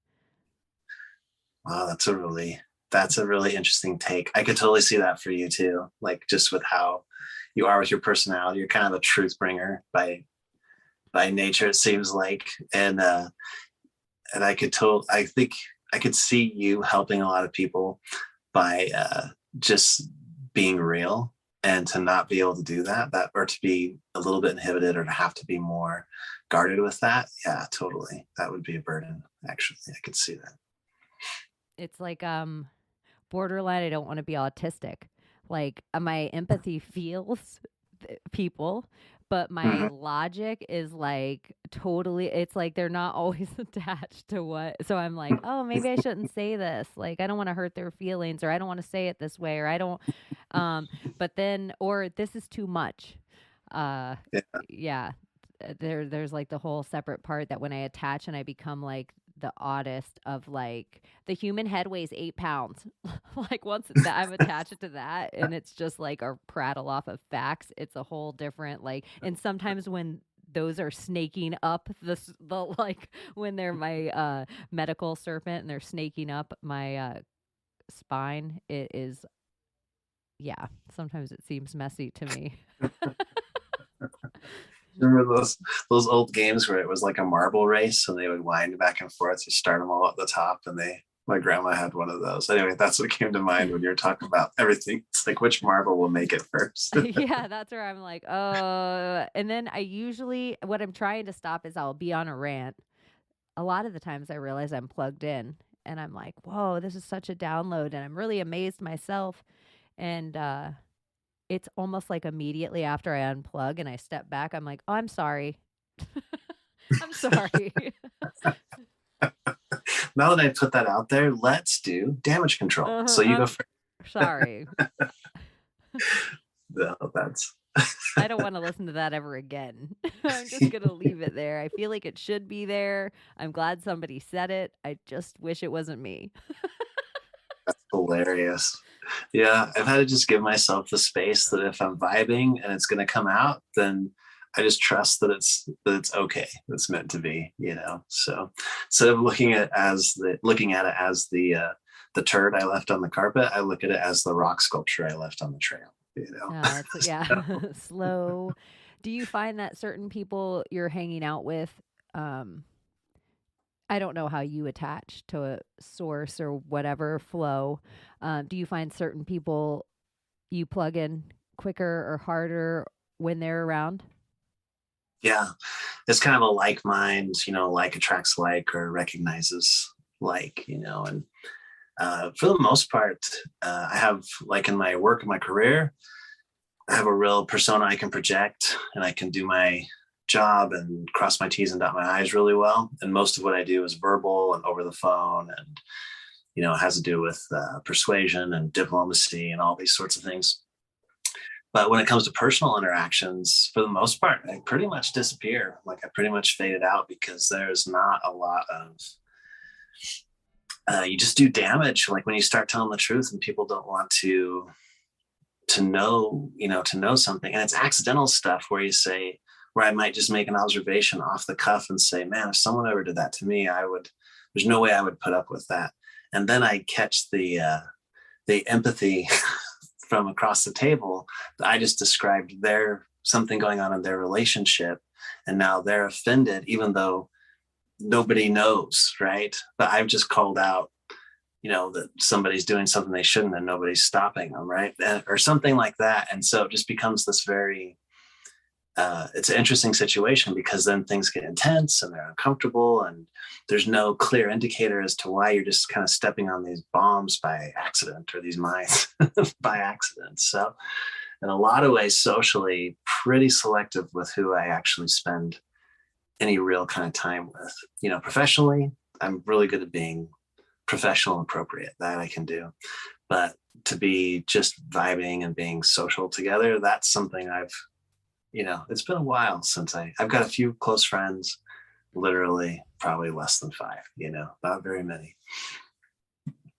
C: Wow, that's a really interesting take. I could totally see that for you too. Like just with how you are with your personality, you're kind of a truth bringer by nature, it seems like. And I think I could see you helping a lot of people by just being real, and to not be able to do that or to be a little bit inhibited or to have to be more guarded with that. Yeah, totally. That would be a burden. Actually, I could see that.
B: It's like borderline I don't want to be autistic. Like my empathy feels people, but my
C: Mhm.
B: logic is like totally it's like they're not always attached to what so I'm like, "Oh, maybe I shouldn't say this. Like I don't want to hurt their feelings or I don't want to say it this way or I don't but then or this is too much." Uh
C: Yeah.
B: yeah, there's like the whole separate part that when I attach and I become like the oddest of like the human head weighs 8 pounds. Like once that I'm attached to that and it's just like a prattle off of facts, it's a whole different like and sometimes when those are snaking up the like when they're my medical serpent and they're snaking up my spine, it is yeah, sometimes it seems messy to me.
C: Remember those old games where it was like a marble race and they would wind back and forth. You start them all at the top and they My grandma had one of those. Anyway, that's what came to mind when you're talking about everything. It's like, which marble will make it first?
B: Yeah, that's where I'm like, oh. And then what I'm trying to stop is I'll be on a rant. A lot of the times I realize I'm plugged in and I'm like, whoa, this is such a download. And I'm really amazed myself. And it's almost like immediately after I unplug and I step back, I'm like, oh, I'm sorry. I'm sorry.
C: Now that I put that out there, let's do damage control. So you go first.
B: Sorry.
C: No, that's
B: I don't want to listen to that ever again. I'm just going to leave it there. I feel like it should be there. I'm glad somebody said it. I just wish it wasn't me.
C: that's hilarious. Yeah, I've had to just give myself the space that if I'm vibing and it's going to come out, then I just trust that it's okay. It's meant to be, you know. So instead of looking at it as the turd I left on the carpet, I look at it as the rock sculpture I left on the trail. You know.
B: Yeah. Slow. Do you find that certain people you're hanging out with, I don't know how you attach to a source or whatever flow. Do you find certain people you plug in quicker or harder when they're around?
C: Yeah, it's kind of a like mind, you know, like attracts like or recognizes like, you know, and for the most part, I have like in my work and my career, I have a real persona I can project and I can do my job and cross my T's and dot my I's really well. And most of what I do is verbal and over the phone. And, you know, it has to do with persuasion and diplomacy and all these sorts of things. But when it comes to personal interactions, for the most part, I pretty much disappear. Like I pretty much faded out because there's not a lot of, you just do damage. Like when you start telling the truth and people don't want to know, you know, to know something. And it's accidental stuff where I might just make an observation off the cuff and say, man, if someone ever did that to me, there's no way I would put up with that. And then I catch the empathy from across the table that I just described something going on in their relationship. And now they're offended, even though nobody knows, right? But I've just called out, you know, that somebody's doing something they shouldn't and nobody's stopping them, right? Or something like that. And so it just becomes this it's an interesting situation because then things get intense and they're uncomfortable and there's no clear indicator as to why you're just kind of stepping on these bombs by accident or these mines by accident. So in a lot of ways, socially, pretty selective with who I actually spend any real kind of time with. You know, professionally, I'm really good at being professional and appropriate. That I can do. But to be just vibing and being social together, that's something it's been a while since I've got a few close friends, literally probably less than 5, you know, not very many.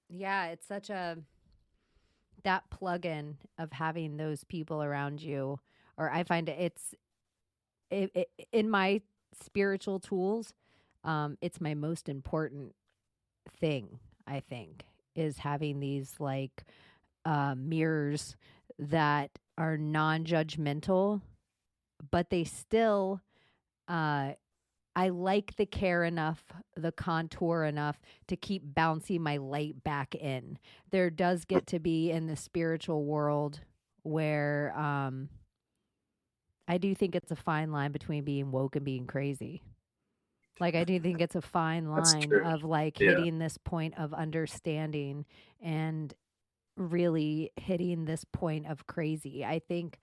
B: Yeah, it's such that plug-in of having those people around you, or I find in my spiritual tools, it's my most important thing, I think, is having these like mirrors that are non-judgmental, but they still I like the care enough, the contour enough to keep bouncing my light back in. There does get to be in the spiritual world where I do think it's a fine line between being woke and being crazy. Like I do think it's a fine line of like hitting this point of understanding and really hitting this point of crazy. I think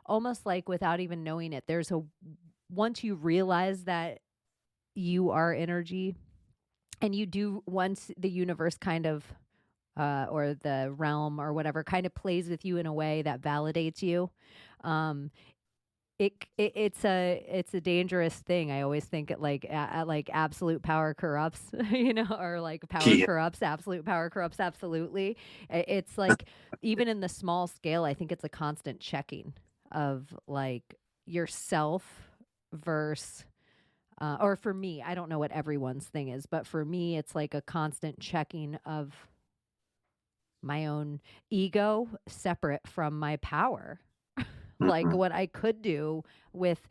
B: almost like without even knowing it, once you realize that you are energy and once the universe kind of or the realm or whatever kind of plays with you in a way that validates you, it's a dangerous thing. I always think it like absolute power corrupts, you know, or like power corrupts, absolute power corrupts absolutely. It's like even in the small scale, I think it's a constant checking of like yourself versus or for me, I don't know what everyone's thing is, but for me it's like a constant checking of my own ego separate from my power. Like what I could do with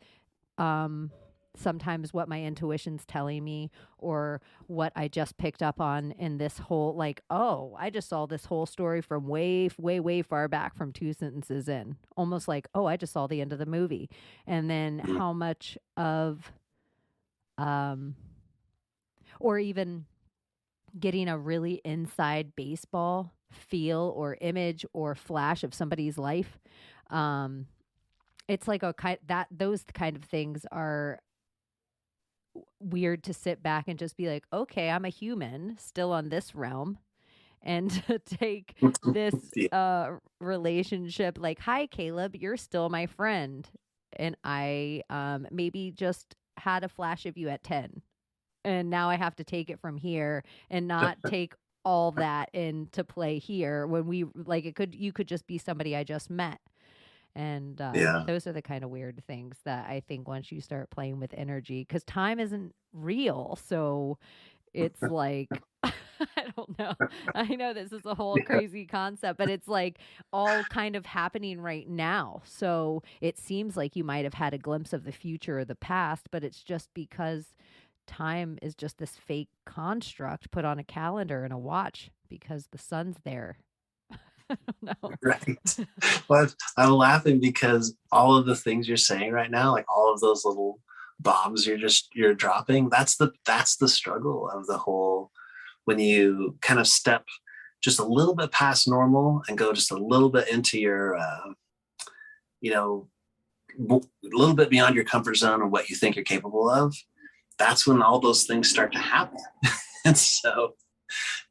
B: sometimes what my intuition's telling me, or what I just picked up on in this whole, like, oh, I just saw this whole story from way, way, way far back from 2 sentences in. Almost like, oh, I just saw the end of the movie. And then how much of, or even getting a really inside baseball feel or image or flash of somebody's life. It's like those kind of things are weird to sit back and just be like, okay, I'm a human still on this realm, and to take this relationship like, hi, Caleb, you're still my friend, and I maybe just had a flash of you at 10, and now I have to take it from here and not take all that into play here, when we, like, you could just be somebody I just met. And those are the kind of weird things that I think once you start playing with energy, because time isn't real. So it's like, I don't know. I know this is a whole crazy concept, but it's like all kind of happening right now. So it seems like you might have had a glimpse of the future or the past, but it's just because time is just this fake construct put on a calendar and a watch because the sun's there. No.
C: Right. But I'm laughing because all of the things you're saying right now, like all of those little bombs you're dropping, that's the struggle of the whole, when you kind of step just a little bit past normal and go just a little bit into your a little bit beyond your comfort zone and what you think you're capable of. That's when all those things start to happen. And so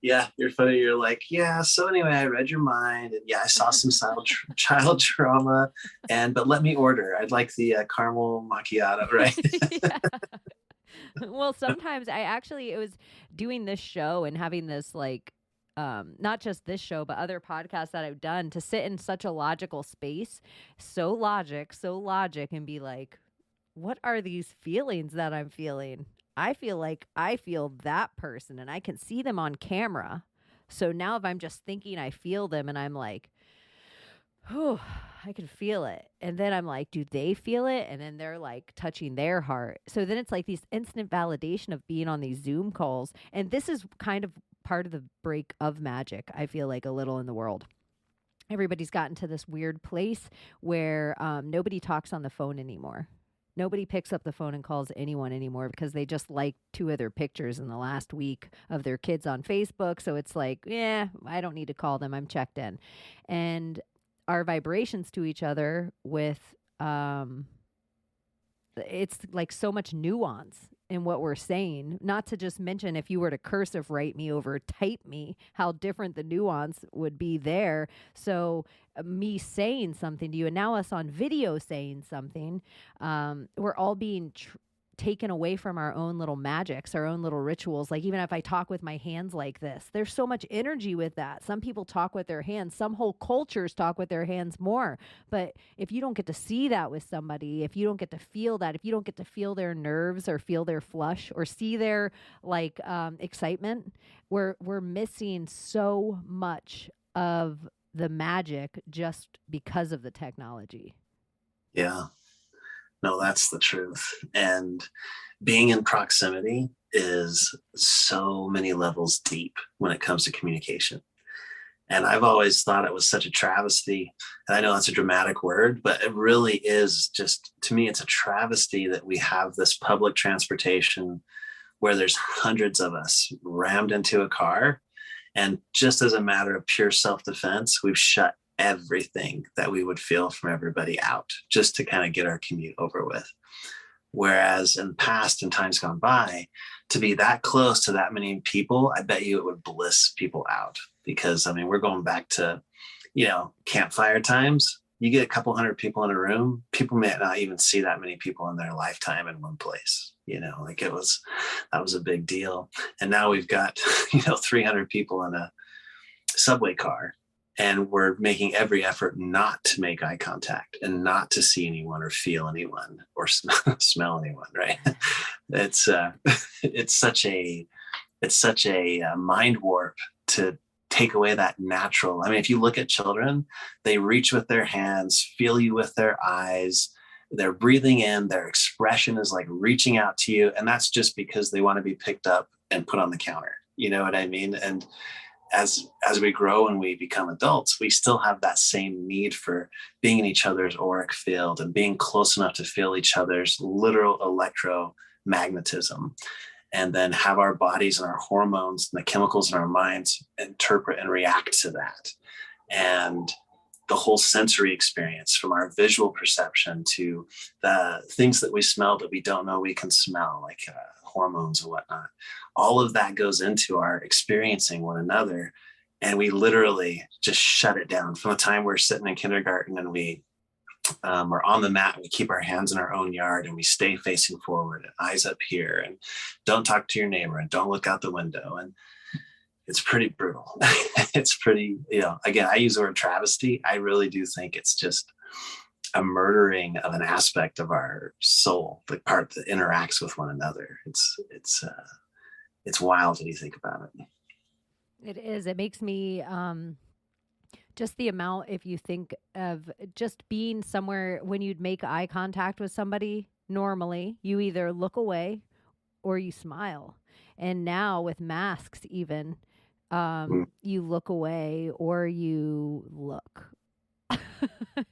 C: yeah, you're funny. You're like, yeah. So anyway, I read your mind, and yeah, I saw some child trauma, but let me order. I'd like the caramel macchiato, right?
B: Yeah. Well, sometimes it was doing this show and having this, like, not just this show, but other podcasts that I've done, to sit in such a logical space, so logic, and be like, what are these feelings that I'm feeling? I feel like I feel that person and I can see them on camera. So now if I'm just thinking I feel them and I'm like, oh, I can feel it. And then I'm like, do they feel it? And then they're like touching their heart. So then it's like these instant validation of being on these Zoom calls. And this is kind of part of the break of magic, I feel like, a little in the world. Everybody's gotten to this weird place where nobody talks on the phone anymore. Nobody picks up the phone and calls anyone anymore because they just like 2 other pictures in the last week of their kids on Facebook. So it's like, yeah, I don't need to call them. I'm checked in. And our vibrations to each other with, it's like so much nuance in what we're saying. Not to just mention, if you were to cursive write me over type me, how different the nuance would be there. So me saying something to you and now us on video saying something, we're all being taken away from our own little magics, our own little rituals. Like, even if I talk with my hands like this, there's so much energy with that. Some people talk with their hands. Some whole cultures talk with their hands more. But if you don't get to see that with somebody, if you don't get to feel that, if you don't get to feel their nerves or feel their flush or see their like excitement, we're missing so much of the magic just because of the technology.
C: Yeah. No, that's the truth. And being in proximity is so many levels deep when it comes to communication. And I've always thought it was such a travesty. And I know that's a dramatic word, but it really is just, to me, it's a travesty that we have this public transportation where there's hundreds of us rammed into a car. And just as a matter of pure self-defense, we've shut everything that we would feel from everybody out just to kind of get our commute over with. Whereas in past and times gone by, to be that close to that many people, I bet you it would bliss people out. Because I mean, we're going back to, campfire times. You get a couple hundred people in a room, people may not even see that many people in their lifetime in one place. That was a big deal. And now we've got, 300 people in a subway car. And we're making every effort not to make eye contact and not to see anyone or feel anyone or smell anyone. Right? It's such a mind warp to take away that natural. I mean, if you look at children, they reach with their hands, feel you with their eyes. they're breathing in, their expression is like reaching out to you. And that's just because they want to be picked up and put on the counter. You know what I mean? And as we grow and we become adults, we still have that same need for being in each other's auric field and being close enough to feel each other's literal electromagnetism, and then have our bodies and our hormones and the chemicals in our minds interpret and react to that. And the whole sensory experience, from our visual perception to the things that we smell that we don't know we can smell, like hormones and whatnot, all of that goes into our experiencing one another. And we literally just shut it down from the time we're sitting in kindergarten and we are on the mat and we keep our hands in our own yard and we stay facing forward and eyes up here and don't talk to your neighbor and don't look out the window. And it's pretty brutal. It's pretty, again, I use the word travesty. I really do think it's just a murdering of an aspect of our soul, the part that interacts with one another. It's wild when you think about it.
B: It is. It makes me just the amount, if you think of just being somewhere when you'd make eye contact with somebody, normally you either look away or you smile. And now with masks, even, you look away or you look.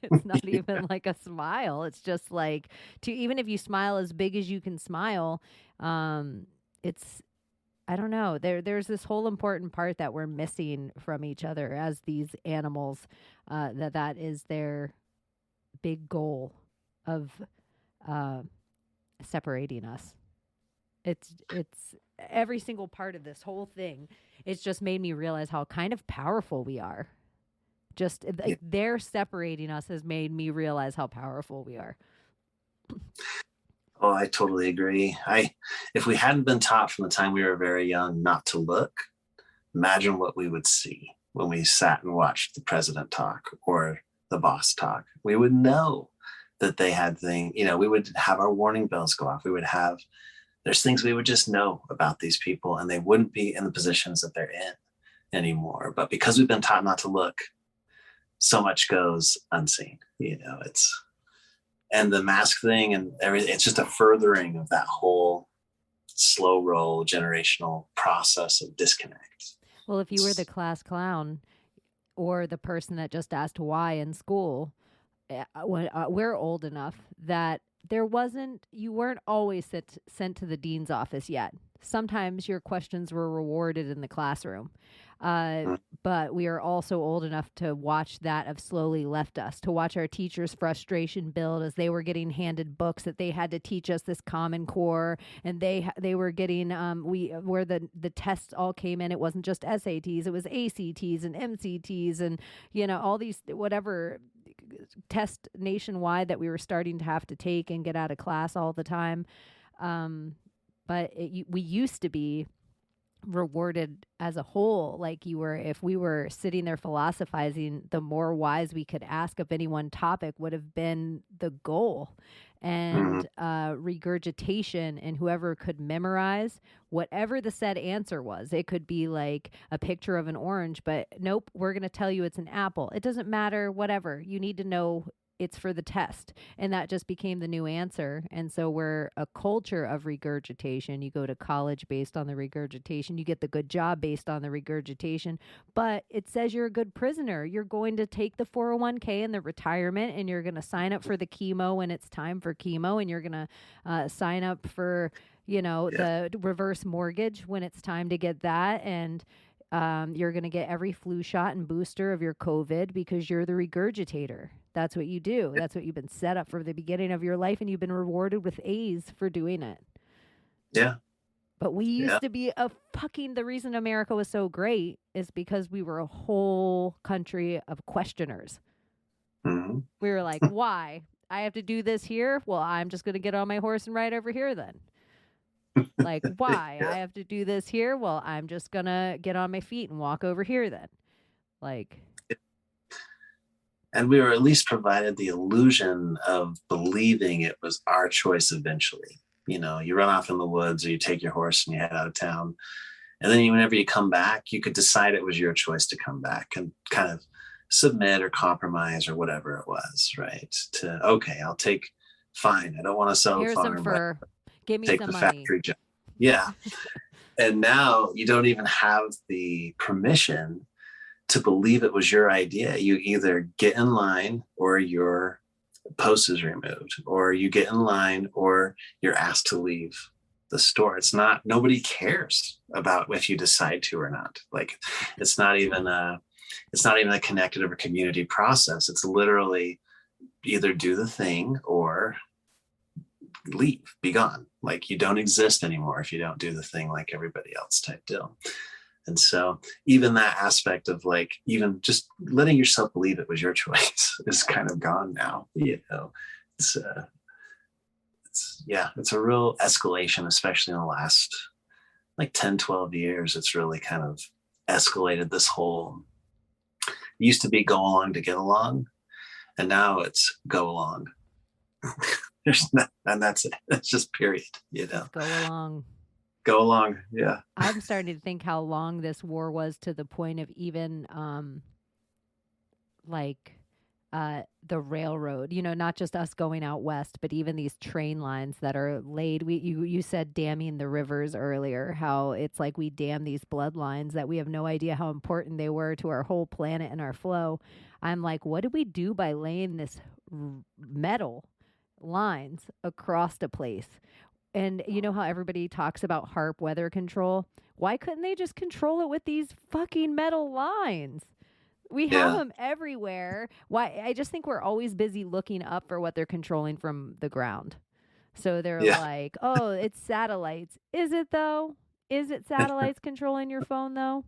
B: It's not even like a smile. It's just like, even if you smile as big as you can smile, it's, I don't know. There's this whole important part that we're missing from each other as these animals. That is their big goal of separating us. It's every single part of this whole thing. It's just made me realize how kind of powerful we are. Just like they're separating us has made me realize how powerful we are.
C: Oh, I totally agree. If we hadn't been taught from the time we were very young not to look, imagine what we would see when we sat and watched the president talk or the boss talk. We would know that they had things, we would have our warning bells go off. There's things we would just know about these people, and they wouldn't be in the positions that they're in anymore. But because we've been taught not to look, so much goes unseen. And the mask thing and everything, it's just a furthering of that whole slow roll generational process of disconnect.
B: Well, if you were the class clown or the person that just asked why in school, we're old enough that you weren't always sent to the dean's office yet. Sometimes your questions were rewarded in the classroom. But we are also old enough to watch that have slowly left us, to watch our teachers' frustration build as they were getting handed books that they had to teach us this Common Core, and they were getting where the tests all came in. It wasn't just SATs, it was ACTs and MCTs and all these whatever test nationwide that we were starting to have to take and get out of class all the time. But we used to be rewarded as a whole, like if we were sitting there philosophizing, the more wise we could ask of any one topic would have been the goal. And regurgitation, and whoever could memorize whatever the said answer was. It could be like a picture of an orange, but nope, we're going to tell you it's an apple. It doesn't matter, whatever. You need to know it's for the test. And that just became the new answer. And so we're a culture of regurgitation. You go to college based on the regurgitation. You get the good job based on the regurgitation. But it says you're a good prisoner. You're going to take the 401k and the retirement, and you're going to sign up for the chemo when it's time for chemo, and you're going to sign up for, the reverse mortgage when it's time to get that. And you're going to get every flu shot and booster of your COVID because you're the regurgitator. That's what you do. That's what you've been set up for the beginning of your life, and you've been rewarded with A's for doing it.
C: Yeah.
B: But we used to be the reason America was so great is because we were a whole country of questioners.
C: Mm-hmm.
B: We were like, why? I have to do this here? Well, I'm just going to get on my horse and ride over here then. Like, why? I have to do this here? Well, I'm just going to get on my feet and walk over here then. Like...
C: And we were at least provided the illusion of believing it was our choice eventually. You run off in the woods or you take your horse and you head out of town. And then whenever you come back, you could decide it was your choice to come back and kind of submit or compromise or whatever it was, right? Okay, I'll take Fine. I don't want to sell the
B: Here's
C: farm,
B: some
C: but
B: fur. Give me
C: take
B: some
C: the
B: money.
C: factory job. Yeah. And now you don't even have the permission to believe it was your idea. You either get in line or your post is removed, or you get in line or you're asked to leave the store. It's not, nobody cares about if you decide to or not. Like it's not even a connected or community process. It's literally either do the thing or leave, be gone. Like you don't exist anymore if you don't do the thing like everybody else type deal. And so even that aspect of like, even just letting yourself believe it was your choice is kind of gone now. You know, it's a real escalation, especially in the last like 10, 12 years. It's really kind of escalated this whole, it used to be go along to get along. And now it's go along. There's not, and that's it. That's just period, you know.
B: Go along.
C: Go along. Yeah.
B: I'm starting to think how long this war was, to the point of even the railroad, you know, not just us going out west, but even these train lines that are laid. You said damming the rivers earlier, how it's like we dam these bloodlines that we have no idea how important they were to our whole planet and our flow. I'm like, what did we do by laying this metal lines across the place? And you know how everybody talks about HARP weather control? Why couldn't they just control it with these fucking metal lines? We have them everywhere. Why? I just think we're always busy looking up for what they're controlling from the ground. So they're like, oh, it's satellites. Is it though? Is it satellites controlling your phone though?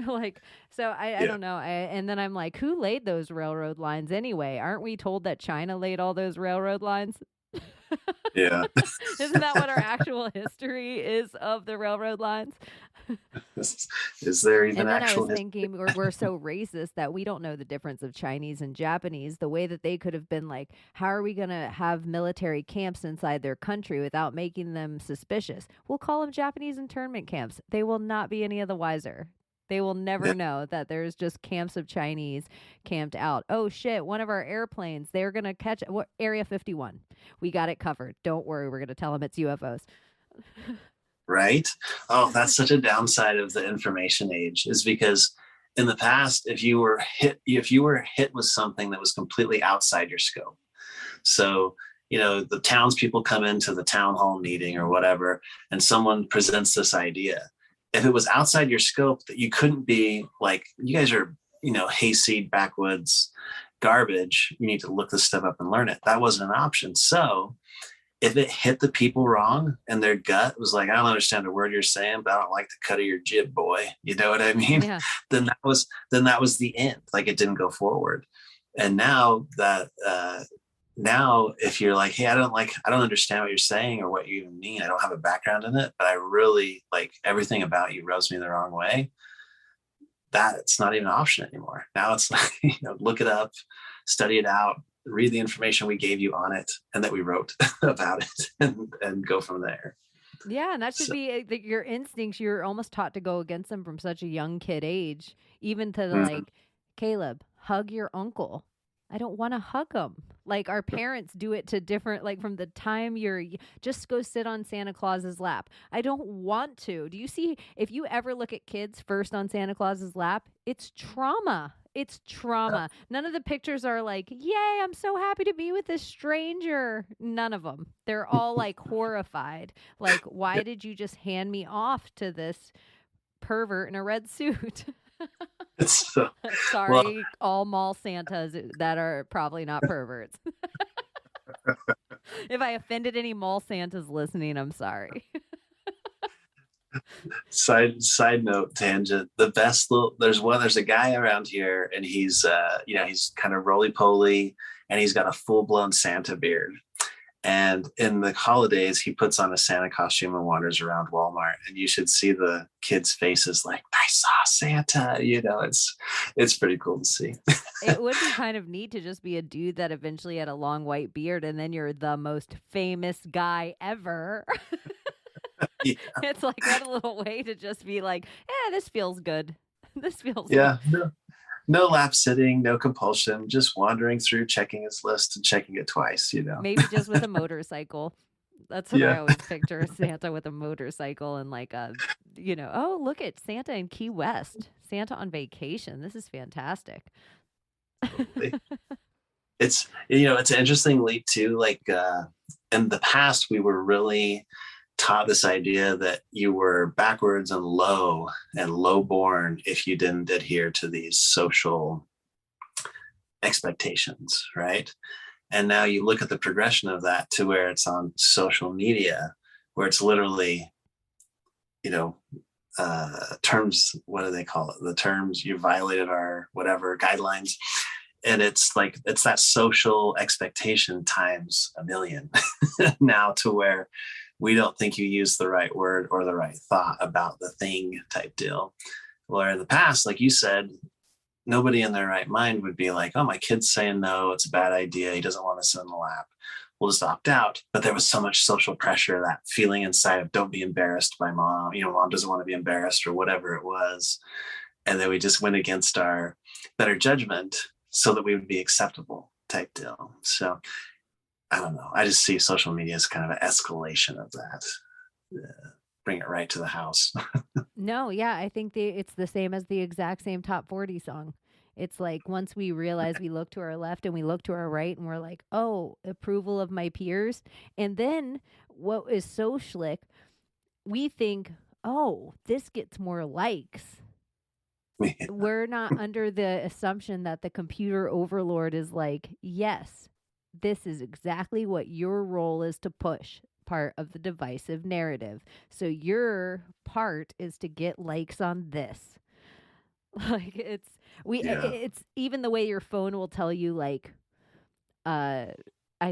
B: Like, so I don't know. And then I'm like, who laid those railroad lines anyway? Aren't we told that China laid all those railroad lines?
C: Yeah.
B: Isn't that what our actual history is of the railroad lines?
C: Is there even
B: and then
C: actual
B: I was thinking we're so racist that we don't know the difference of Chinese and Japanese, the way that they could have been like, how are we going to have military camps inside their country without making them suspicious? We'll call them Japanese internment camps. They will not be any of the wiser. They will never know that there's just camps of Chinese camped out. Oh, shit, one of our airplanes, they're going to catch Area 51. We got it covered. Don't worry. We're going to tell them it's UFOs.
C: Right? Oh, that's such a downside of the information age, is because in the past, if you were hit with something that was completely outside your scope. So, you know, the townspeople come into the town hall meeting or whatever, and someone presents this idea. If it was outside your scope, that you couldn't be like, you guys are, you know, hayseed backwoods garbage. You need to look this stuff up and learn it. That wasn't an option. So if it hit the people wrong and their gut was like, I don't understand a word you're saying, but I don't like the cut of your jib, boy. You know what I mean?
B: Yeah.
C: Then that was the end. Like it didn't go forward. And now that, now if you're like, hey, I don't understand what you're saying or what you even mean. I don't have a background in it, but I really like everything about you rubs me the wrong way. That it's not even an option anymore. Now it's like, you know, look it up, study it out, read the information we gave you on it and that we wrote about it and go from there.
B: Yeah. And that should be your instincts. You're almost taught to go against them from such a young kid age, even to the like, Caleb, hug your uncle. I don't want to hug them. Like our parents do it to different, like from the time you're just go sit on Santa Claus's lap. I don't want to. Do you see, if you ever look at kids first on Santa Claus's lap, it's trauma. It's trauma. None of the pictures are like, yay, I'm so happy to be with this stranger. None of them. They're all like horrified. Like, why did you just hand me off to this pervert in a red suit?
C: So,
B: sorry,
C: well,
B: all mall Santas that are probably not perverts. If I offended any mall Santas listening, I'm sorry.
C: Side note tangent. The best there's a guy around here and he's you know, he's kind of roly-poly and he's got a full-blown Santa beard. And in the holidays, he puts on a Santa costume and wanders around Walmart. And you should see the kids' faces like, I saw Santa. You know, it's pretty cool to see.
B: It would be kind of neat to just be a dude that eventually had a long white beard and then you're the most famous guy ever. Yeah. It's like that little way to just be like, this feels good. This feels good.
C: No. No lap sitting, no compulsion, just wandering through, checking his list and checking it twice,
B: Maybe just with a motorcycle. That's what I
C: Yeah.
B: always picture, Santa with a motorcycle and like oh, look at Santa in Key West. Santa on vacation. This is fantastic.
C: It's an interesting leap too. Like in the past, we were really taught this idea that you were backwards and low born if you didn't adhere to these social expectations, right? And now you look at the progression of that to where it's on social media, where it's literally, terms, what do they call it? The terms, you violated our whatever guidelines. And it's like, it's that social expectation times a million now, to where we don't think you use the right word or the right thought about the thing type deal. Where in the past, like you said, nobody in their right mind would be like, oh, my kid's saying no, it's a bad idea, he doesn't want to sit in the lap, we'll just opt out. But there was so much social pressure, that feeling inside of don't be embarrassed by mom, mom doesn't want to be embarrassed or whatever it was. And then we just went against our better judgment so that we would be acceptable type deal. So I don't know. I just see social media as kind of an escalation of that. Bring it right to the house.
B: No, yeah, I think it's the same as the exact same top 40 song. It's like once we realize we look to our left and we look to our right and we're like, oh, approval of my peers. And then what is so slick, we think, oh, this gets more likes.
C: Yeah.
B: We're not under the assumption that the computer overlord is like, yes, this is exactly what your role is to push, part of the divisive narrative. So your part is to get likes on this. Like it's even the way your phone will tell you, like, I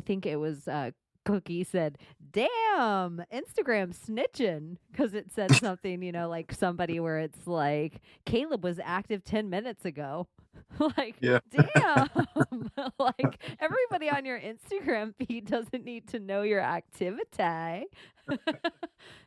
B: think it was Cookie said, damn, Instagram snitching, because it said something, like somebody where it's like, Caleb was active 10 minutes ago. Like,
C: yeah.
B: Damn. Like, everybody on your Instagram feed doesn't need to know your activity.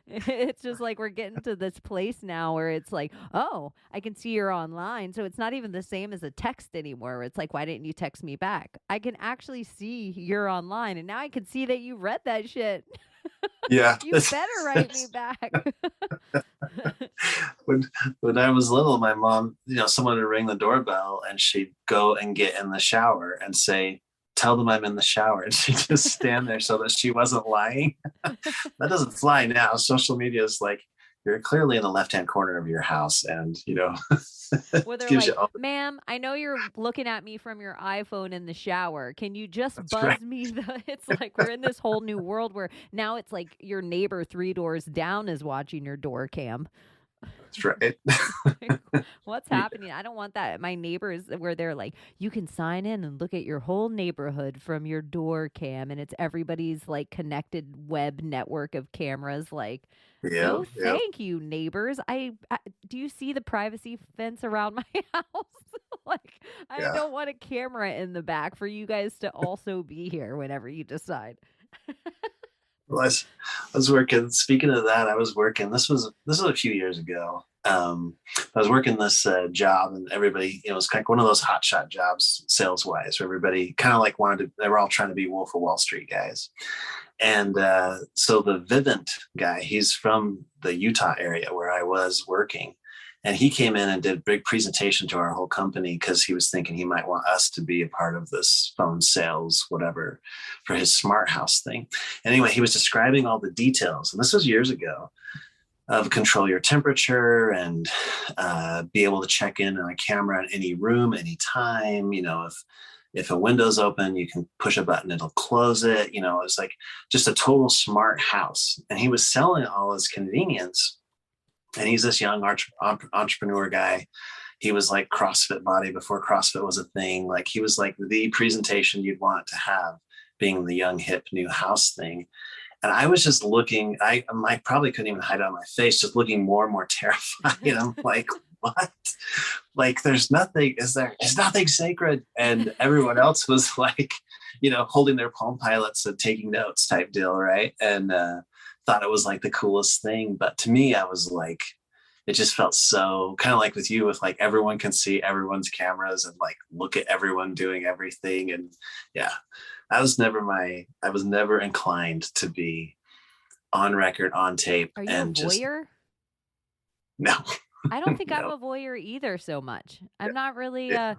B: It's just like we're getting to this place now where it's like, oh, I can see you're online. So it's not even the same as a text anymore. It's like, why didn't you text me back? I can actually see you're online, and now I can see that you read that shit.
C: Yeah.
B: You better write me back.
C: When I was little, my mom, someone would ring the doorbell and she'd go and get in the shower and say, tell them I'm in the shower. And she'd just stand there so that she wasn't lying. That doesn't fly now. Social media is like, you're clearly in the left-hand corner of your house. And,
B: Where they're like, ma'am, I know you're looking at me from your iPhone in the shower. Can you just buzz me? It's like we're in this whole new world where now it's like your neighbor 3 doors down is watching your door cam.
C: That's right.
B: What's happening? I don't want that. My neighbors, where they're like, you can sign in and look at your whole neighborhood from your door cam, and it's everybody's like connected web network of cameras. Like, no, thank you, neighbors. I do you see the privacy fence around my house? Like, I don't want a camera in the back for you guys to also be here whenever you decide.
C: Well, I was working. Speaking of that, I was working. This was a few years ago. I was working this job, and everybody, it was kind of one of those hotshot jobs, sales wise, where everybody kind of like they were all trying to be Wolf of Wall Street guys. And so the Vivint guy, he's from the Utah area where I was working. And he came in and did a big presentation to our whole company because he was thinking he might want us to be a part of this phone sales, whatever, for his smart house thing. Anyway, he was describing all the details, and this was years ago, of control your temperature and be able to check in on a camera in any room, anytime. If a window's open, you can push a button, it'll close it. It's like just a total smart house. And he was selling all his convenience. And he's this young entrepreneur guy. He was like CrossFit body before CrossFit was a thing. Like he was like the presentation you'd want to have, being the young, hip, new house thing. And I was just looking, I probably couldn't even hide it on my face, just looking more and more terrified. I'm like, what? Like there's nothing sacred. And everyone else was like, holding their Palm Pilots and taking notes type deal. Right. And, thought it was like the coolest thing. But to me, I was like, it just felt so kind of like with you, with like everyone can see everyone's cameras and like look at everyone doing everything. And yeah, I was never inclined to be on record, on tape.
B: Are you
C: and
B: a voyeur?
C: No.
B: I don't think I'm
C: No.
B: a voyeur either so much. I'm not really
C: Yeah.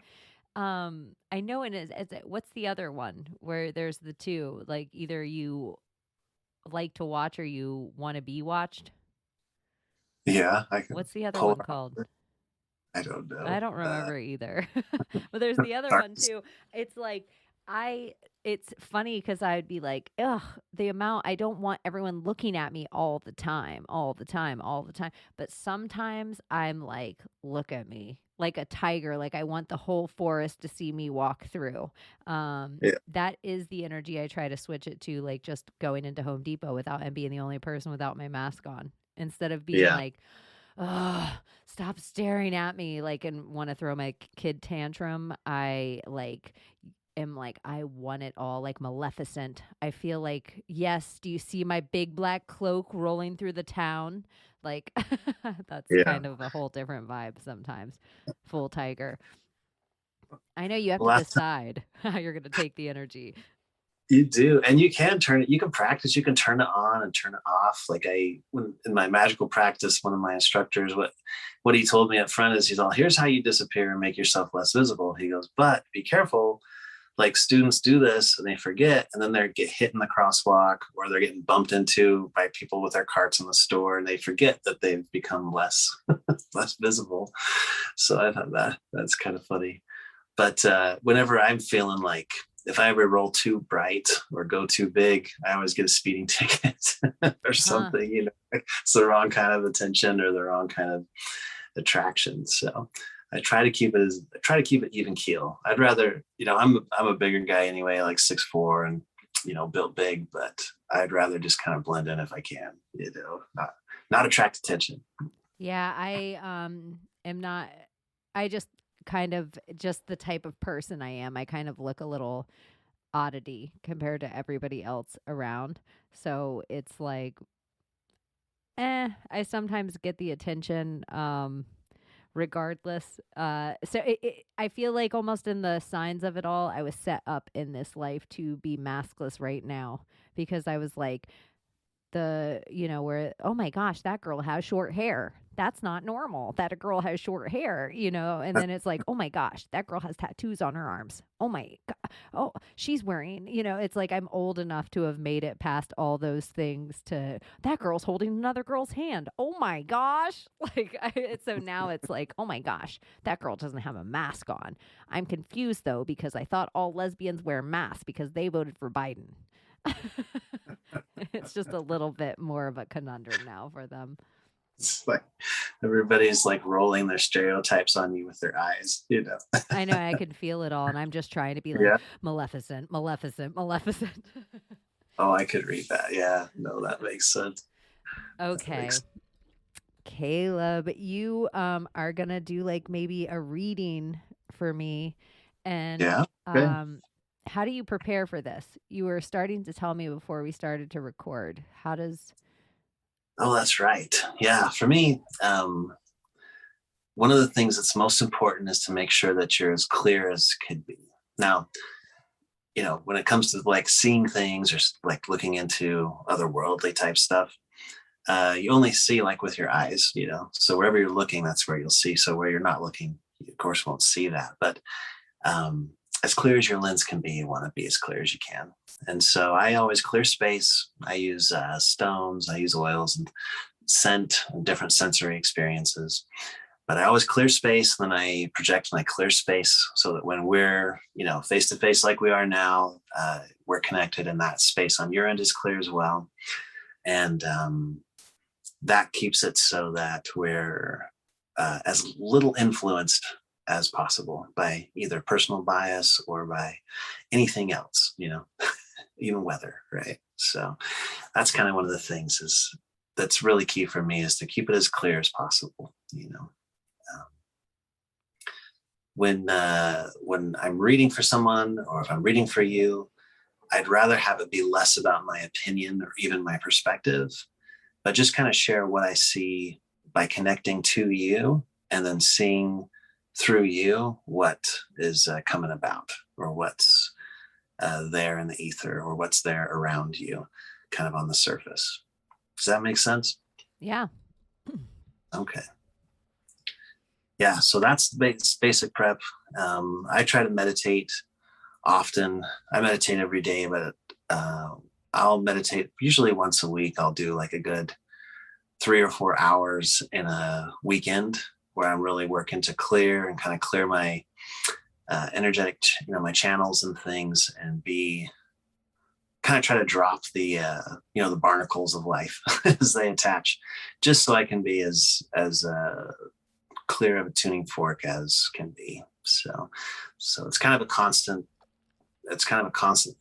B: I know what's the other one where there's the two, like either you like to watch or you want to be watched?
C: Yeah, I can
B: What's the other
C: pull
B: one called?
C: I don't know.
B: I don't remember either. But there's the other one too. It's like it's funny because I'd be like, ugh, the amount I don't want everyone looking at me all the time, all the time, all the time. But sometimes I'm like, look at me like a tiger. Like I want the whole forest to see me walk through.
C: Yeah.
B: That is the energy I try to switch it to, like just going into Home Depot without and being the only person without my mask on. Instead of being
C: Yeah.
B: like, oh, stop staring at me, like, and want to throw my kid tantrum. I like am like, I want it all, like Maleficent. I feel like, yes, do you see my big black cloak rolling through the town? Like, that's
C: Yeah.
B: kind of a whole different vibe sometimes. Full tiger. I know you have to
C: Last
B: decide how you're going to take the energy.
C: You do, and you can turn it. You can practice. You can turn it on and turn it off. Like when in my magical practice, one of my instructors, what he told me up front is, he's all, here's how you disappear and make yourself less visible. He goes, but be careful. Like students do this and they forget, and then they get hit in the crosswalk, or they're getting bumped into by people with their carts in the store, and they forget that they've become less less visible. So I thought that's kind of funny. But whenever I'm feeling like, if I ever roll too bright or go too big, I always get a speeding ticket or something. You know, it's the wrong kind of attention or the wrong kind of attraction. So I try to keep it even keel. I'd rather, I'm a bigger guy anyway, like 6'4" and built big, but I'd rather just kind of blend in if I can. Not attract attention.
B: Yeah, I am not. I just kind of just the type of person I am. I kind of look a little oddity compared to everybody else around. So it's like, I sometimes get the attention regardless. So I feel like almost in the signs of it all, I was set up in this life to be maskless right now, because I was like, where, oh my gosh, that girl has short hair. That's not normal that a girl has short hair, and then it's like, oh my gosh, that girl has tattoos on her arms. Oh my God. Oh, she's wearing, it's like I'm old enough to have made it past all those things to that girl's holding another girl's hand. Oh my gosh. So now it's like, oh my gosh, that girl doesn't have a mask on. I'm confused though, because I thought all lesbians wear masks because they voted for Biden. It's just a little bit more of a conundrum now for them.
C: It's like everybody's like rolling their stereotypes on you with their eyes,
B: I know, I can feel it all, and I'm just trying to be like, Maleficent, Maleficent, Maleficent.
C: Oh, I could read that. Yeah, no, that makes sense.
B: Okay. Caleb, you are gonna do like maybe a reading for me, and how do you prepare for this? You were starting to tell me before we started to record. How does...
C: Oh, that's right. Yeah, for me, one of the things that's most important is to make sure that you're as clear as could be. Now, when it comes to like seeing things or like looking into otherworldly type stuff, you only see like with your eyes, so wherever you're looking, that's where you'll see. So where you're not looking, you of course won't see that. But as clear as your lens can be, you want to be as clear as you can. And so I always clear space. I use stones, I use oils and scent and different sensory experiences. But I always clear space, and then I project and I clear space so that when we're, face to face like we are now, we're connected, and that space on your end is clear as well. And that keeps it so that we're as little influenced as possible by either personal bias or by anything else, even weather, right? So that's kind of one of the things that's really key for me, is to keep it as clear as possible. When I'm reading for someone, or if I'm reading for you, I'd rather have it be less about my opinion or even my perspective, but just kind of share what I see by connecting to you and then seeing through you what is coming about, or what's there in the ether, or what's there around you, kind of on the surface. Does that make sense?
B: Yeah.
C: Okay. Yeah, so that's the basic prep. I try to meditate often. I meditate every day, but I'll meditate usually once a week. I'll do like a good 3 or 4 hours in a weekend where I'm really working to clear and kind of clear my energetic, my channels and things, and be kind of try to drop the the barnacles of life as they attach, just so I can be as clear of a tuning fork as can be. So it's kind of a constant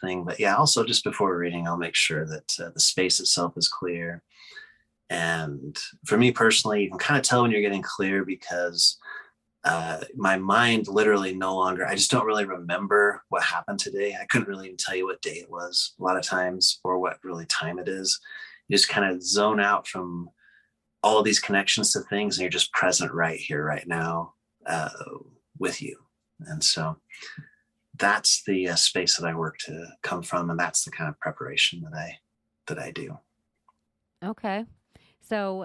C: thing. But yeah, also just before reading, I'll make sure that the space itself is clear. And for me personally, you can kind of tell when you're getting clear, because my mind literally no longer, I just don't really remember what happened today. I couldn't really even tell you what day it was a lot of times, or what really time it is. You just kind of zone out from all of these connections to things, and you're just present right here, right now, with you. And so that's the space that I work to come from, and that's the kind of preparation that I do.
B: Okay. So,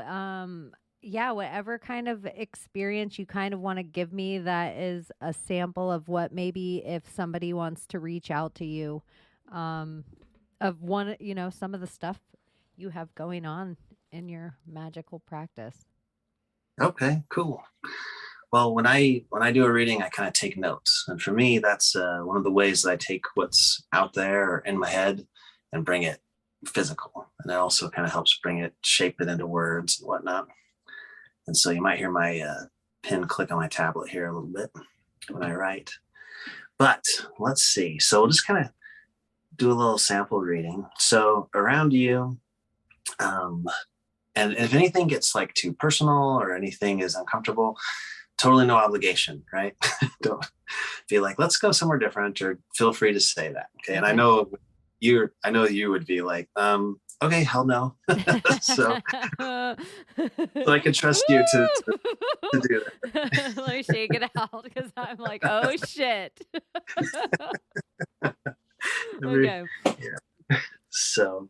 B: yeah, whatever kind of experience you kind of want to give me that is a sample of what maybe if somebody wants to reach out to you, of one, some of the stuff you have going on in your magical practice.
C: Okay, cool. Well, when I do a reading, I kind of take notes. And for me, that's one of the ways that I take what's out there or in my head and bring it physical. And it also kind of helps shape it into words and whatnot. And so you might hear my pen click on my tablet here a little bit when I write. But let's see. So we'll just kind of do a little sample reading. So around you, and if anything gets like too personal or anything is uncomfortable, totally no obligation, right? Don't be like, let's go somewhere different, or feel free to say that. Okay. And I know you would be like, okay, hell no. so I can trust you to do that.
B: Let me shake it out, because I'm like, oh shit. Okay.
C: Yeah. So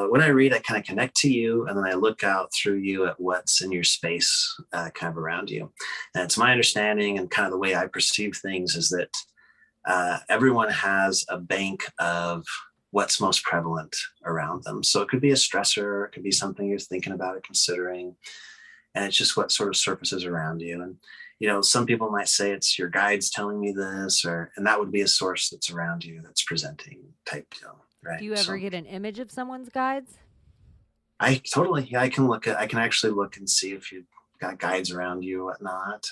C: when I read, I kind of connect to you, and then I look out through you at what's in your space, kind of around you. And it's my understanding, and kind of the way I perceive things, is that everyone has a bank of what's most prevalent around them. So it could be a stressor, it could be something you're thinking about or considering, and it's just what sort of surfaces around you. And some people might say it's your guides telling me this, and that would be a source that's around you that's presenting type deal. Right.
B: Do you ever get an image of someone's guides?
C: I can actually look and see if you've got guides around you or whatnot,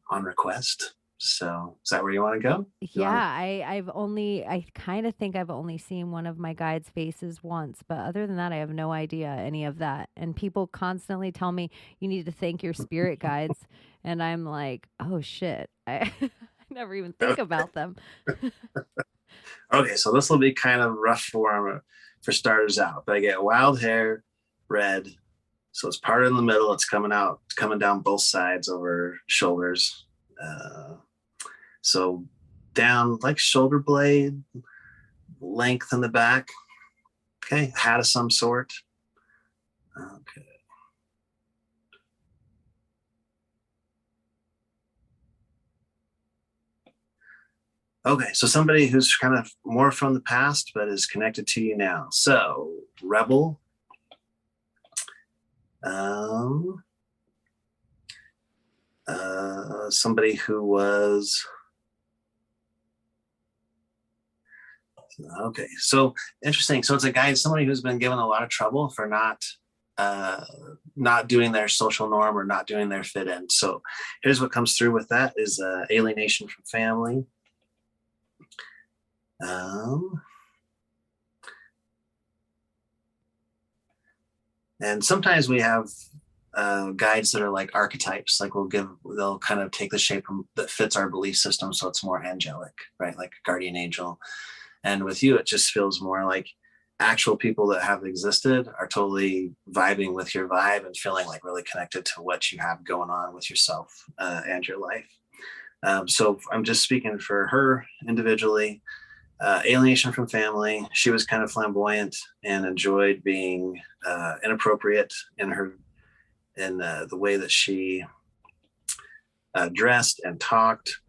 C: on request. So is that where you want to go?
B: Yeah, I kind of think I've only seen one of my guides' faces once, but other than that, I have no idea any of that. And people constantly tell me you need to thank your spirit guides. And I'm like, oh shit. I never even think about them.
C: Okay, so this will be kind of rough for starters out. But I get wild hair, red. So it's part in the middle. It's coming down both sides over shoulders. So down like shoulder blade, length in the back. Okay, hat of some sort. Okay. Okay, so somebody who's kind of more from the past, but is connected to you now. So rebel. Somebody who was, okay, so interesting. So it's a guy, somebody who's been given a lot of trouble for not doing their social norm or not doing their fit in. So here's what comes through with that is alienation from family. And sometimes we have guides that are like archetypes, like they'll kind of take the shape that fits our belief system. So it's more angelic, right? Like a guardian angel. And with you, it just feels more like actual people that have existed are totally vibing with your vibe and feeling like really connected to what you have going on with yourself and your life. So I'm just speaking for her individually. Alienation from family. She was kind of flamboyant and enjoyed being inappropriate in the way that she dressed and talked.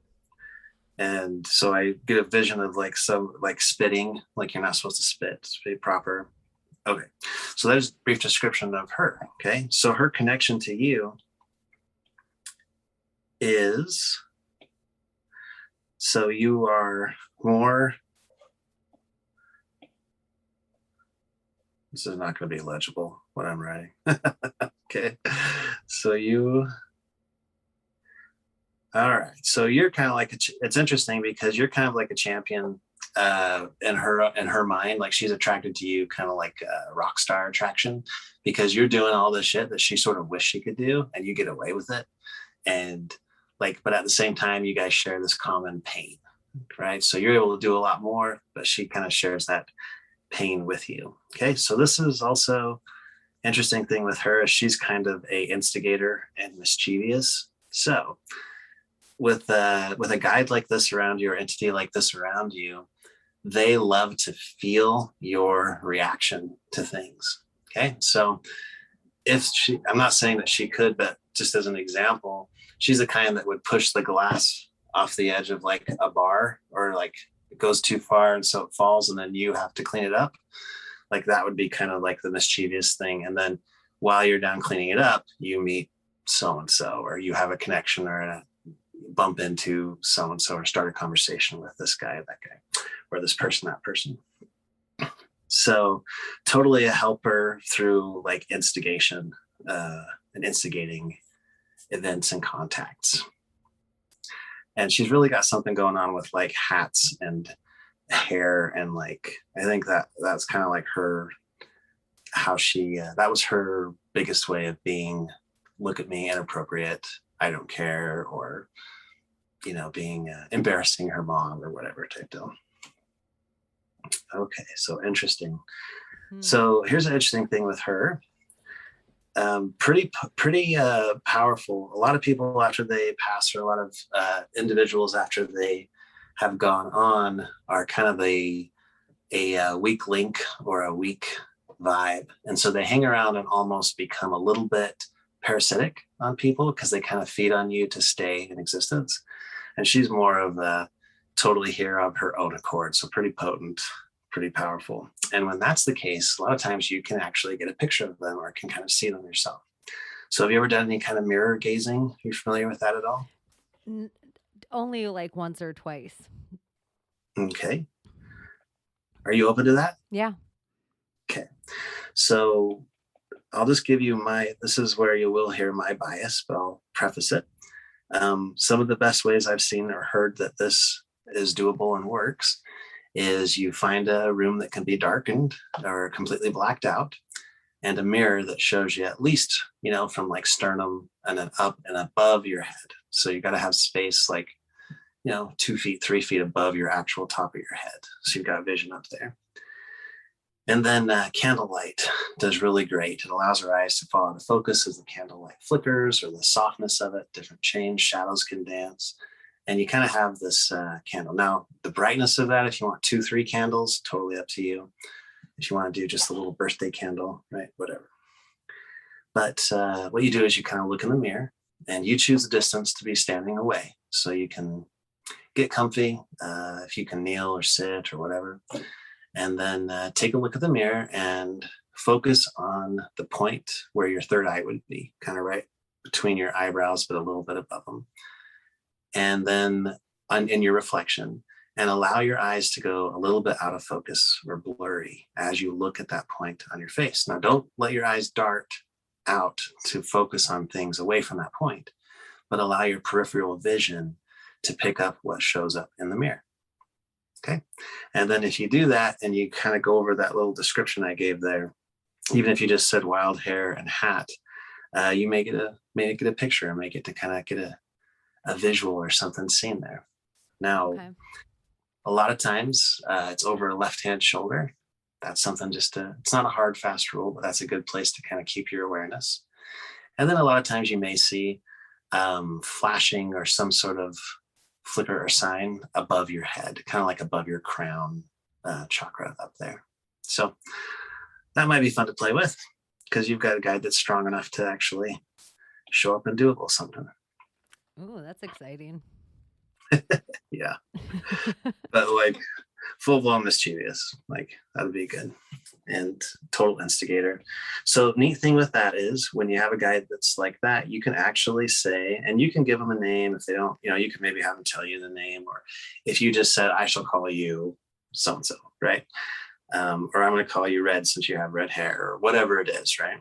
C: And so I get a vision of like some like spitting, like you're not supposed to spit, it's pretty proper. Okay, so there's a brief description of her. Okay, so her connection to you is, so you are more, this is not going to be legible what I'm writing. Okay, so you, all right, so you're kind of like it's interesting because you're kind of like a champion in her mind. Like she's attracted to you kind of like a rock star attraction, because you're doing all this shit that she sort of wished she could do and you get away with it. And like, but at the same time you guys share this common pain, right? So you're able to do a lot more, but she kind of shares that pain with you. Okay, so this is also interesting thing with her is she's kind of a instigator and mischievous. So with a guide like this around you, or entity like this around you, they love to feel your reaction to things. Okay, so if she, I'm not saying that she could, but just as an example, she's the kind that would push the glass off the edge of like a bar, or like it goes too far and so it falls and then you have to clean it up. Like that would be kind of like the mischievous thing. And then while you're down cleaning it up, you meet so-and-so, or you have a connection or a bump into so-and-so, or start a conversation with this guy, that guy, or this person, that person. So totally a helper through like instigation and instigating events and contacts. And she's really got something going on with like hats and hair, and like I think that's kind of like her, how she that was her biggest way of being, look at me, inappropriate, I don't care, or you know, being embarrassing her mom or whatever type deal. Okay, so interesting. So here's an interesting thing with her. Pretty powerful. A lot of people after they pass, or a lot of individuals after they have gone on, are kind of a weak link or a weak vibe, and so they hang around and almost become a little bit parasitic on people because they kind of feed on you to stay in existence. And she's more of a totally here of her own accord, so pretty potent, pretty powerful. And when that's the case, a lot of times you can actually get a picture of them or can kind of see them yourself. So have you ever done any kind of mirror gazing? Are you familiar with that at all?
B: Only like once or twice.
C: Okay. Are you open to that?
B: Yeah.
C: Okay. So I'll just give you this is where you will hear my bias, but I'll preface it. Some of the best ways I've seen or heard that this is doable and works is you find a room that can be darkened or completely blacked out, and a mirror that shows you at least, you know, from like sternum and then up and above your head. So you got to have space like, you know, 2 feet, 3 feet above your actual top of your head. So you've got vision up there. And then candlelight does really great. It allows our eyes to fall into focus as the candlelight flickers, or the softness of it, different change, shadows can dance. And you kind of have this candle. Now, the brightness of that, if you want 2, 3 candles, totally up to you. If you want to do just a little birthday candle, right, whatever. But what you do is you kind of look in the mirror and you choose the distance to be standing away. So you can get comfy, if you can kneel or sit or whatever. And then take a look at the mirror and focus on the point where your third eye would be, kind of right between your eyebrows, but a little bit above them. And then in your reflection, and allow your eyes to go a little bit out of focus or blurry as you look at that point on your face. Now, don't let your eyes dart out to focus on things away from that point, but allow your peripheral vision to pick up what shows up in the mirror. Okay. And then if you do that and you kind of go over that little description I gave there, even if you just said wild hair and hat, you may get a picture, and may get to kind of get a visual or something seen there. Now, a lot of times it's over a left-hand shoulder. that's something it's not a hard, fast rule, but that's a good place to kind of keep your awareness. And then a lot of times you may see flashing or some sort of flicker or sign above your head, kind of like above your crown chakra up there. So that might be fun to play with because you've got a guide that's strong enough to actually show up and do a little something.
B: Ooh, that's exciting.
C: Yeah. But like full-blown mischievous, like that'd be good. And total instigator. So neat thing with that is when you have a guide that's like that, you can actually say, and you can give them a name if they don't, you can maybe have them tell you the name, or if you just said, I shall call you so-and-so, right? Or I'm going to call you Red since you have red hair, or whatever it is, right?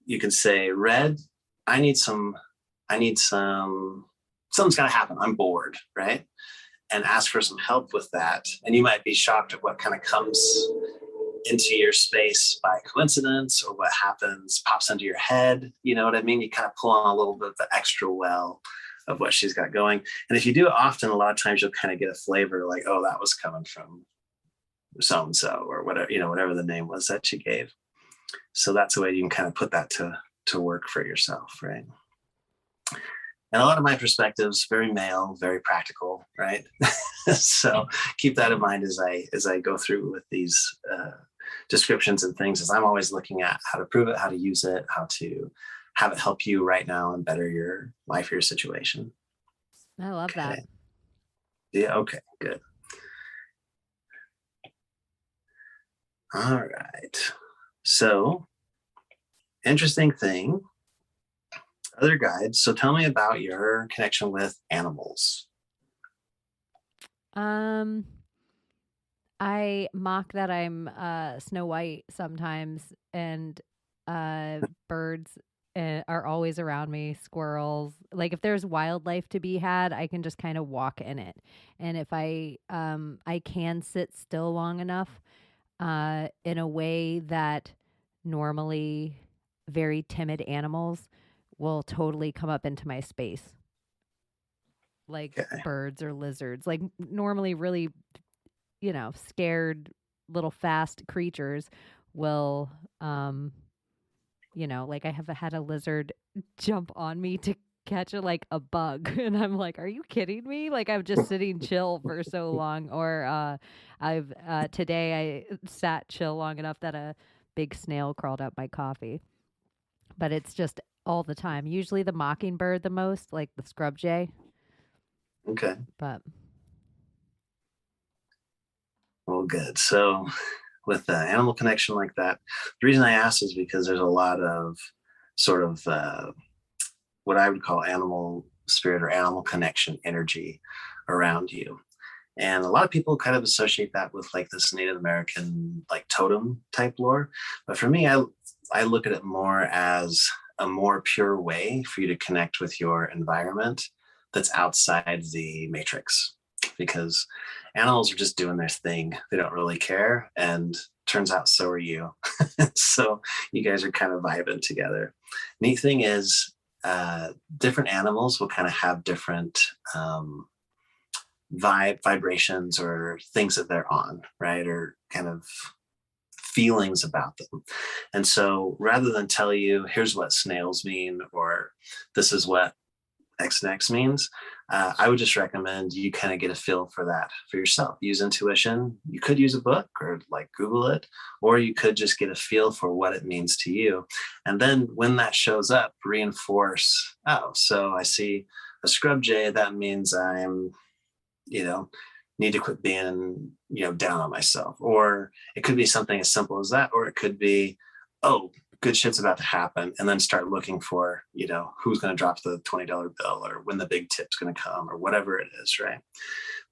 C: You can say, Red, something's got to happen. I'm bored, right? And ask for some help with that. And you might be shocked at what kind of comes into your space by coincidence, or what pops into your head. You know what I mean? You kind of pull on a little bit of the extra well of what she's got going. And if you do it often, a lot of times you'll kind of get a flavor like, oh, that was coming from so-and-so, or whatever, whatever the name was that you gave. So that's a way you can kind of put that to work for yourself, right? And a lot of my perspectives, very male, very practical, right? So keep that in mind as I go through with these descriptions and things, as I'm always looking at how to prove it, how to use it, how to have it help you right now and better your life, your situation.
B: I love that.
C: Yeah, okay, good. All right. So, interesting thing. Other guides. So tell me about your connection with animals.
B: I mock that I'm Snow White sometimes, and birds are always around me, squirrels. Like if there's wildlife to be had, I can just kind of walk in it. And if I can sit still long enough in a way that normally very timid animals will totally come up into my space, like birds or lizards. Like normally really, scared little fast creatures will, like I have had a lizard jump on me to catch a bug, and I'm like, are you kidding me? Like I'm just sitting chill for so long. Or today I sat chill long enough that a big snail crawled up my coffee. But it's just all the time. Usually the mockingbird the most, like the scrub jay.
C: Okay.
B: But
C: well, good. So with the animal connection like that, the reason I asked is because there's a lot of sort of what I would call animal spirit or animal connection energy around you. And a lot of people kind of associate that with like this Native American like totem type lore. But for me, I look at it more as a more pure way for you to connect with your environment that's outside the matrix, because animals are just doing their thing. They don't really care. And turns out so are you. So you guys are kind of vibing together. Neat thing is different animals will kind of have different vibrations or things that they're on, right? Or kind of feelings about them. And so rather than tell you, here's what snails mean, or this is what X and X means, I would just recommend you kind of get a feel for that for yourself. Use intuition. You could use a book or like Google it, or you could just get a feel for what it means to you. And then when that shows up, reinforce, oh, so I see a scrub jay, that means I'm, need to quit being, down on myself. Or it could be something as simple as that, or it could be, oh, good shit's about to happen, and then start looking for, who's going to drop the $20 bill, or when the big tip's going to come, or whatever it is, right?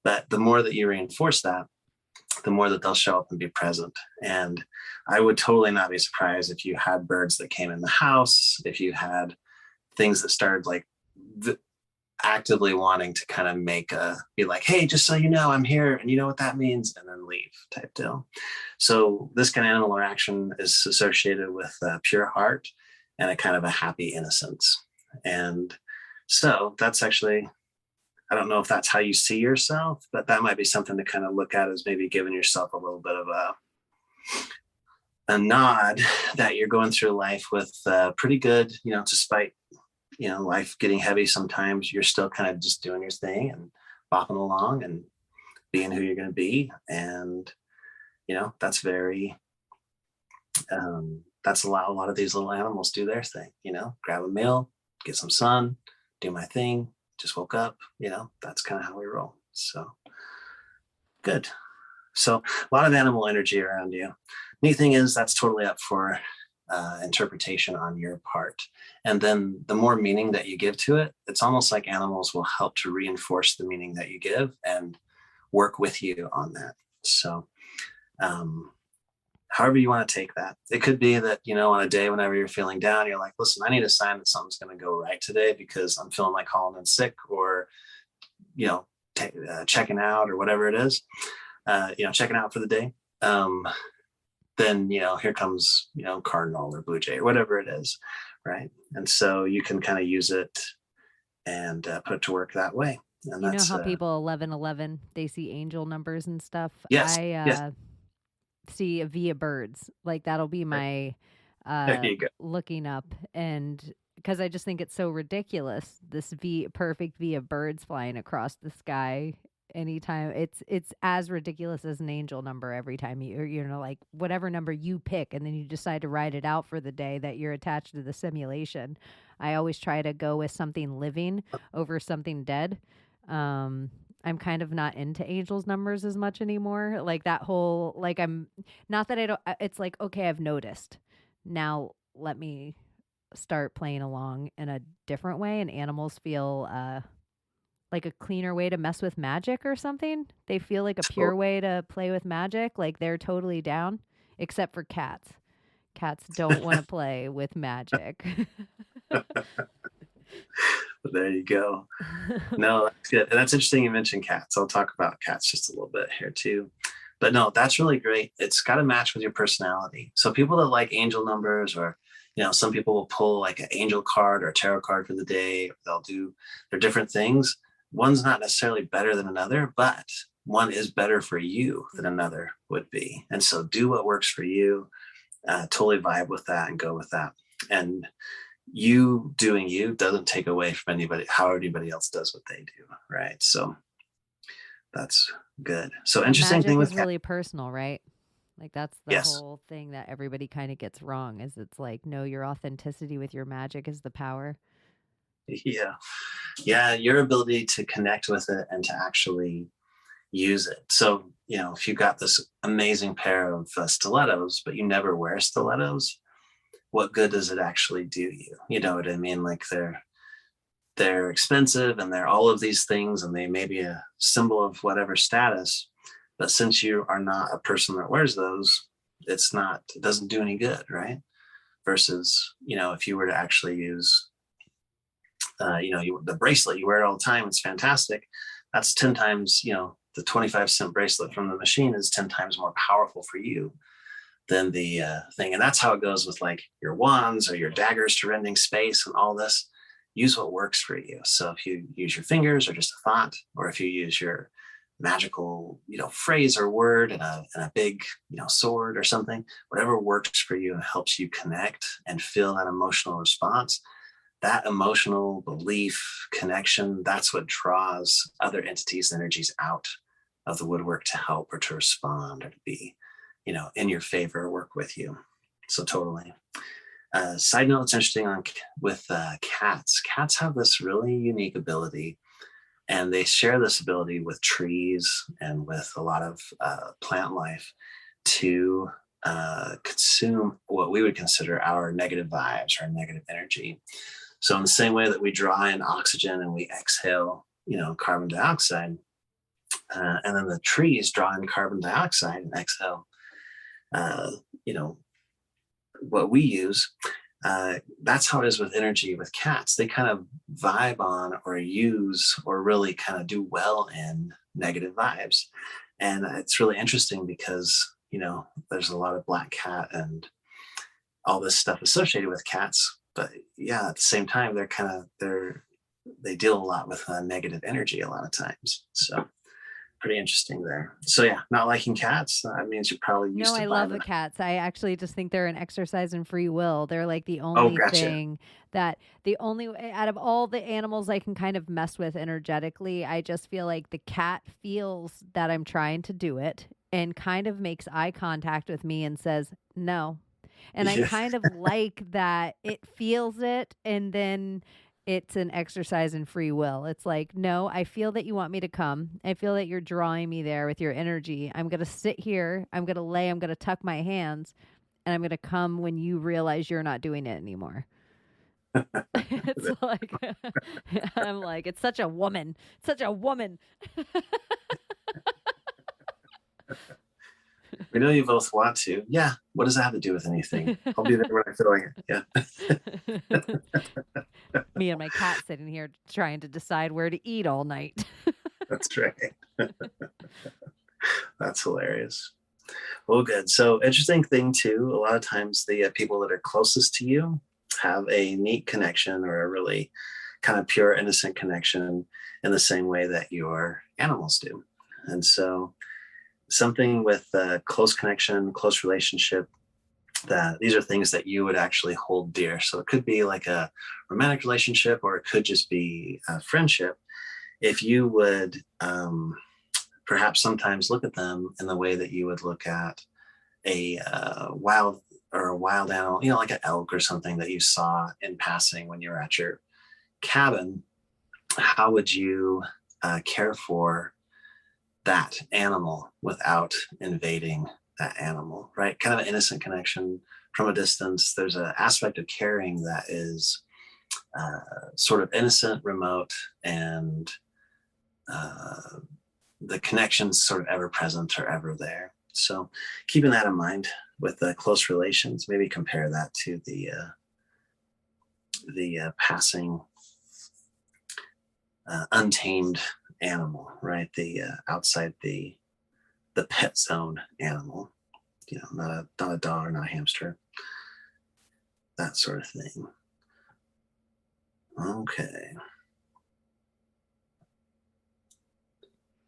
C: But the more that you reinforce that, the more that they'll show up and be present. And I would totally not be surprised if you had birds that came in the house, if you had things that started like actively wanting to kind of be like, hey, just so you know, I'm here and you know what that means, and then leave type deal. So this kind of animal interaction is associated with a pure heart and a kind of a happy innocence. And so that's actually I don't know if that's how you see yourself, but that might be something to kind of look at as maybe giving yourself a little bit of a nod that you're going through life with pretty good, despite, life getting heavy sometimes, you're still kind of just doing your thing and bopping along and being who you're going to be. And, that's very, that's a lot of these little animals do their thing, grab a meal, get some sun, do my thing, just woke up, that's kind of how we roll. So good. So a lot of animal energy around you. Neat thing is that's totally up for interpretation on your part. And then the more meaning that you give to it, it's almost like animals will help to reinforce the meaning that you give and work with you on that. So however you want to take that. It could be that, on a day whenever you're feeling down, you're like, listen, I need a sign that something's going to go right today because I'm feeling like calling in sick or, checking out or whatever it is, checking out for the day. Then, here comes, Cardinal or Blue Jay or whatever it is. Right. And so you can kind of use it and put it to work that way. And
B: you know how people 1111, they see angel numbers and stuff.
C: Yes.
B: I see via birds. Like that'll be my
C: there you go.
B: looking up, and because I just think it's so ridiculous, this perfect V of birds flying across the sky anytime. It's as ridiculous as an angel number every time like whatever number you pick and then you decide to write it out for the day that you're attached to the simulation. I always try to go with something living over something dead. I'm kind of not into angels numbers as much anymore. Like that whole, like I'm not that I don't, it's like, okay, I've noticed. Now let me start playing along in a different way. And animals feel like a cleaner way to mess with magic or something. They feel like a pure way to play with magic. Like they're totally down, except for cats. Cats don't want to play with magic.
C: There you go. No, that's good. And that's interesting you mentioned cats. I'll talk about cats just a little bit here too. But no, that's really great. It's got to match with your personality. So people that like angel numbers or, some people will pull like an angel card or a tarot card for the day. They'll do their different things. One's not necessarily better than another, but one is better for you than another would be. And so do what works for you. Totally vibe with that and go with that. And you doing you doesn't take away from anybody, how anybody else does what they do. Right. So that's good. So interesting
B: magic
C: thing with
B: is really personal, right? Like that's the
C: yes.
B: whole thing that everybody kind of gets wrong is it's like, no, your authenticity with your magic is the power.
C: Yeah. Yeah. Your ability to connect with it and to actually use it. So, if you got this amazing pair of stilettos, but you never wear stilettos, what good does it actually do you? You know what I mean? Like they're expensive and they're all of these things and they may be a symbol of whatever status, but since you are not a person that wears those, it doesn't do any good, right? Versus, if you were to actually use, the bracelet, you wear it all the time, it's fantastic. That's 10 times, the 25-cent bracelet from the machine is 10 times more powerful for you than the thing. And that's how it goes with like your wands or your daggers to rending space and all this. Use what works for you. So if you use your fingers or just a thought, or if you use your magical, phrase or word and a big, sword or something, whatever works for you and helps you connect and feel that emotional response, that emotional belief connection, that's what draws other entities' energies out of the woodwork to help or to respond or to be, in your favor, work with you. So totally. Side note, it's interesting with cats. Cats have this really unique ability, and they share this ability with trees and with a lot of plant life to consume what we would consider our negative vibes, our negative energy. So in the same way that we draw in oxygen and we exhale, carbon dioxide, and then the trees draw in carbon dioxide and exhale, what we use, that's how it is with energy with cats. They kind of vibe on or use or really kind of do well in negative vibes. And it's really interesting because, there's a lot of black cat and all this stuff associated with cats. But yeah, at the same time, they're they deal a lot with negative energy a lot of times. So pretty interesting there. So yeah, not liking cats, that means you're probably used to
B: I love the cats. I actually just think they're an exercise in free will. They're like the only thing that out of all the animals I can kind of mess with energetically, I just feel like the cat feels that I'm trying to do it and kind of makes eye contact with me and says no. And I kind of like that it feels it, and then it's an exercise in free will. It's like, no, I feel that you want me to come. I feel that you're drawing me there with your energy. I'm going to sit here. I'm going to lay. I'm going to tuck my hands, and I'm going to come when you realize you're not doing it anymore. It's like, I'm like, it's such a woman. Such a woman.
C: We know you both want to. Yeah. What does that have to do with anything? I'll be there when I feel like it. Yeah.
B: Me and my cat sitting here trying to decide where to eat all night.
C: That's right. That's hilarious. Well, good. So interesting thing too, a lot of times the people that are closest to you have a neat connection, or a really kind of pure, innocent connection, in the same way that your animals do. And so something with close connection, close relationship, that these are things that you would actually hold dear. So it could be like a romantic relationship, or it could just be a friendship. If you would perhaps sometimes look at them in the way that you would look at a wild animal, like an elk or something that you saw in passing when you were at your cabin, how would you care for that animal without invading that animal, right? Kind of an innocent connection from a distance. There's an aspect of caring that is sort of innocent, remote, and the connection's sort of ever present or ever there. So keeping that in mind with close relations, maybe compare that to the passing untamed animal, right? The outside the pet zone animal, not a dog, not a hamster, that sort of thing. Okay.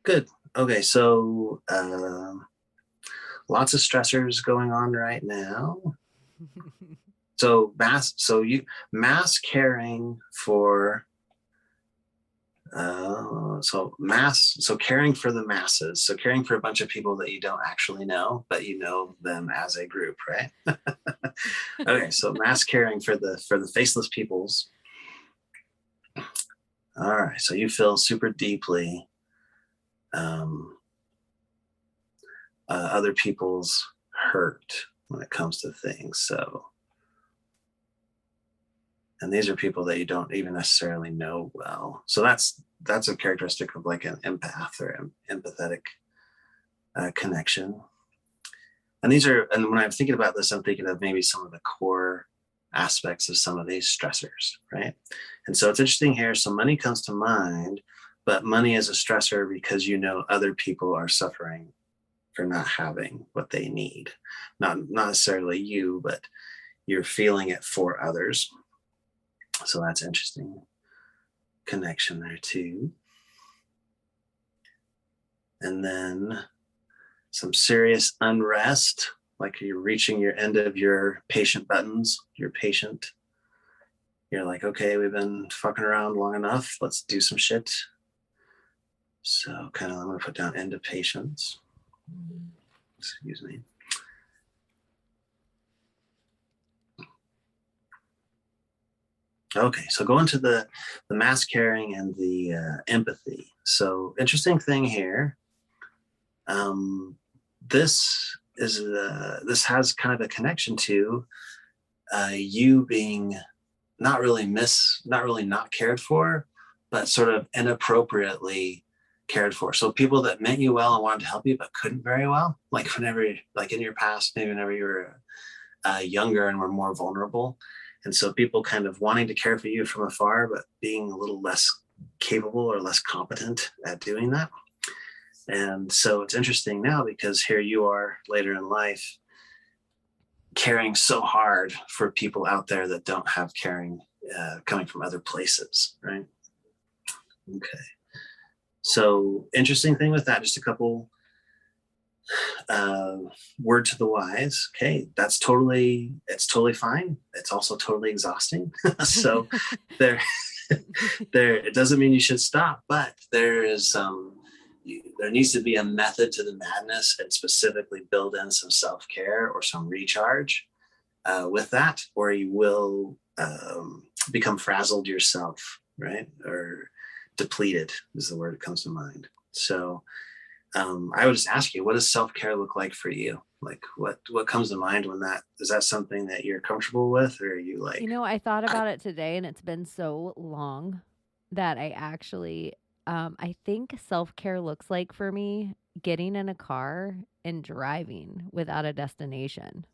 C: Good. Okay, so lots of stressors going on right now. So mass caring for caring for the masses, so caring for a bunch of people that you don't actually know, but you know them as a group, right? Okay, so mass caring for the faceless peoples. All right, so you feel super deeply other people's hurt when it comes to things. So, and these are people that you don't even necessarily know well. So that's a characteristic of like an empath or empathetic connection. And when I'm thinking about this, I'm thinking of maybe some of the core aspects of some of these stressors, right? And so it's interesting here. So money comes to mind, but money is a stressor because other people are suffering for not having what they need. Not necessarily you, but you're feeling it for others. So that's interesting connection there too. And then some serious unrest, like you're reaching your end of your patient buttons. You're patient. You're like, okay, we've been fucking around long enough. Let's do some shit. So I'm going to put down end of patience. Excuse me. Okay, so going to the mass caring and the empathy. So interesting thing here. This has kind of a connection to you being not really not cared for, but sort of inappropriately cared for. So people that meant you well and wanted to help you, but couldn't very well, like in your past, maybe whenever you were younger and were more vulnerable. And so people kind of wanting to care for you from afar, but being a little less capable or less competent at doing that. And so it's interesting now because here you are later in life caring so hard for people out there that don't have caring coming from other places, right? Okay. So interesting thing with that, just a couple word to the wise. Okay, it's totally fine. It's also totally exhausting. So there, it doesn't mean you should stop, but there is there needs to be a method to the madness, and specifically build in some self-care or some recharge with that, or you will become frazzled yourself, right? Or depleted is the word that comes to mind. So I would just ask you, what does self-care look like for you? Like what comes to mind when is that something that you're comfortable with, or are you like,
B: I thought about it today, and it's been so long that I actually, I think self-care looks like for me getting in a car and driving without a destination.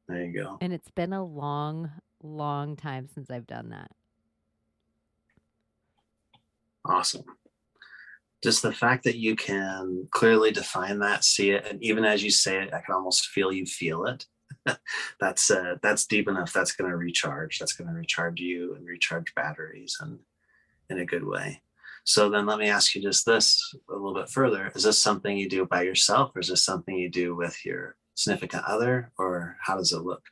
C: there you go.
B: And it's been a long, long time since I've done that.
C: Awesome. Just the fact that you can clearly define that, see it, and even as you say it, I can almost feel you feel it. That's deep enough. That's going to recharge. That's going to recharge you and recharge batteries, and in a good way. So then let me ask you just this a little bit further. Is this something you do by yourself, or is this something you do with your significant other, or how does it look?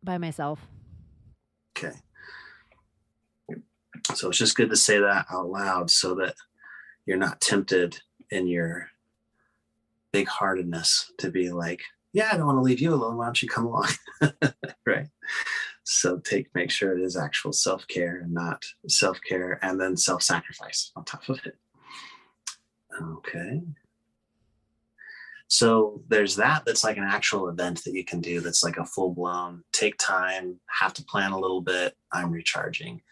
B: By myself.
C: Okay. So it's just good to say that out loud so that you're not tempted in your big heartedness to be like, yeah, I don't want to leave you alone. Why don't you come along? Right. So make sure it is actual self-care and not self-care and then self-sacrifice on top of it. Okay. So there's that's like an actual event that you can do. That's like a full-blown, take time, have to plan a little bit. I'm recharging.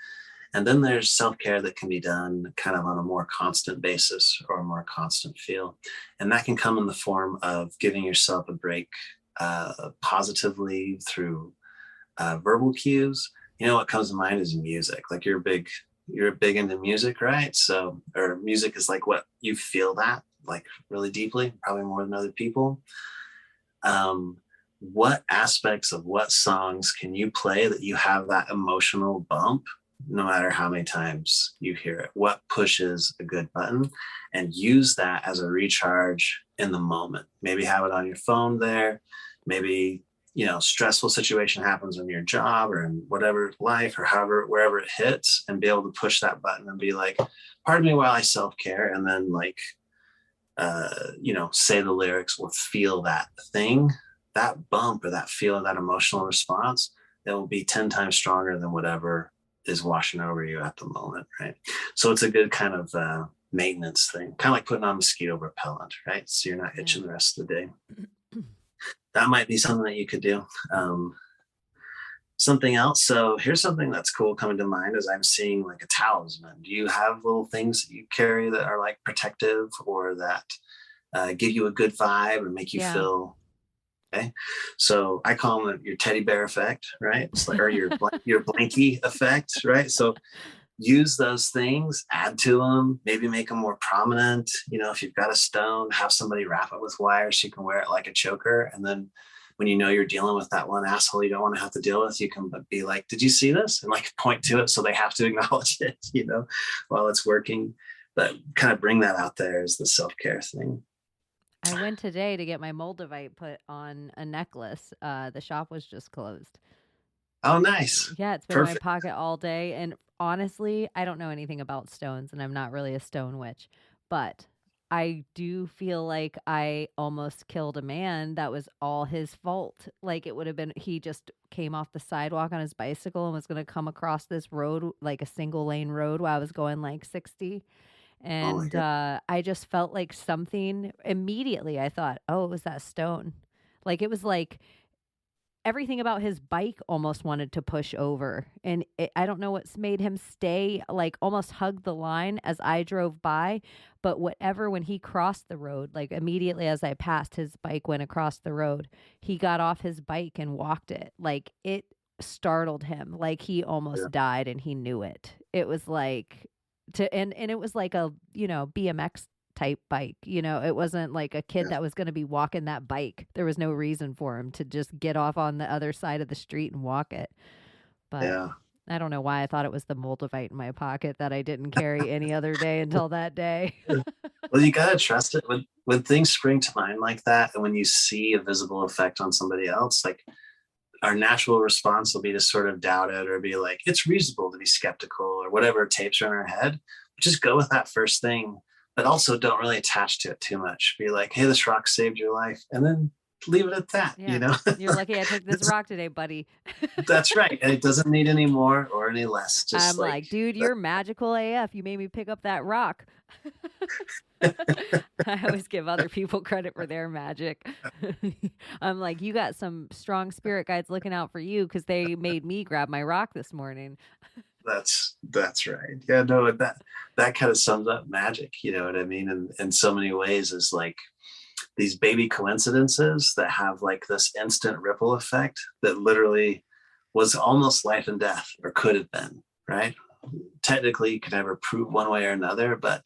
C: And then there's self-care that can be done kind of on a more constant basis or a more constant feel. And that can come in the form of giving yourself a break positively through verbal cues. What comes to mind is music. Like you're big into music, right? So, or music is like what you feel that like really deeply, probably more than other people. What aspects of what songs can you play that you have that emotional bump no matter how many times you hear it? What pushes a good button, and use that as a recharge in the moment? Maybe have it on your phone there. Maybe, stressful situation happens in your job or in whatever life or wherever it hits, and be able to push that button and be like, pardon me while I self-care. And then like, say the lyrics or feel that thing, that bump or that feel, that emotional response, it will be 10 times stronger than whatever is washing over you at the moment, right? So it's a good kind of maintenance thing, kind of like putting on mosquito repellent, right? So you're not itching the rest of the day. That might be something that you could do. Something else. So here's something that's cool coming to mind as I'm seeing like a talisman. Do you have little things that you carry that are like protective or that give you a good vibe and make you feel okay? So I call them your teddy bear effect, right? It's like, or your blankie effect, right? So use those things, add to them, maybe make them more prominent. If you've got a stone, have somebody wrap it with wire so you can wear it like a choker. And then when you're dealing with that one asshole you don't want to have to deal with, you can be like, did you see this? And like point to it so they have to acknowledge it, while it's working. But kind of bring that out there as the self-care thing.
B: I went today to get my moldavite put on a necklace. The shop was just closed.
C: Oh, nice.
B: Yeah, it's been in my pocket all day. And honestly, I don't know anything about stones, and I'm not really a stone witch. But I do feel like I almost killed a man. That was all his fault. Like it would have been, he just came off the sidewalk on his bicycle and was going to come across this road, like a single lane road, while I was going like 60. And I just felt like something immediately. I thought, oh, it was that stone. Like it was like everything about his bike almost wanted to push over. And I don't know what's made him stay, like almost hug the line as I drove by. But whatever, when he crossed the road, like immediately as I passed, his bike went across the road. He got off his bike and walked it. Like it startled him. Like he almost died and he knew it. It was like and it was like a, BMX type bike. It wasn't like a kid that was going to be walking that bike. There was no reason for him to just get off on the other side of the street and walk it. But I don't know why I thought it was the Moldavite in my pocket that I didn't carry any other day until that day.
C: Well, you gotta trust it when things spring to mind like that, and when you see a visible effect on somebody else, like our natural response will be to sort of doubt it or be like, it's reasonable to be skeptical or whatever tapes are in our head. Just go with that first thing, but also don't really attach to it too much. Be like, hey, this rock saved your life, and then leave it at that.
B: Yeah. You're lucky I took this rock today, buddy.
C: That's right. And it doesn't need any more or any less. Just
B: I'm like, dude, you're magical AF. You made me pick up that rock. I always give other people credit for their magic. I'm like, you got some strong spirit guides looking out for you because they made me grab my rock this morning.
C: That's right. Yeah, no, that kind of sums up magic, you know what I mean? And in so many ways is like these baby coincidences that have like this instant ripple effect that literally was almost life and death, or could have been, right? Technically you could never prove one way or another, but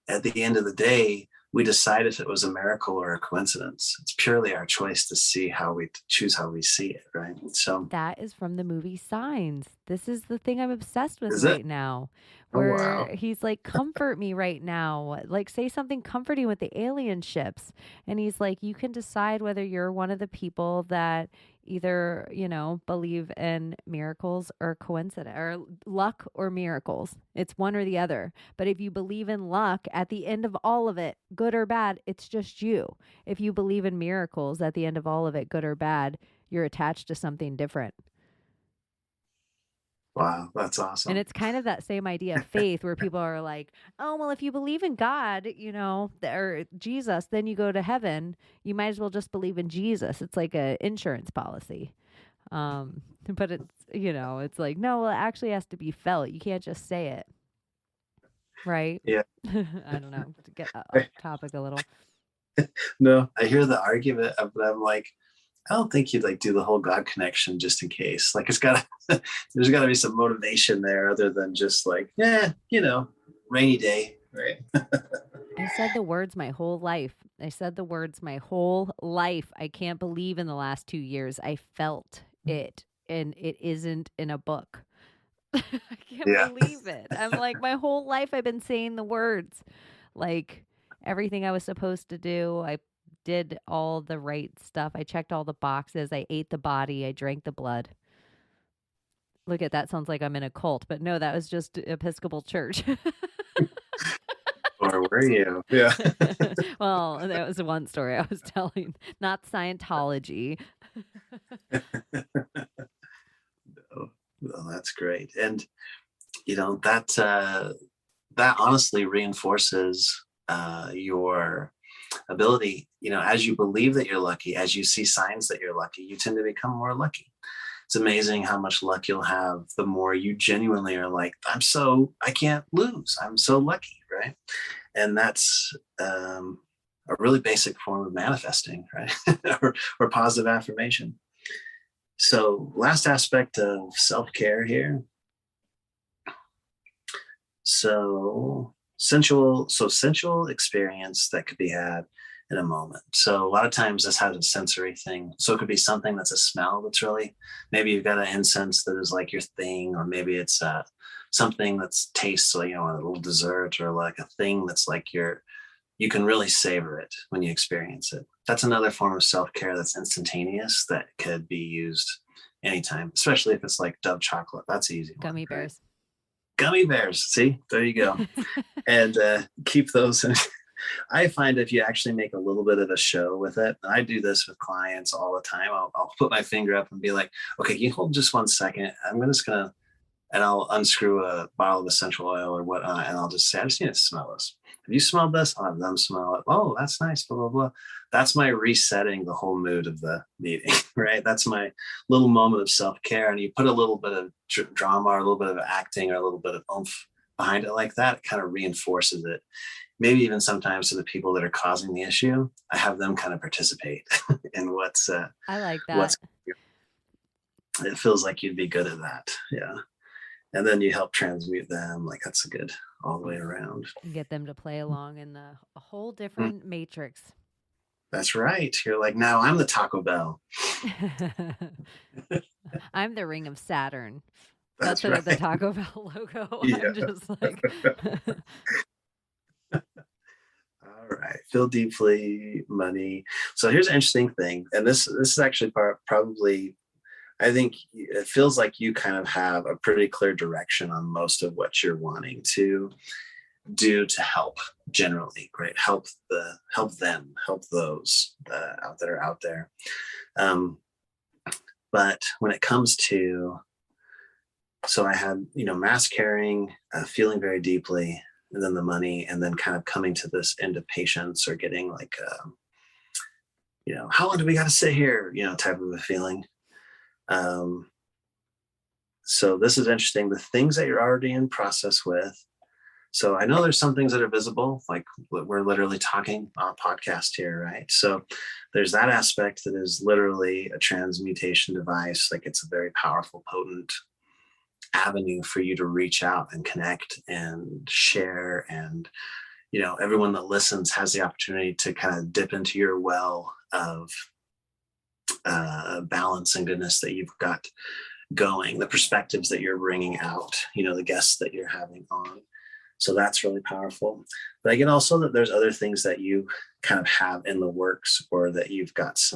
C: at the end of the day, we decide if it was a miracle or a coincidence. It's purely our choice to see how we choose how we see it, right? So
B: that is from the movie Signs. This is the thing I'm obsessed with now,
C: Oh,
B: where
C: wow.
B: he's like, comfort me right now. Like, say something comforting with the alien ships. And he's like, you can decide whether you're one of the people that either, believe in miracles or coincidence, or luck or miracles. It's one or the other. But if you believe in luck, at the end of all of it, good or bad, it's just you. If you believe in miracles, at the end of all of it, good or bad, you're attached to something different.
C: Wow, that's awesome.
B: And it's kind of that same idea of faith where people are like, oh, well, if you believe in God, or Jesus, then you go to heaven. You might as well just believe in Jesus. It's like an insurance policy. But it's, it's like, no, well, it actually has to be felt. You can't just say it. Right?
C: Yeah.
B: I don't know, to get off topic a little.
C: No, I hear the argument, but I'm like, I don't think you'd like do the whole God connection just in case. Like there's gotta be some motivation there other than just like, rainy day, right?
B: I said the words my whole life. I can't believe in the last 2 years I felt it, and it isn't in a book. I can't believe it. I'm like, my whole life I've been saying the words. Like everything I was supposed to do, I did all the right stuff. I checked all the boxes. I ate the body. I drank the blood. Look at that. Sounds like I'm in a cult, but no, that was just Episcopal Church.
C: Or were you? Yeah.
B: Well, that was one story I was telling, not Scientology.
C: Well, that's great. And, that honestly reinforces your ability, as you believe that you're lucky, as you see signs that you're lucky, you tend to become more lucky. It's amazing how much luck you'll have the more you genuinely are like, I can't lose. I'm so lucky, right? And that's a really basic form of manifesting, right? or positive affirmation. So last aspect of self-care here. So sensual experience that could be had in a moment. So a lot of times this has a sensory thing. So it could be something that's a smell that's really, maybe you've got an incense that is like your thing, or maybe it's something that's tastes like, a little dessert, or like a thing that's like you can really savor it when you experience it. That's another form of self-care that's instantaneous that could be used anytime, especially if it's like Dove chocolate. That's easy.
B: Gummy bears.
C: Gummy bears. See, there you go. And keep those in. I find if you actually make a little bit of a show with it, and I do this with clients all the time, I'll put my finger up and be like, okay, you hold just 1 second. And I'll unscrew a bottle of essential oil or whatnot, and I'll just say, I just need to smell this. Have you smelled this? I'll have them smell it. Oh, that's nice, blah, blah, blah. That's my resetting the whole mood of the meeting, right? That's my little moment of self-care. And you put a little bit of drama or a little bit of acting or a little bit of oomph behind it like that, it kind of reinforces it. Maybe even sometimes to the people that are causing the issue, I have them kind of participate in what's
B: I like that.
C: It feels like you'd be good at that. Yeah. And then you help transmute them. Like that's good all the way around.
B: And get them to play along in a whole different matrix.
C: That's right. You're like, now I'm the Taco Bell.
B: I'm the ring of Saturn. That's
C: That's right.
B: the Taco Bell logo.
C: Yeah.
B: I'm just like,
C: All right. Feel deeply, money. So here's an interesting thing, and this is actually probably. I think it feels like you kind of have a pretty clear direction on most of what you're wanting to do to help generally, right? Help those that are out there. But when it comes to, so I had, mass carrying, feeling very deeply, and then the money, and then kind of coming to this end of patience, or getting like, how long do we got to sit here, type of a feeling. So this is interesting. The things that you're already in process with. So I know there's some things that are visible, like we're literally talking on a podcast here, right? So there's that aspect that is literally a transmutation device. Like it's a very powerful, potent avenue for you to reach out and connect and share. And, everyone that listens has the opportunity to kind of dip into your well of balance and goodness that you've got going, the perspectives that you're bringing out, the guests that you're having on. So that's really powerful. But I get also that there's other things that you kind of have in the works, or that you've got it's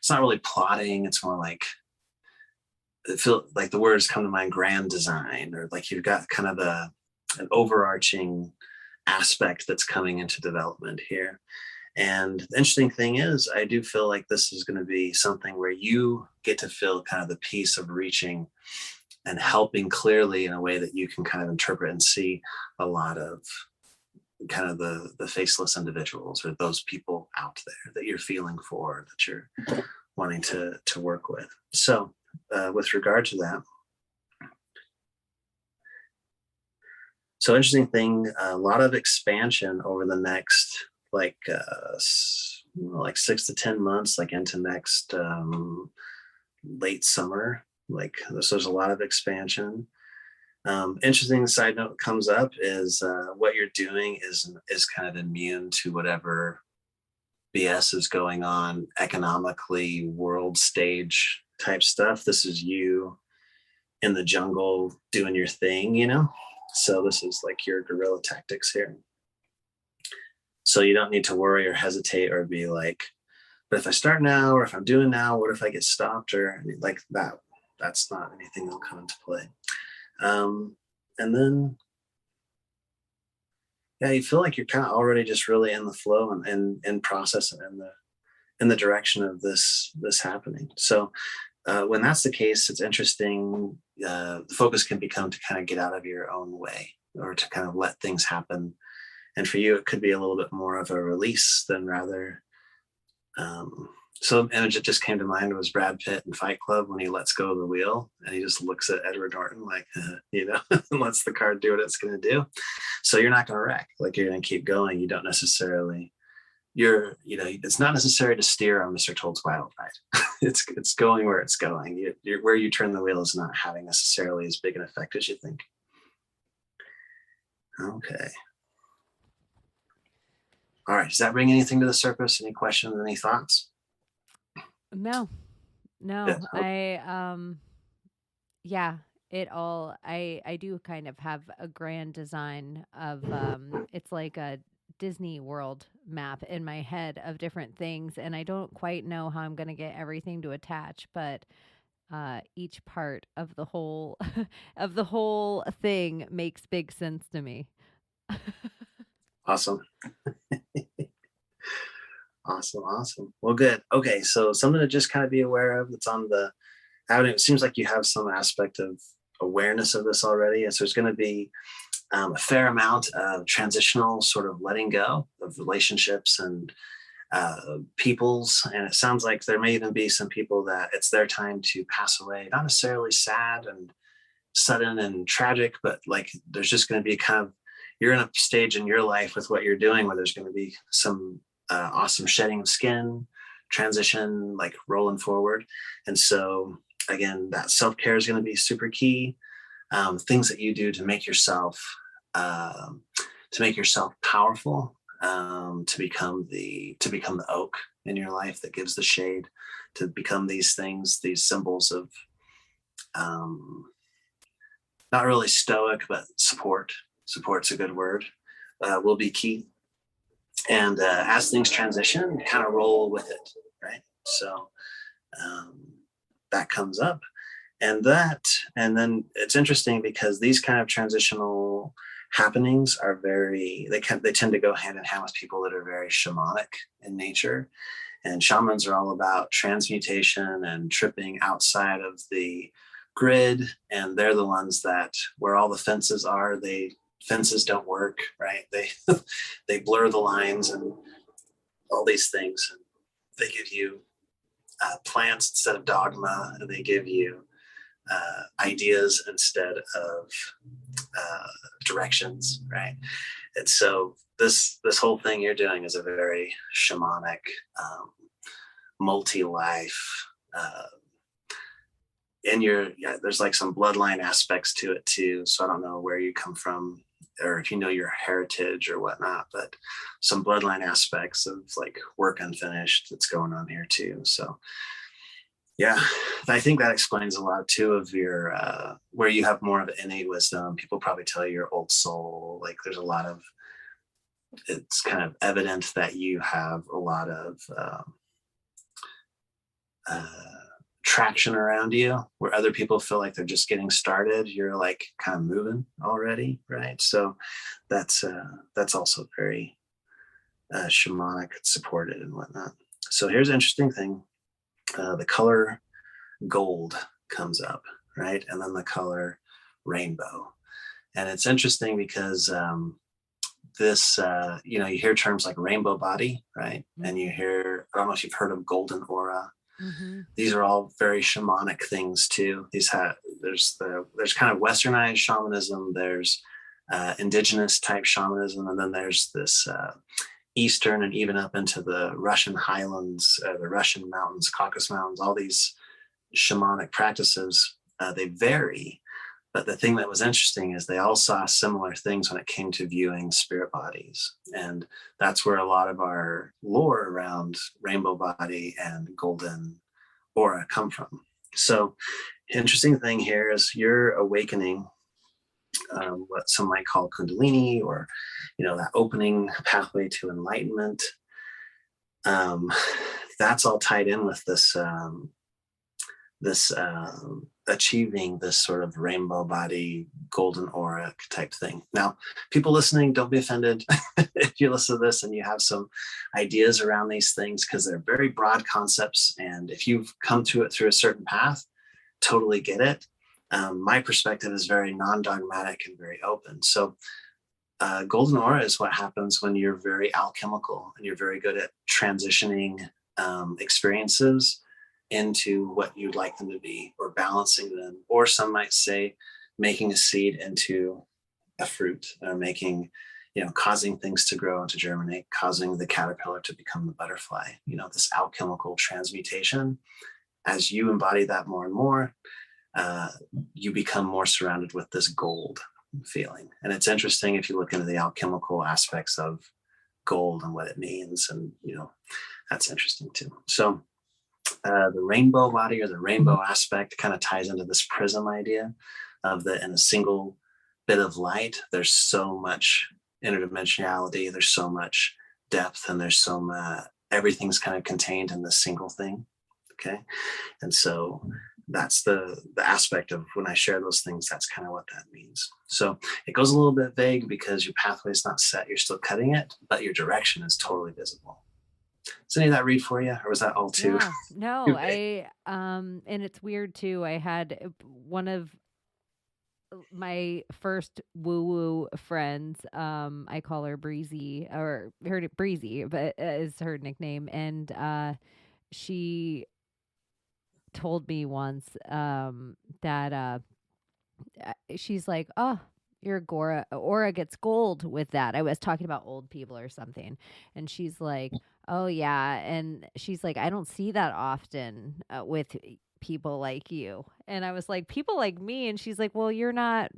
C: not really plotting. It's more like, it feels like the words come to mind, grand design, or like you've got kind of an overarching aspect that's coming into development here. And the interesting thing is, I do feel like this is going to be something where you get to feel kind of the piece of reaching and helping clearly in a way that you can kind of interpret and see a lot of kind of the faceless individuals, or those people out there that you're feeling for, that you're wanting to work with. So with regard to that, so interesting thing, a lot of expansion over the next like 6 to 10 months, like into next late summer. Like there's a lot of expansion. Interesting side note comes up is what you're doing is kind of immune to whatever BS is going on economically, world stage type stuff. This is you in the jungle doing your thing, So this is like your guerrilla tactics here. So you don't need to worry or hesitate or be like, but if I start now, or if I'm doing now, what if I get stopped, or like that? That's not anything that'll come into play. And then, yeah, you feel like you're kind of already just really in the flow and in process and in the direction of this happening. So when that's the case, it's interesting. The focus can become to kind of get out of your own way, or to kind of let things happen. And for you, it could be a little bit more of a release than rather. So an image that just came to mind was Brad Pitt in Fight Club, when he lets go of the wheel and he just looks at Edward Norton like, and lets the car do what it's going to do. So you're not going to wreck. Like you're going to keep going. You don't necessarily, it's not necessary to steer on Mr. Toad's Wild Ride. It's going where it's going. Where you turn the wheel is not having necessarily as big an effect as you think. Okay. All right. Does that bring anything to the surface? Any questions? Any thoughts?
B: no,
C: Yeah.
B: I do kind of have a grand design of, it's like a Disney World map in my head of different things. And I don't quite know how I'm going to get everything to attach, but each part of the whole of the whole thing makes big sense to me.
C: Awesome. Awesome. Well, good. Okay, so something to just kind of be aware of that's on the avenue. It seems like you have some aspect of awareness of this already. And so there's going to be a fair amount of transitional sort of letting go of relationships and peoples. And it sounds like there may even be some people that it's their time to pass away, not necessarily sad and sudden and tragic, but like there's just going to be kind of, you're in a stage in your life with what you're doing where there's going to be some awesome shedding of skin, transition, like rolling forward. And so again, that self-care is going to be super key. Things that you do to make yourself powerful, to become the oak in your life that gives the shade, to become these things, these symbols of not really stoic, but support's a good word, will be key. And as things transition, kind of roll with it, right? So um, that comes up. And then it's interesting because these kind of transitional happenings are they tend to go hand in hand with people that are very shamanic in nature. And shamans are all about transmutation and tripping outside of the grid. And they're the ones that, where all the fences are, fences don't work, right? They blur the lines and all these things. And they give you plants instead of dogma, and they give you ideas instead of directions, right? And so this whole thing you're doing is a very shamanic, multi-life. There's like some bloodline aspects to it too. So I don't know where you come from, or if you know your heritage or whatnot, but some bloodline aspects of like work unfinished that's going on here too. So yeah, I think that explains a lot too of your where you have more of innate wisdom. People probably tell you your old soul. Like there's a lot of, it's kind of evident that you have a lot of traction around you, where other people feel like they're just getting started. You're like kind of moving already, right? So that's also very shamanic, supported and whatnot. So here's an interesting thing. The color gold comes up, right? And then the color rainbow. And it's interesting because this, you hear terms like rainbow body, right? Mm-hmm. And you hear, I don't know if you've heard of golden aura. Mm-hmm. These are all very shamanic things too. There's kind of westernized shamanism, there's indigenous type shamanism, and then there's this Eastern and even up into the Russian highlands, the Russian mountains, Caucasus Mountains, all these shamanic practices, they vary. But the thing that was interesting is they all saw similar things when it came to viewing spirit bodies. And that's where a lot of our lore around rainbow body and golden aura come from. So interesting thing here is you're awakening what some might call Kundalini, or that opening pathway to enlightenment. That's all tied in with this achieving this sort of rainbow body, golden aura type thing. Now, people listening, don't be offended if you listen to this and you have some ideas around these things, because they're very broad concepts. And if you've come to it through a certain path, totally get it. My perspective is very non-dogmatic and very open. So golden aura is what happens when you're very alchemical and you're very good at transitioning experiences into what you'd like them to be, or balancing them, or some might say making a seed into a fruit, or causing things to grow and to germinate, causing the caterpillar to become the butterfly, this alchemical transmutation. As you embody that more and more, you become more surrounded with this gold feeling. And it's interesting if you look into the alchemical aspects of gold and what it means, and that's interesting too. So the rainbow body, or the rainbow aspect, kind of ties into this prism idea of that in a single bit of light, there's so much interdimensionality, there's so much depth, and there's so much, everything's kind of contained in this single thing. Okay. And so that's the aspect of when I share those things, that's kind of what that means. So it goes a little bit vague because your pathway is not set, you're still cutting it, but your direction is totally visible. Does any of that read for you, or was that all too?
B: Yeah, no, and it's weird too. I had one of my first woo-woo friends, I call her Breezy, or heard it Breezy, but is her nickname. And she told me once that she's like, oh, your aura gets gold with that. I was talking about old people or something. And she's like, oh yeah. And she's like, I don't see that often with people like you. And I was like, people like me? And she's like, well, you're not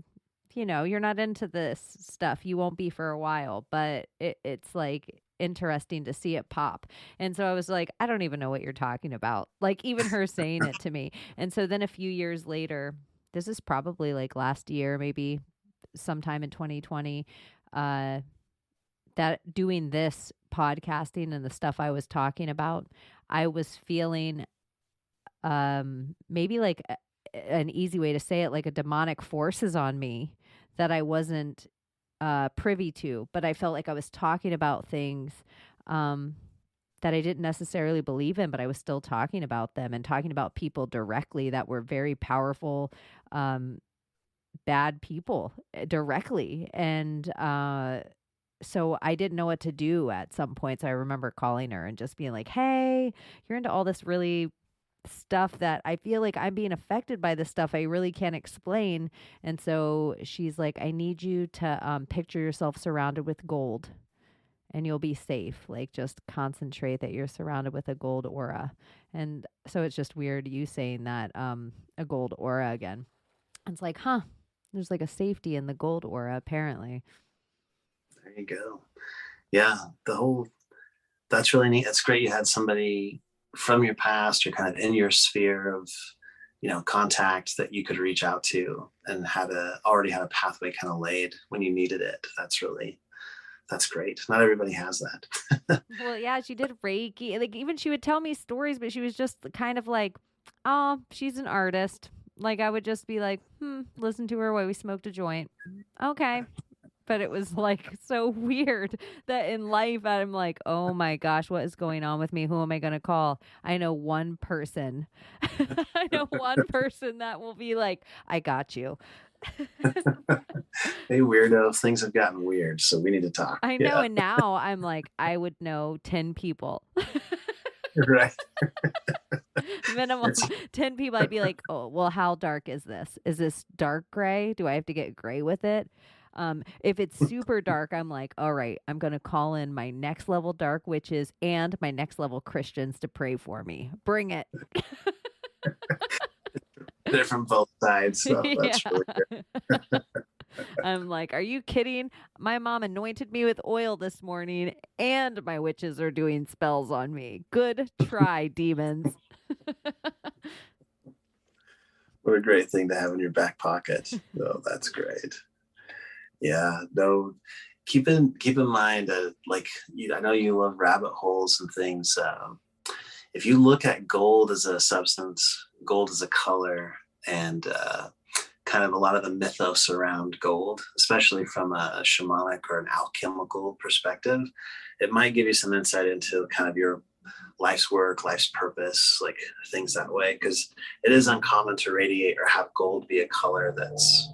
B: into this stuff. You won't be for a while, but it's like interesting to see it pop. And so I was like, I don't even know what you're talking about. Like even her saying it to me. And so then a few years later, this is probably like last year, maybe sometime in 2020, that doing this podcasting and the stuff I was talking about, I was feeling maybe like an easy way to say it, like a demonic forces on me that I wasn't privy to, but I felt like I was talking about things that I didn't necessarily believe in, but I was still talking about them and talking about people directly that were very powerful, bad people directly. And so I didn't know what to do at some points. I remember calling her and just being like, hey, you're into all this really stuff that I feel like I'm being affected by, this stuff I really can't explain. And so she's like, I need you to picture yourself surrounded with gold and you'll be safe. Like, just concentrate that you're surrounded with a gold aura. And so it's just weird you saying that, a gold aura again. It's like, huh, there's like a safety in the gold aura, apparently.
C: There you go. Yeah, that's really neat. It's great you had somebody from your past or kind of in your sphere of, contact that you could reach out to and already had a pathway kind of laid when you needed it. That's great. Not everybody has that.
B: Well, yeah, she did Reiki. Like, even she would tell me stories, but she was just kind of like, oh, she's an artist. Like, I would just be like, listen to her while we smoked a joint. Okay. But it was like so weird that in life I'm like, oh my gosh, what is going on with me? Who am I going to call? I know one person. I know one person that will be like, I got you.
C: Hey, weirdo, things have gotten weird, so we need to talk.
B: I know. Yeah. And now I'm like, I would know 10 people.
C: Right.
B: Minimum 10 people. I'd be like, oh, well, how dark is this? Is this dark gray? Do I have to get gray with it? If it's super dark, I'm like, all right, I'm going to call in my next level dark witches and my next level Christians to pray for me. Bring it.
C: They're from both sides, so that's really good.
B: I'm like, are you kidding? My mom anointed me with oil this morning and my witches are doing spells on me. Good try, demons.
C: What a great thing to have in your back pocket. Oh, that's great. Yeah, no, keep in mind, I know you love rabbit holes and things. If you look at gold as a substance, gold as a color, and kind of a lot of the mythos around gold, especially from a shamanic or an alchemical perspective, it might give you some insight into kind of your life's work, life's purpose, like things that way, because it is uncommon to radiate or have gold be a color that's,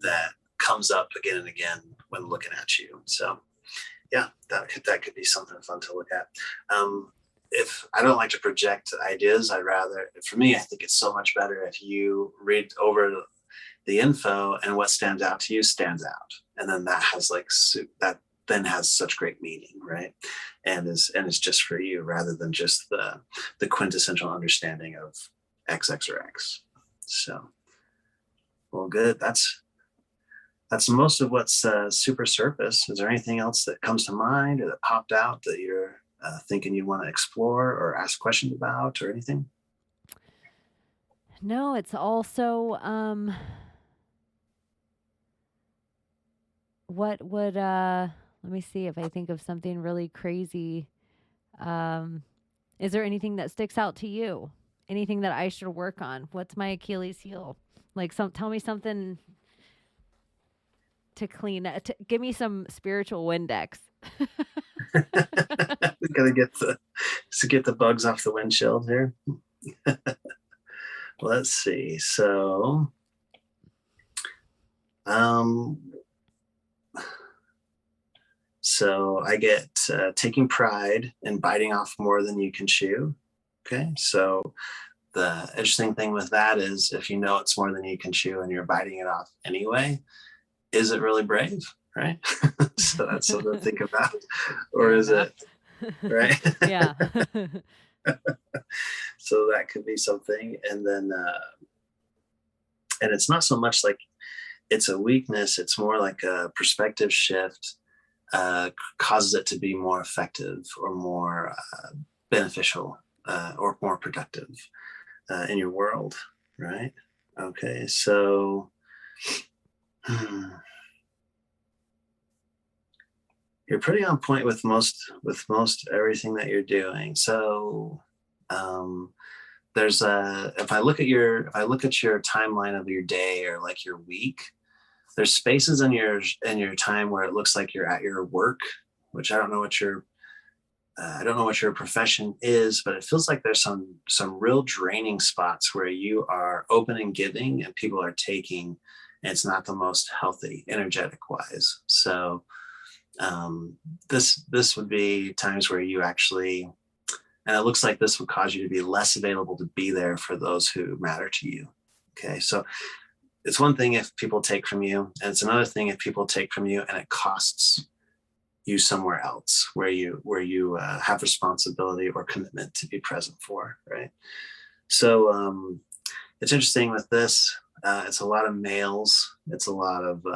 C: that comes up again and again when looking at you. So yeah, that could be something fun to look at. If I don't like to project ideas, for me, I think it's so much better if you read over the info and what stands out to you stands out. And then that has such great meaning, right? And is just for you rather than just the quintessential understanding of XX or X. So, well, good. That's most of what's super surface. Is there anything else that comes to mind or that popped out that you're thinking you want to explore or ask questions about or anything?
B: No, it's also what would let me see if I think of something really crazy. Is there anything that sticks out to you? Anything that I should work on? What's my Achilles heel? Like, tell me something to clean. Give me some spiritual Windex.
C: We gotta get the bugs off the windshield here. Let's see. So, so I get taking pride in biting off more than you can chew. Okay, so the interesting thing with that is if you know it's more than you can chew and you're biting it off anyway, is it really brave, right? So that's something to think about. Or is it, right?
B: Yeah.
C: So that could be something. And then, and it's not so much like it's a weakness, it's more like a perspective shift causes it to be more effective or more beneficial or more productive in your world. right? Okay, so you're pretty on point with most everything that you're doing. So there's if I look at your timeline of your day or like your week, there's spaces in your time where it looks like you're at your work, which I don't know what your profession is, but it feels like there's some real draining spots where you are open and giving and people are taking, and it's not the most healthy energetic wise. So this would be times where you actually, and it looks like this would cause you to be less available to be there for those who matter to you. Okay, so it's one thing if people take from you, and it's another thing if people take from you and it costs you somewhere else where you have responsibility or commitment to be present for, right? So it's interesting with this. It's a lot of males. It's a lot of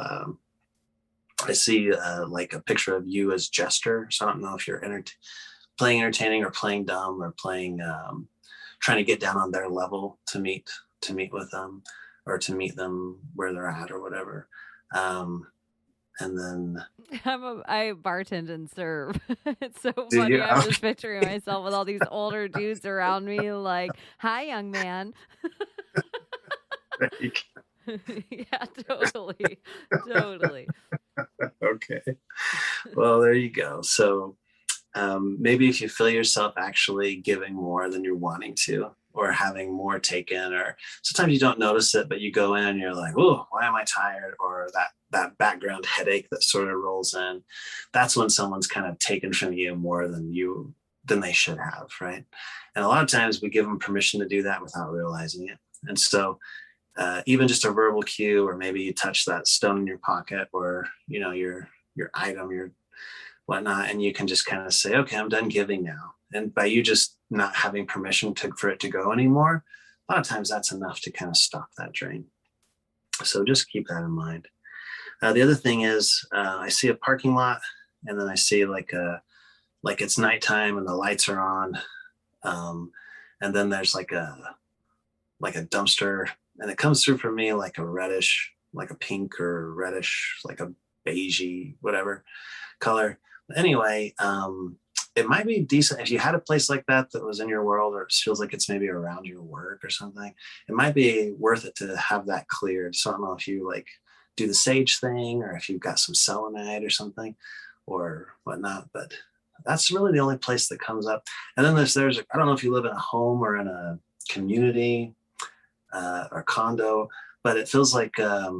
C: I see like a picture of you as jester. So I don't know if you're playing entertaining or playing dumb or playing trying to get down on their level to meet with them or to meet them where they're at or whatever. And then
B: I bartend and serve. It's so
C: do
B: funny.
C: you?
B: I'm just picturing myself with all these older dudes around me, like, "Hi, young man." Yeah, totally, totally.
C: Okay. Well, there you go. So maybe if you feel yourself actually giving more than you're wanting to, or having more taken, or sometimes you don't notice it, but you go in and you're like, oh, why am I tired? Or that background headache that sort of rolls in. That's when someone's kind of taken from you more than they should have, right? And a lot of times we give them permission to do that without realizing it. And so even just a verbal cue, or maybe you touch that stone in your pocket, or your item, your whatnot, and you can just kind of say, okay, I'm done giving now. And by you just not having permission for it to go anymore, a lot of times that's enough to kind of stop that drain. So just keep that in mind. The other thing is I see a parking lot, and then I see like it's nighttime and the lights are on, and then there's like a dumpster, and it comes through for me like a reddish, like a pink or reddish, like a beigey, whatever color. Anyway, it might be decent if you had a place like that was in your world, or it feels like it's maybe around your work or something. It might be worth it to have that cleared. So I don't know if you like do the sage thing, or if you've got some selenite or something or whatnot, but that's really the only place that comes up. And then there's I don't know if you live in a home or in a community or condo, but it feels like let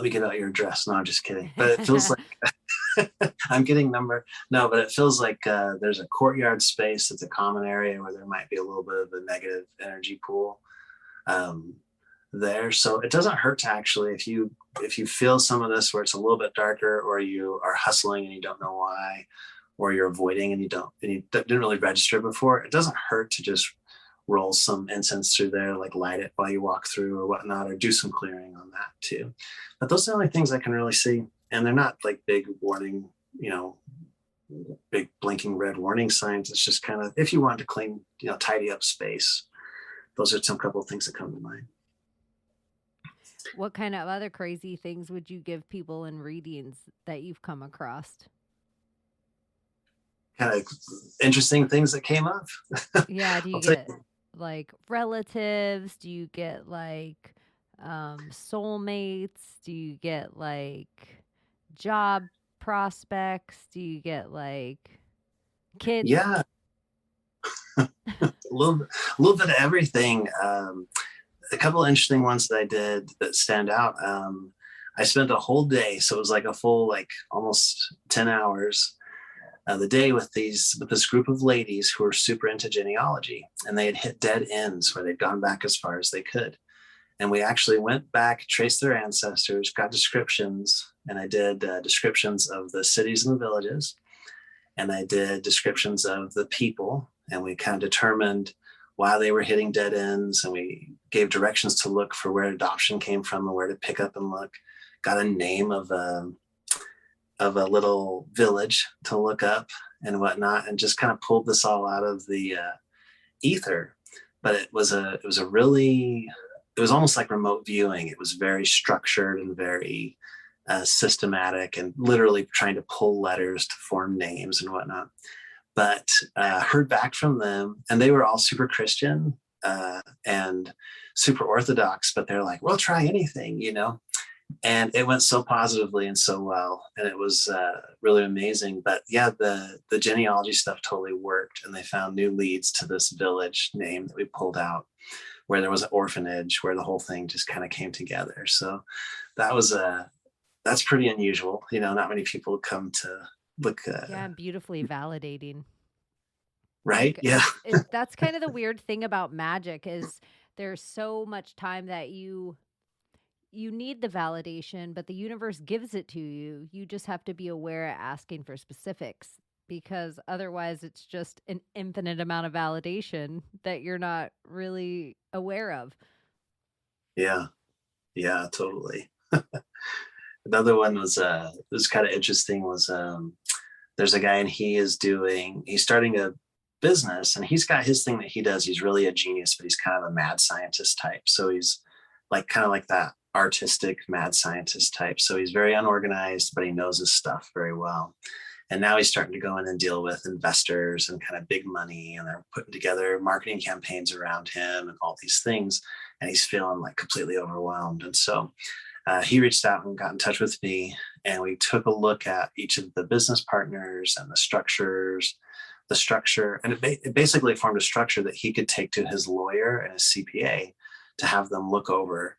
C: me get out your address. No, I'm just kidding. But it feels like I'm getting number. No, but it feels like there's a courtyard space that's a common area where there might be a little bit of a negative energy pool there. So it doesn't hurt to actually, if you feel some of this where it's a little bit darker, or you are hustling and you don't know why, or you're avoiding and you didn't really register before, it doesn't hurt to just roll some incense through there, like light it while you walk through or whatnot, or do some clearing on that too. But those are the only things I can really see. And they're not like big warning, big blinking red warning signs. It's just kind of, if you want to clean, tidy up space, those are some couple of things that come to mind.
B: What kind of other crazy things would you give people in readings that you've come across?
C: Kind of interesting things that came up.
B: Yeah, do you get like relatives? Do you get like soulmates? Do you get like job prospects? Do you get like kids?
C: Yeah. a little bit of everything. A couple of interesting ones that I did that stand out. I spent a whole day, so it was like a full, like almost 10 hours, the day with this group of ladies who were super into genealogy, and they had hit dead ends where they'd gone back as far as they could. And we actually went back, traced their ancestors, got descriptions, and I did descriptions of the cities and the villages, and I did descriptions of the people, and we kind of determined why they were hitting dead ends, and we gave directions to look for where adoption came from and where to pick up and look. Got a name of a little village to look up and whatnot, and just kind of pulled this all out of the ether. but it was it was almost like remote viewing. It was very structured and very systematic, and literally trying to pull letters to form names and whatnot. But heard back from them, and they were all super Christian and super Orthodox, but they're like, we'll try anything, you know? And it went so positively and so well, and it was really amazing. But yeah, the genealogy stuff totally worked, and they found new leads to this village name that we pulled out, where there was an orphanage, where the whole thing just kind of came together. So that was that's pretty unusual. You know, not many people come to look.
B: Yeah, beautifully validating.
C: Right?
B: Like
C: Yeah.
B: that's kind of the weird thing about magic is there's so much time that you need the validation, but the universe gives it to you. You just have to be aware of asking for specifics, because otherwise it's just an infinite amount of validation that you're not really aware of.
C: Yeah. Yeah, totally. Another one was kind of interesting was there's a guy, and he's starting a business, and he's got his thing that he does. He's really a genius, but he's kind of a mad scientist type. So he's like kind of like that artistic mad scientist type. So he's very unorganized, but he knows his stuff very well. And now he's starting to go in and deal with investors and kind of big money, and they're putting together marketing campaigns around him and all these things. And he's feeling like completely overwhelmed. And so he reached out and got in touch with me, and we took a look at each of the business partners and the structure, and it basically formed a structure that he could take to his lawyer and his CPA to have them look over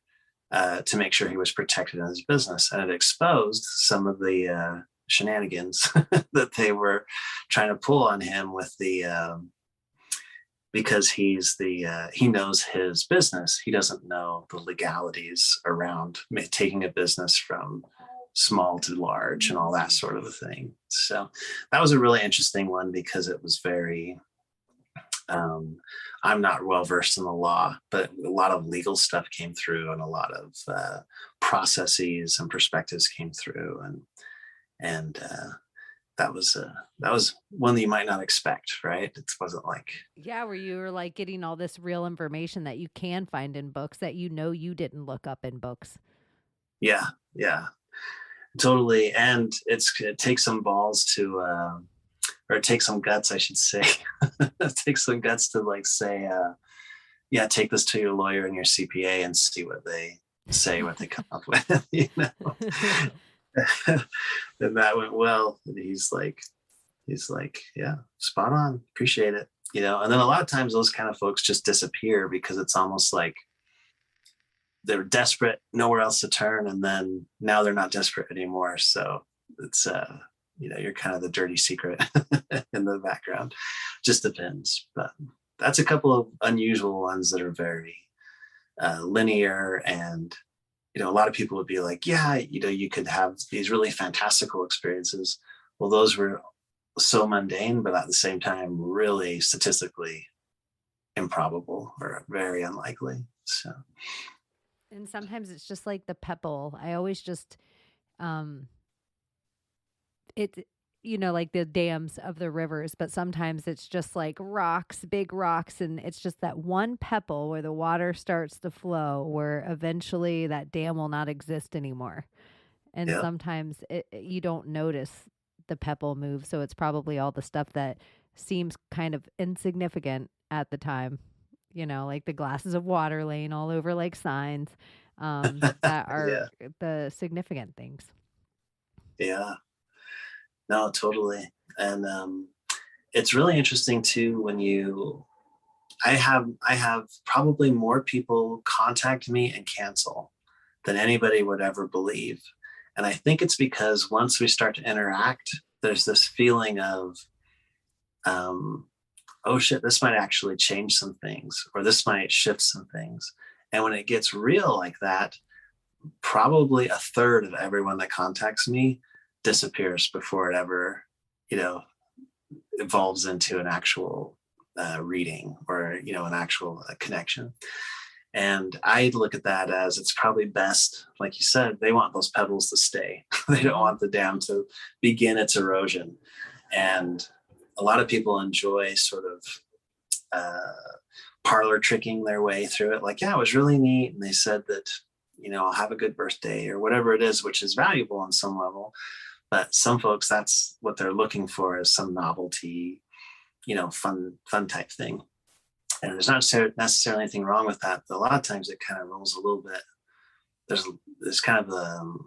C: to make sure he was protected in his business. And it exposed some of the shenanigans that they were trying to pull on him with because he knows his business. He doesn't know the legalities around taking a business from small to large and all that sort of a thing. So that was a really interesting one, because it was very I'm not well versed in the law, but a lot of legal stuff came through, and a lot of processes and perspectives came through, and that was one that you might not expect, right? It wasn't like,
B: Yeah, where you were like getting all this real information that you can find in books that you didn't look up in books.
C: yeah, totally. And it takes some balls to or it takes some guts, I should say. It takes some guts to like say yeah, take this to your lawyer and your CPA and see what they say, what they come up with, you know. And that went well. And he's like, yeah, spot on, appreciate it, you know. And then a lot of times those kind of folks just disappear, because it's almost like they're desperate, nowhere else to turn, and then now they're not desperate anymore. So it's you know, you're kind of the dirty secret in the background. Just depends. But that's a couple of unusual ones that are very linear. And you know, a lot of people would be like, yeah, you know, you could have these really fantastical experiences. Well, those were so mundane, but at the same time really statistically improbable or very unlikely. So
B: And sometimes it's just like the pebble. I always just it like the dams of the rivers, but sometimes it's just like rocks, big rocks, and it's just that one pebble where the water starts to flow, where eventually that dam will not exist anymore. And
C: yeah.
B: sometimes you don't notice the pebble move, so it's probably all the stuff that seems kind of insignificant at the time, like the glasses of water laying all over like signs, that
C: Yeah.
B: are the significant things.
C: Yeah. No, totally. And it's really interesting too when I have probably more people contact me and cancel than anybody would ever believe. And I think it's because once we start to interact, there's this feeling of oh shit, this might actually change some things, or this might shift some things. And when it gets real like that, probably a third of everyone that contacts me disappears before it ever, evolves into an actual reading, or, an actual connection. And I look at that as it's probably best, like you said, they want those pebbles to stay. They don't want the dam to begin its erosion. And a lot of people enjoy sort of parlor tricking their way through it. Like, yeah, it was really neat. And they said that, I'll have a good birthday or whatever it is, which is valuable on some level. But some folks, that's what they're looking for, is some novelty, fun type thing. And there's not necessarily anything wrong with that. But a lot of times it kind of rolls a little bit. There's kind of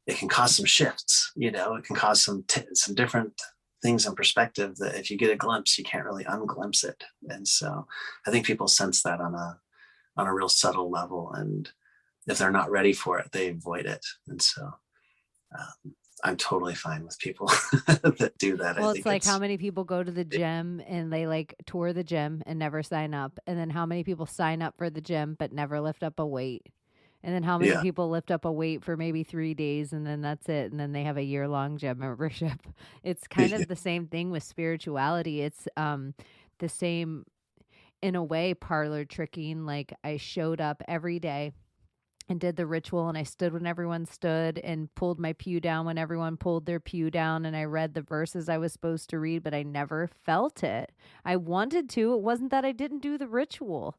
C: it can cause some shifts, it can cause some different things in perspective that if you get a glimpse, you can't really unglimpse it. And so I think people sense that on a real subtle level. And if they're not ready for it, they avoid it. And so I'm totally fine with people that do that.
B: Well, it's like how many people go to the gym and they like tour the gym and never sign up. And then how many people sign up for the gym but never lift up a weight. And then how many people lift up a weight for maybe 3 days and then that's it. And then they have a year-long gym membership. It's kind of the same thing with spirituality. It's the same, in a way, parlor tricking. Like I showed up every day and did the ritual, and I stood when everyone stood and pulled my pew down when everyone pulled their pew down, and I read the verses I was supposed to read, but I never felt it. I wanted to. It wasn't that I didn't do the ritual.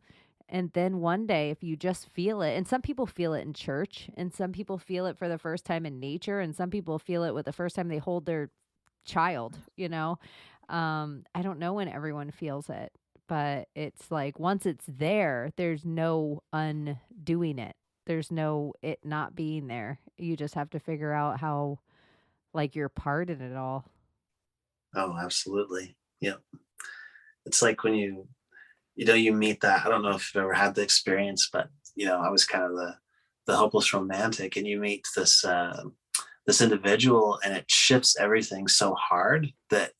B: And then one day, if you just feel it, and some people feel it in church, and some people feel it for the first time in nature, and some people feel it with the first time they hold their child, I don't know when everyone feels it, but it's like once it's there, there's no undoing it. There's no it not being there. You just have to figure out how, like, your part in it all.
C: Oh, absolutely. Yeah. It's like when you meet that, I don't know if you've ever had the experience, but, I was kind of the hopeless romantic, and you meet this individual and it shifts everything so hard that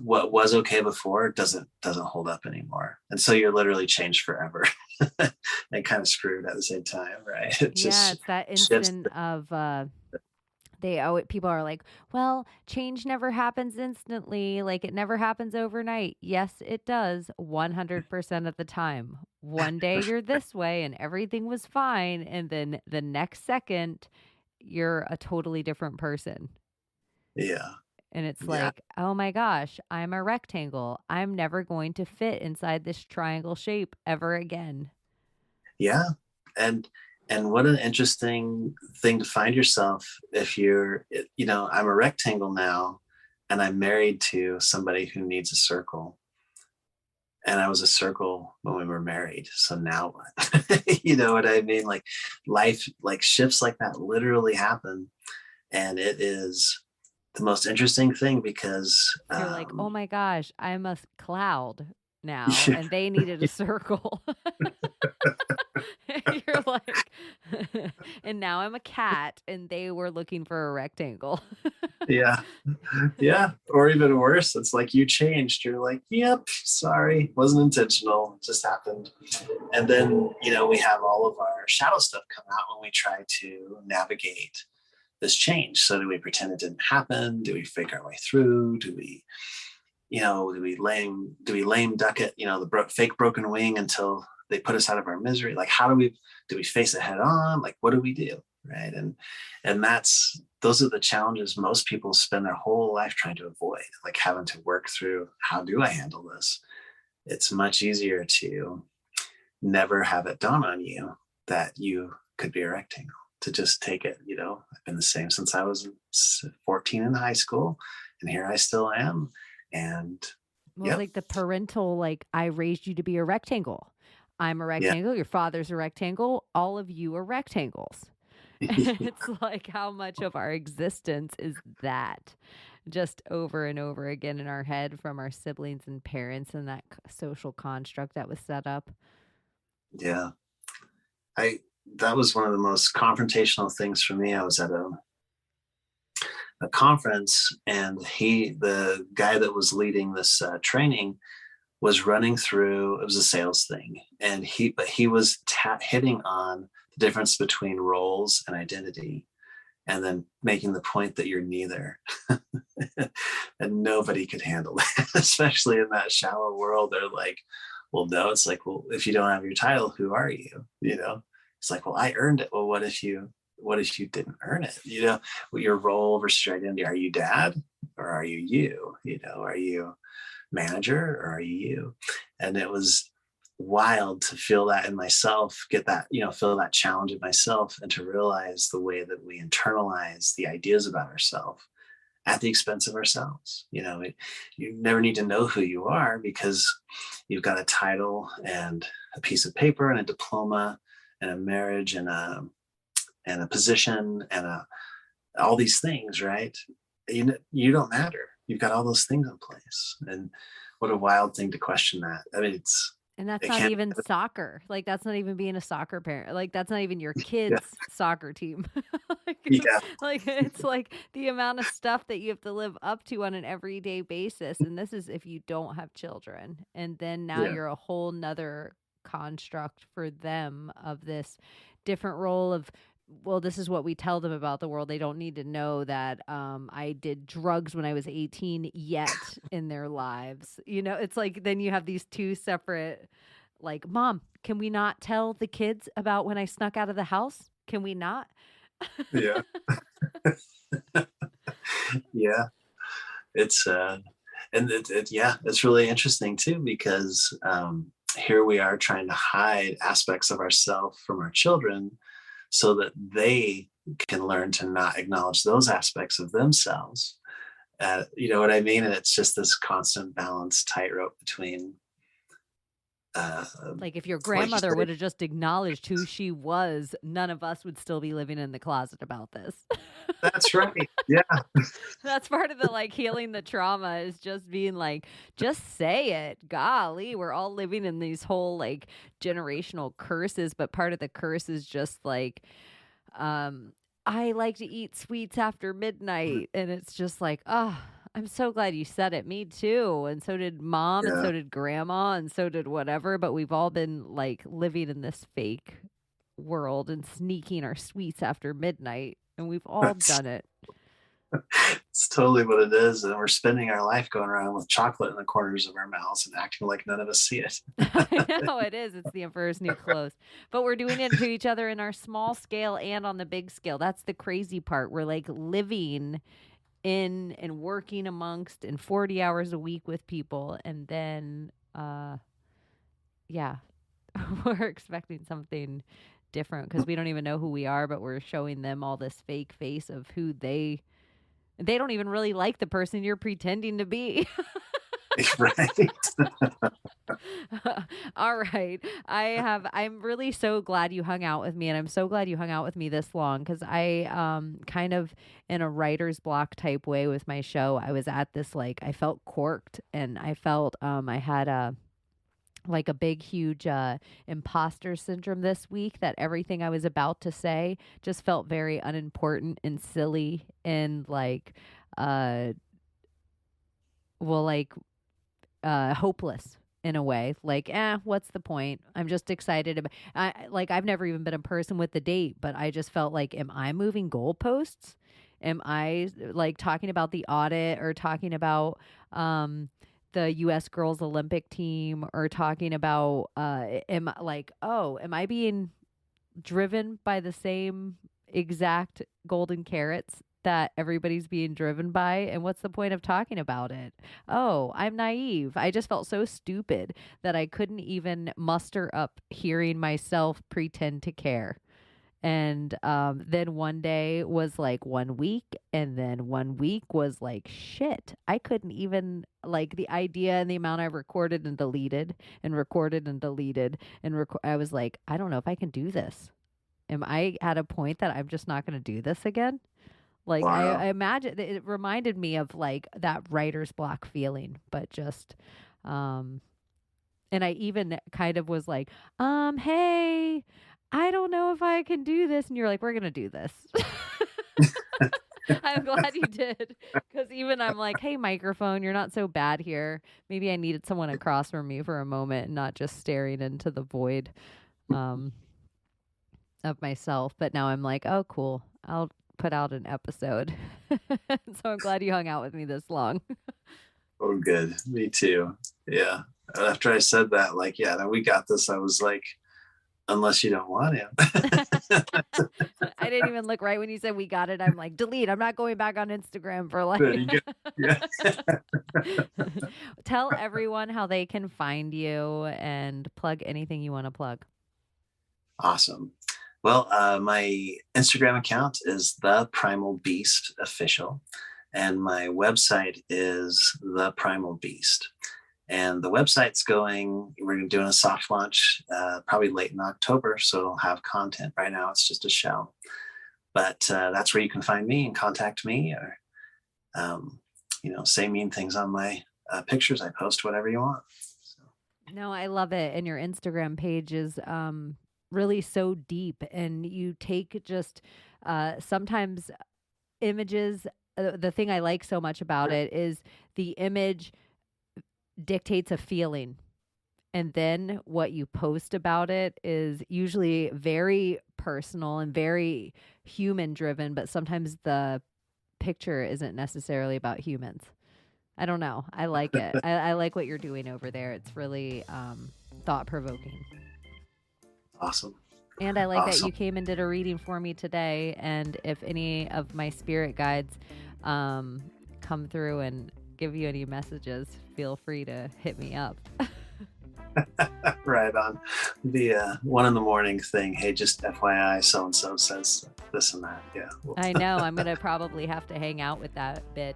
C: what was okay before doesn't hold up anymore. And so you're literally changed forever and kind of screwed at the same time, right?
B: It's that instant of people are like, well, change never happens instantly. Like it never happens overnight. Yes, it does 100% of the time. One day you're this way and everything was fine. And then the next second, you're a totally different person.
C: Yeah.
B: And it's like, oh my gosh, I'm a rectangle. I'm never going to fit inside this triangle shape ever again.
C: Yeah. And what an interesting thing to find yourself if you're, I'm a rectangle now and I'm married to somebody who needs a circle. And I was a circle when we were married. So now what? You know what I mean? Like life, like shifts like that literally happen. And it is the most interesting thing because
B: you're like, oh my gosh, I'm a cloud now and they needed a circle. You're like, and now I'm a cat and they were looking for a rectangle.
C: Yeah. Or even worse, it's like you changed. You're like, yep, sorry, wasn't intentional, it just happened. And then, we have all of our shadow stuff come out when we try to navigate this change. So do we pretend it didn't happen? Do we fake our way through? Do we lame duck it, the fake broken wing until they put us out of our misery? Like, do we face it head on? Like, what do we do? Right. And those are the challenges most people spend their whole life trying to avoid, like having to work through. How do I handle this? It's much easier to never have it dawn on you that you could be a rectangle, to just take it. I've been the same since I was 14 in high school, and here I still am. And
B: like the parental, like, I raised you to be a rectangle. I'm a rectangle. Your father's a rectangle. All of you are rectangles. It's like how much of our existence is that just over and over again in our head from our siblings and parents and that social construct that was set up.
C: Yeah. That was one of the most confrontational things for me. I was at a conference, and the guy that was leading this training was running through, it was a sales thing. And he was hitting on the difference between roles and identity, and then making the point that you're neither. And nobody could handle that, especially in that shallow world. They're like, well, no, it's like, well, if you don't have your title, who are you? It's like, well, I earned it. Well, what if you didn't earn it? Your role versus your identity. Are you dad or are you? Are you manager or are you you? And it was wild to feel that in myself, get that, feel that challenge in myself, and to realize the way that we internalize the ideas about ourselves at the expense of ourselves. You never need to know who you are because you've got a title and a piece of paper and a diploma and a marriage and a position and all these things, right? You don't matter. You've got all those things in place. And what a wild thing to question that. I mean,
B: and that's not even soccer. Like, that's not even being a soccer parent. Like, that's not even your kids' soccer team. Like, it's like the amount of stuff that you have to live up to on an everyday basis. And this is if you don't have children. And then now you're a whole nother construct for them of this different role of, well, this is what we tell them about the world. They don't need to know that I did drugs when I was 18 yet in their lives. It's like then you have these two separate, like, Mom, can we not tell the kids about when I snuck out of the house? Can we not?
C: Yeah. Yeah. It's it's really interesting too, because here we are trying to hide aspects of ourselves from our children so that they can learn to not acknowledge those aspects of themselves. You know what I mean? And it's just this constant balance tightrope between
B: like if your grandmother would have just acknowledged who she was, none of us would still be living in the closet about this.
C: That's right. Yeah.
B: That's part of the like healing the trauma is just being like, just say it. Golly, we're all living in these whole like generational curses, but part of the curse is just like, I like to eat sweets after midnight. And it's just like, oh, I'm so glad you said it. Me too. And so did Mom, and so did Grandma, and so did whatever. But we've all been like living in this fake world and sneaking our sweets after midnight. And we've all done it.
C: It's totally what it is. And we're spending our life going around with chocolate in the corners of our mouths and acting like none of us see it.
B: I know it is. It's the Emperor's New Clothes. But we're doing it to each other in our small scale and on the big scale. That's the crazy part. We're like living in and working amongst and 40 hours a week with people. And then, we're expecting something different because we don't even know who we are, but we're showing them all this fake face of who they don't even really like the person you're pretending to be.
C: Right.
B: All right. I'm really so glad you hung out with me, and I'm so glad you hung out with me this long because I kind of in a writer's block type way with my show. I was at this like I felt corked, and I felt I had a big, huge imposter syndrome this week, that everything I was about to say just felt very unimportant and silly and hopeless in a way. Like, what's the point? I'm just excited about I've never even been a person with the date, but I just felt like, am I moving goalposts? Am I like talking about the audit or talking about the U.S. girls Olympic team or talking about am I being driven by the same exact golden carrots that everybody's being driven by? And what's the point of talking about it? Oh, I'm naive. I just felt so stupid that I couldn't even muster up hearing myself pretend to care. And then one day was like 1 week, and then 1 week was like, shit, I couldn't even, like, the idea and the amount I recorded and deleted and recorded and deleted and I was like, I don't know if I can do this. Am I at a point that I'm just not going to do this again? Like, wow. I imagine it reminded me of like that writer's block feeling, but just, and I even kind of was like, hey, I don't know if I can do this. And you're like, we're going to do this. I'm glad you did. Because even I'm like, hey, microphone, you're not so bad here. Maybe I needed someone across from me for a moment and not just staring into the void of myself. But now I'm like, oh, cool. I'll put out an episode. So I'm glad you hung out with me this long.
C: Oh, good. Me too. Yeah. After I said that, like, yeah, we got this. I was like, unless you don't want to.
B: I didn't even look right when you said we got it. I'm like, delete. I'm not going back on Instagram for like.
C: There you go. Yeah.
B: Tell everyone how they can find you and plug anything you want to plug.
C: Awesome. Well, my Instagram account is the Primal Beast Official, and my website is the Primal Beast. And the website's we're doing a soft launch probably late in October, so it'll have content. Right now, it's just a shell. But that's where you can find me and contact me, or say mean things on my pictures. I post whatever you want. So.
B: No, I love it. And your Instagram page is really so deep, and you take just sometimes images. The thing I like so much about it is the image dictates a feeling, and then what you post about it is usually very personal and very human driven, but sometimes the picture isn't necessarily about humans. I don't know. I like it. I like what you're doing over there. It's really thought-provoking.
C: Awesome.
B: And I like that you came and did a reading for me today. And if any of my spirit guides come through and give you any messages, feel free to hit me up.
C: Right on. The 1 a.m. thing. Hey, just FYI, so-and-so says this and that. Yeah.
B: I know. I'm going to probably have to hang out with that bitch.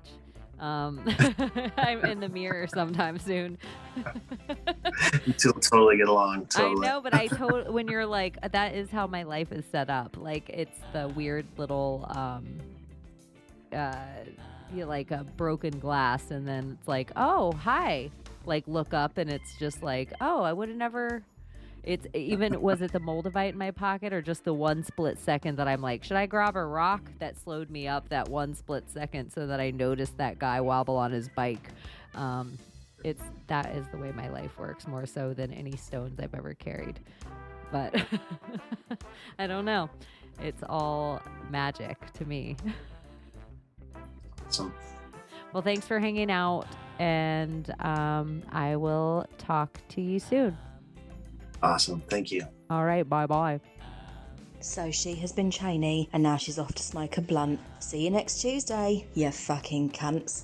B: I'm in the mirror sometime soon.
C: You two will totally get along. Totally.
B: I know, but when you're like, that is how my life is set up. Like, it's the weird little, like a broken glass, and then it's like, oh, hi. Like, look up, and it's just like, oh, I would have never. It's even, was it the Moldavite in my pocket, or just the one split second that I'm like, should I grab a rock? That slowed me up that one split second so that I noticed that guy wobble on his bike. That is the way my life works, more so than any stones I've ever carried. But I don't know. It's all magic to me.
C: Awesome.
B: Well, thanks for hanging out, and I will talk to you soon.
C: Awesome. Thank you.
B: All right. Bye-bye.
D: So she has been Chaney, and now she's off to smoke a blunt. See you next Tuesday, you fucking cunts.